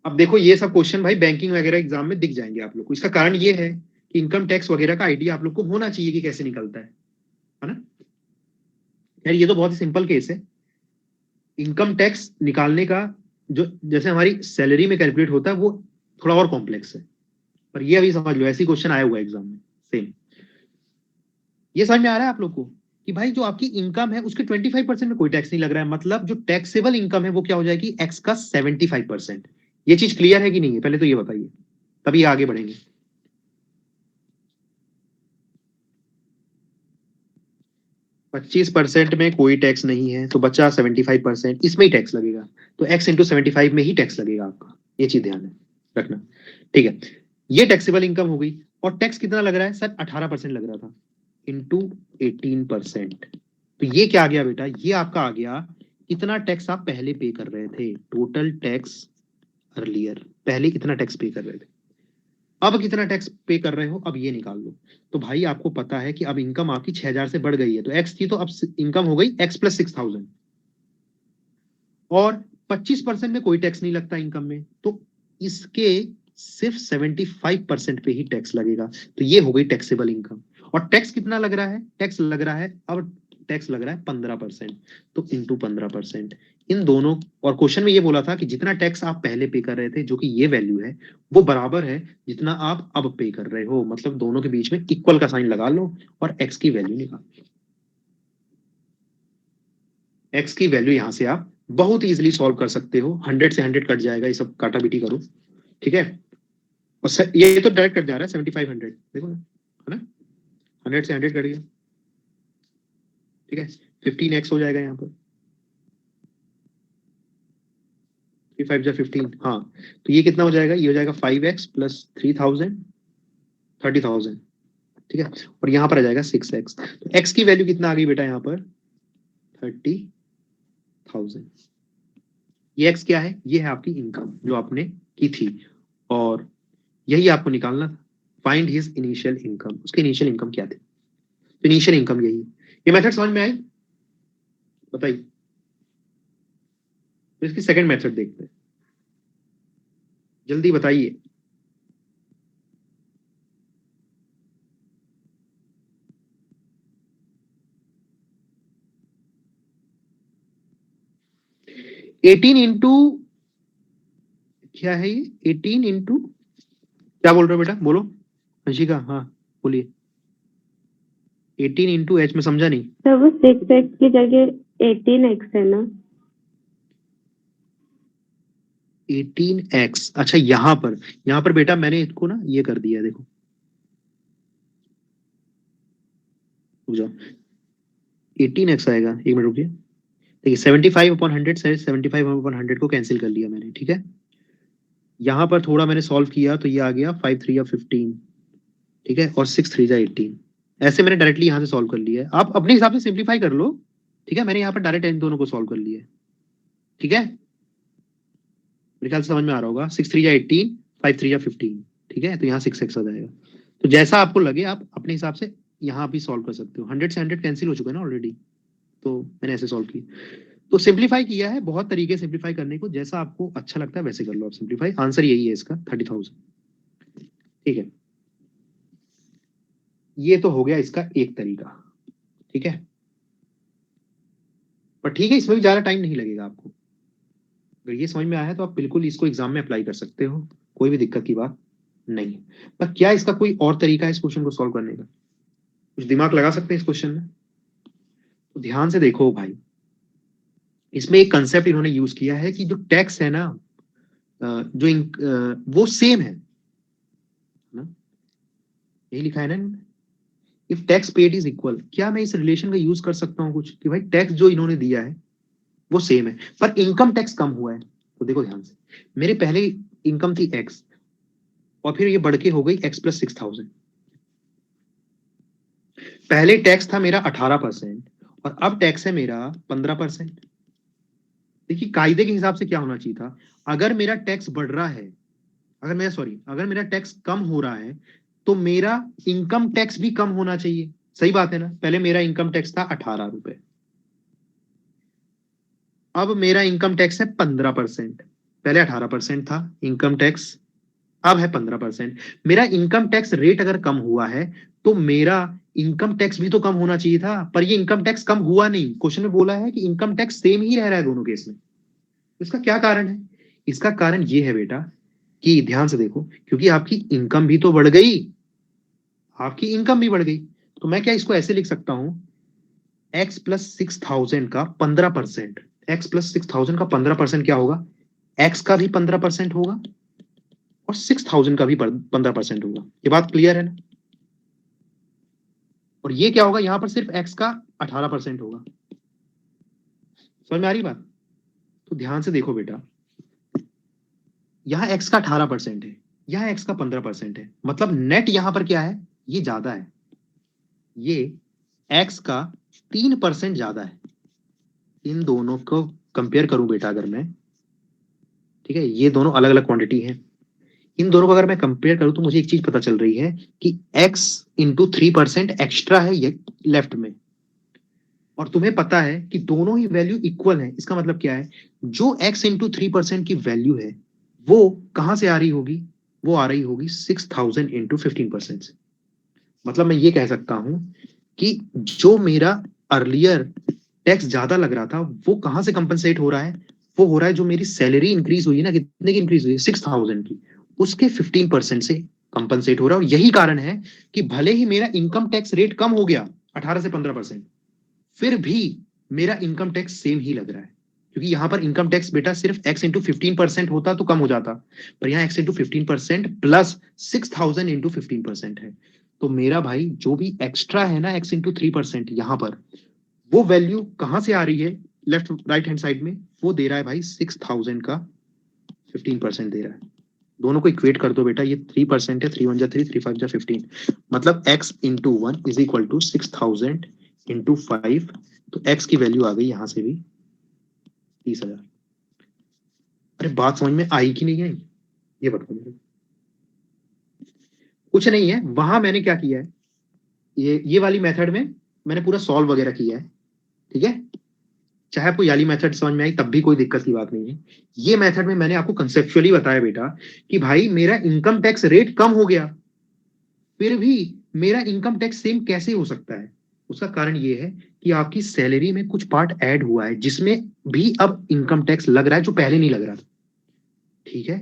अब देखो ये सब क्वेश्चन भाई बैंकिंग वगैरह एग्जाम में दिख जाएंगे आप लोग को। इसका कारण ये है कि इनकम टैक्स वगैरह का आइडिया आप लोग को होना चाहिए कि कैसे निकलता है ना। यार ये तो बहुत ही सिंपल केस है, इनकम टैक्स निकालने का जो जैसे हमारी सैलरी में कैलकुलेट होता है वो थोड़ा और कॉम्प्लेक्स है, पर ये अभी समझ लो, ऐसी क्वेश्चन आया हुआ है एग्जाम में सेम। ये समझ में आ रहा है आप लोग को कि भाई जो आपकी इनकम है उसके 25% में कोई टैक्स नहीं लग रहा है, मतलब जो टैक्सेबल इनकम है वो क्या हो जाएगी, एक्स का 75%। ये चीज क्लियर है कि नहीं है, पहले तो ये बताइए, तभी आगे बढ़ेंगे। 25% में कोई टैक्स नहीं है तो बचा 75%, इसमें ही टैक्स लगेगा, तो x इंटू 75 में ही टैक्स लगेगा आपका, ये चीज ध्यान है रखना। ठीक है, ये टैक्सेबल इनकम हो गई। और टैक्स कितना लग रहा है सर, 18% लग रहा था, इंटू 18%। तो ये क्या आ गया बेटा, ये आपका आ गया कितना टैक्स आप पहले पे कर रहे थे, टोटल टैक्स अर्लियर, पहले इतना टैक्स पे कर रहे थे, अब कितना टैक्स पे कर रहे हो, अब ये निकाल लो। तो भाई आपको पता है कि अब इनकम आपकी 6000 से बढ़ गई है, तो एक्स थी तो अब इनकम हो गई एक्स प्लस 6000, और 25% में कोई टैक्स नहीं लगता इनकम में, तो इसके सिर्फ 75% पे ही टैक्स लगेगा, तो ये हो गई टैक्सेबल इनकम। और टैक्स कितना लग रहा है, टैक्स लग रहा है अब, टैक्स लग रहा है 15%, तो इंटू 15%, इन दोनों। और क्वेश्चन में ये बोला था कि जितना टैक्स आप पहले पे कर रहे थे, जो कि ये वैल्यू है, वो बराबर है जितना आप अब पे कर रहे हो, मतलब दोनों के बीच में इक्वल का साइन लगा लो और एक्स की वैल्यू निकाल लो। एक्स की वैल्यू यहां से आप बहुत इजीली सॉल्व कर सकते हो, 100 से 100 कट जाएगा, ये सब काटा बीटी करो, ठीक है। और ये तो डायरेक्ट कट जा रहा है 75 100, देखो ना, है ना, 100 से 100 कट गया, ठीक है। 15x हो जाएगा यहाँ पर, 3 5 जा 15, हाँ, तो ये कितना हो जाएगा, ये हो जाएगा 5x प्लस 3000, 30,000, ठीक है। और यहाँ पर आ जाएगा 6x, तो x की वैल्यू कितना आ गई बेटा यहाँ पर, 30,000। ये x क्या है, ये है आपकी इनकम जो आपने की थी, और यही आपको निकालना था, फाइंड हिज इनिशियल इनकम, उसकी इनिशियल इनकम क्या थी, तो इनिशियल इनकम यही। ये मेथड समझ में आई, बताइए। तो इसकी सेकंड मेथड देखते हैं, जल्दी बताइए। एटीन इंटू क्या है ये, 18 इंटू क्या बोल रहे हो बेटा, बोलो अंशिका, हाँ बोलिए। 18 इंटू एच में समझा नहीं। सर वो 6x की जगह 18x है ना। 18x, अच्छा यहाँ पर बेटा मैंने इसको ना ये कर दिया, देखो रुक जाओ, 18x आएगा, एक मिनट रुकिए, देखिए 75/100 से 75/100 को कैंसिल कर लिया मैंने, ठीक है। यहाँ पर थोड़ा मैंने सॉल्व किया तो ये आ गया 5 3 15, ठीक है, और 6 3 18, ऐसे मैंने डायरेक्टली यहाँ से सॉल्व कर लिया है, आप अपने हिसाब से सिंप्लीफाई कर लो, ठीक है। मैंने यहाँ पर डायरेक्ट इन दोनों को सॉल्व कर लिया है, ठीक है, मेरे ख्याल से समझ में आ रहा होगा। 6 3 18, 5 3 15, ठीक है, तो यहाँ 6x आ जाएगा। तो जैसा आपको लगे आप अपने हिसाब से यहाँ भी सॉल्व कर सकते हो, 100 से 100 कैंसिल हो चुका है ना ऑलरेडी, तो मैंने ऐसे सॉल्व किया, तो सिंप्लीफाई किया है, बहुत तरीके सिंप्लीफाई करने को, जैसा आपको अच्छा लगता है वैसे कर लो आप सिंप्लीफाई, आंसर यही है इसका 30,000, ठीक है। ये तो हो गया इसका एक तरीका, ठीक है, पर ठीक है, इसमें भी ज्यादा टाइम नहीं लगेगा आपको, अगर ये समझ में आया तो आप बिल्कुल इसको एग्जाम में अप्लाई कर सकते हो, कोई भी दिक्कत की बात नहीं है। पर क्या इसका कोई और तरीका है इस क्वेश्चन को सॉल्व करने का, कुछ दिमाग लगा सकते हैं इस क्वेश्चन में, तो ध्यान से देखो भाई, इसमें एक कंसेप्ट इन्होंने यूज किया है कि जो टैक्स है ना, वो सेम है ना, यही लिखा है ना, if tax paid is equal, क्या मैं इस रिलेशन का यूज कर सकता हूँ कुछ कि भाई टैक्स जो इन्होंने दिया है वो सेम है, पर इनकम टैक्स कम हुआ है, तो देखो ध्यान से, मेरे पहले इनकम थी एक्स, और फिर ये बढ़ के हो गई एक्स प्लस 6000, पहले टैक्स था मेरा 18% और अब टैक्स है मेरा 15%। देखिए कायदे के हिसाब से क्या होना चाहिए था, अगर मेरा टैक्स बढ़ रहा है, अगर मेरा टैक्स कम हो रहा है, तो मेरा इनकम टैक्स भी कम होना चाहिए, सही बात है ना। पहले मेरा इनकम टैक्स था 18 रुपए, अब मेरा इनकम टैक्स है 15%, पहले 18% था इनकम टैक्स, अब है 15%। मेरा इनकम टैक्स रेट अगर कम हुआ है तो मेरा इनकम टैक्स भी तो कम होना चाहिए था, पर ये इनकम टैक्स कम हुआ नहीं। क्वेश्चन में बोला है कि इनकम टैक्स सेम ही रह रहा है दोनों केस में। इसका क्या कारण है? इसका कारण ये है बेटा कि ध्यान से देखो, क्योंकि आपकी इनकम भी तो बढ़ गई, आपकी इनकम भी बढ़ गई। तो मैं क्या इसको ऐसे लिख सकता हूं, x प्लस 6,000 का 15%, x प्लस 6,000 का 15% क्या होगा, x का भी 15% होगा और 6,000 का भी 15% होगा। ये बात क्लियर है ना? और ये क्या होगा, यहां पर सिर्फ x का 18% होगा। समझ में आ रही बात? तो ध्यान से देखो बेटा, यहां x का 18% है, यहां x का 15% है, मतलब नेट यहां पर क्या है, ये ज्यादा है, ये x का 3% ज्यादा है। इन दोनों को कंपेयर करूं बेटा अगर मैं, ठीक है, ये दोनों अलग अलग क्वांटिटी है, इन दोनों को अगर मैं कंपेयर करूं तो मुझे एक चीज पता चल रही है कि x इंटू 3% एक्स्ट्रा है ये लेफ्ट में, और तुम्हें पता है कि दोनों ही वैल्यू इक्वल है। इसका मतलब क्या है, जो x इंटू 3% की वैल्यू है वो कहां से आ रही होगी, वो आ रही होगी 6,000 इंटू 15% से। मतलब मैं ये कह सकता हूं कि जो मेरा अर्लियर टैक्स ज्यादा लग रहा था वो कहां से कंपनसेट हो रहा है, वो हो रहा है जो मेरी सैलरी इंक्रीज हुई ना, कितने की इंक्रीज हुई, 6,000 की, उसके 15% से कंपनसेट हो रहा है। और यही कारण है कि भले ही मेरा इनकम टैक्स रेट कम हो गया 18 से 15%, फिर भी मेरा इनकम टैक्स सेम ही लग रहा है, क्योंकि यहां पर इनकम टैक्स बेटा सिर्फ x इंटू 15% होता तो कम हो जाता, पर यहाँ x इंटू 15% प्लस 6,000 इंटू 15% है। तो मेरा भाई जो भी एक्स्ट्रा है ना x इंटू 3% यहां पर, वो वैल्यू कहां से आ रही है, लेफ्ट राइट हैंड साइड में, वो दे रहा है भाई 6,000 का 15% दे रहा है। दोनों को इक्वेट कर दो बेटा, ये 3% है, 3 1 जा 3, 3 5 जा 15, मतलब x into 1 is equal to 6,000 into 5, तो x की वैल्यू आ गई यहां से भी 30,000। अरे बात समझ में आई कि नहीं आई, ये बताओ मुझे। कुछ नहीं है, वहां मैंने क्या किया है, ये वाली मेथड में मैंने पूरा सॉल्व वगैरह किया है, ठीक है, चाहे आपको याली मेथड समझ में आई तब भी कोई दिक्कत की बात नहीं है। ये मेथड में मैंने आपको कंसेप्चुअली बताया बेटा कि भाई मेरा इनकम टैक्स रेट कम हो गया, फिर भी मेरा इनकम टैक्स सेम कैसे हो सकता है। उसका कारण ये है कि आपकी सैलरी में कुछ पार्ट ऐड हुआ है जिसमें भी अब इनकम टैक्स लग रहा है जो पहले नहीं लग रहा था, ठीक है।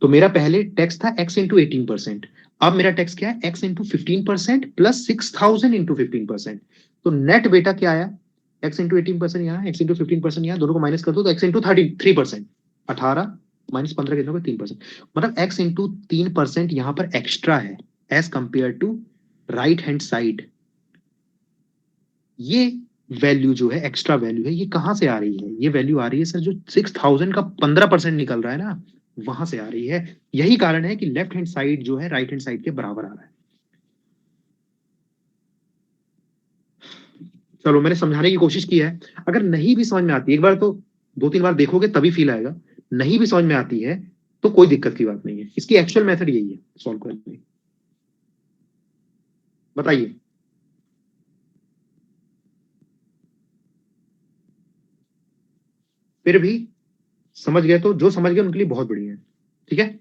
तो मेरा पहले टैक्स था x इंटू 18%, अब मेरा टैक्स क्या है, x इंटू 15% प्लस 6,000 इंटू 15%। तो नेट बेटा क्या आया, x इंटू 18% यहाँ, x इंटू 15% यहाँ, दोनों को माइनस कर दो तो x इंटू 3%, 18 माइनस 15 कितना होगा, 3%, मतलब x इंटू 3% यहाँ पर एक्स्ट्रा है as compare to right hand side. ये वैल्यू जो है, एक्स्ट्रा वैल्यू है, ये कहां से आ रही है, ये वैल्यू आ रही है सर जो 6,000 का 15% निकल रहा है ना, वहां से आ रही है। यही कारण है कि लेफ्ट हैंड साइड जो है राइट हैंड साइड के बराबर आ रहा है। चलो मैंने समझाने की कोशिश की है, अगर नहीं भी समझ में आती, एक बार तो 2 3 बार देखोगे तभी फील आएगा, नहीं भी समझ में आती है तो कोई दिक्कत की बात नहीं है, इसकी एक्चुअल मेथड यही है सॉल्व करने की। बताइए, फिर भी समझ गए तो जो समझ गए उनके लिए बहुत बढ़िया है, ठीक है।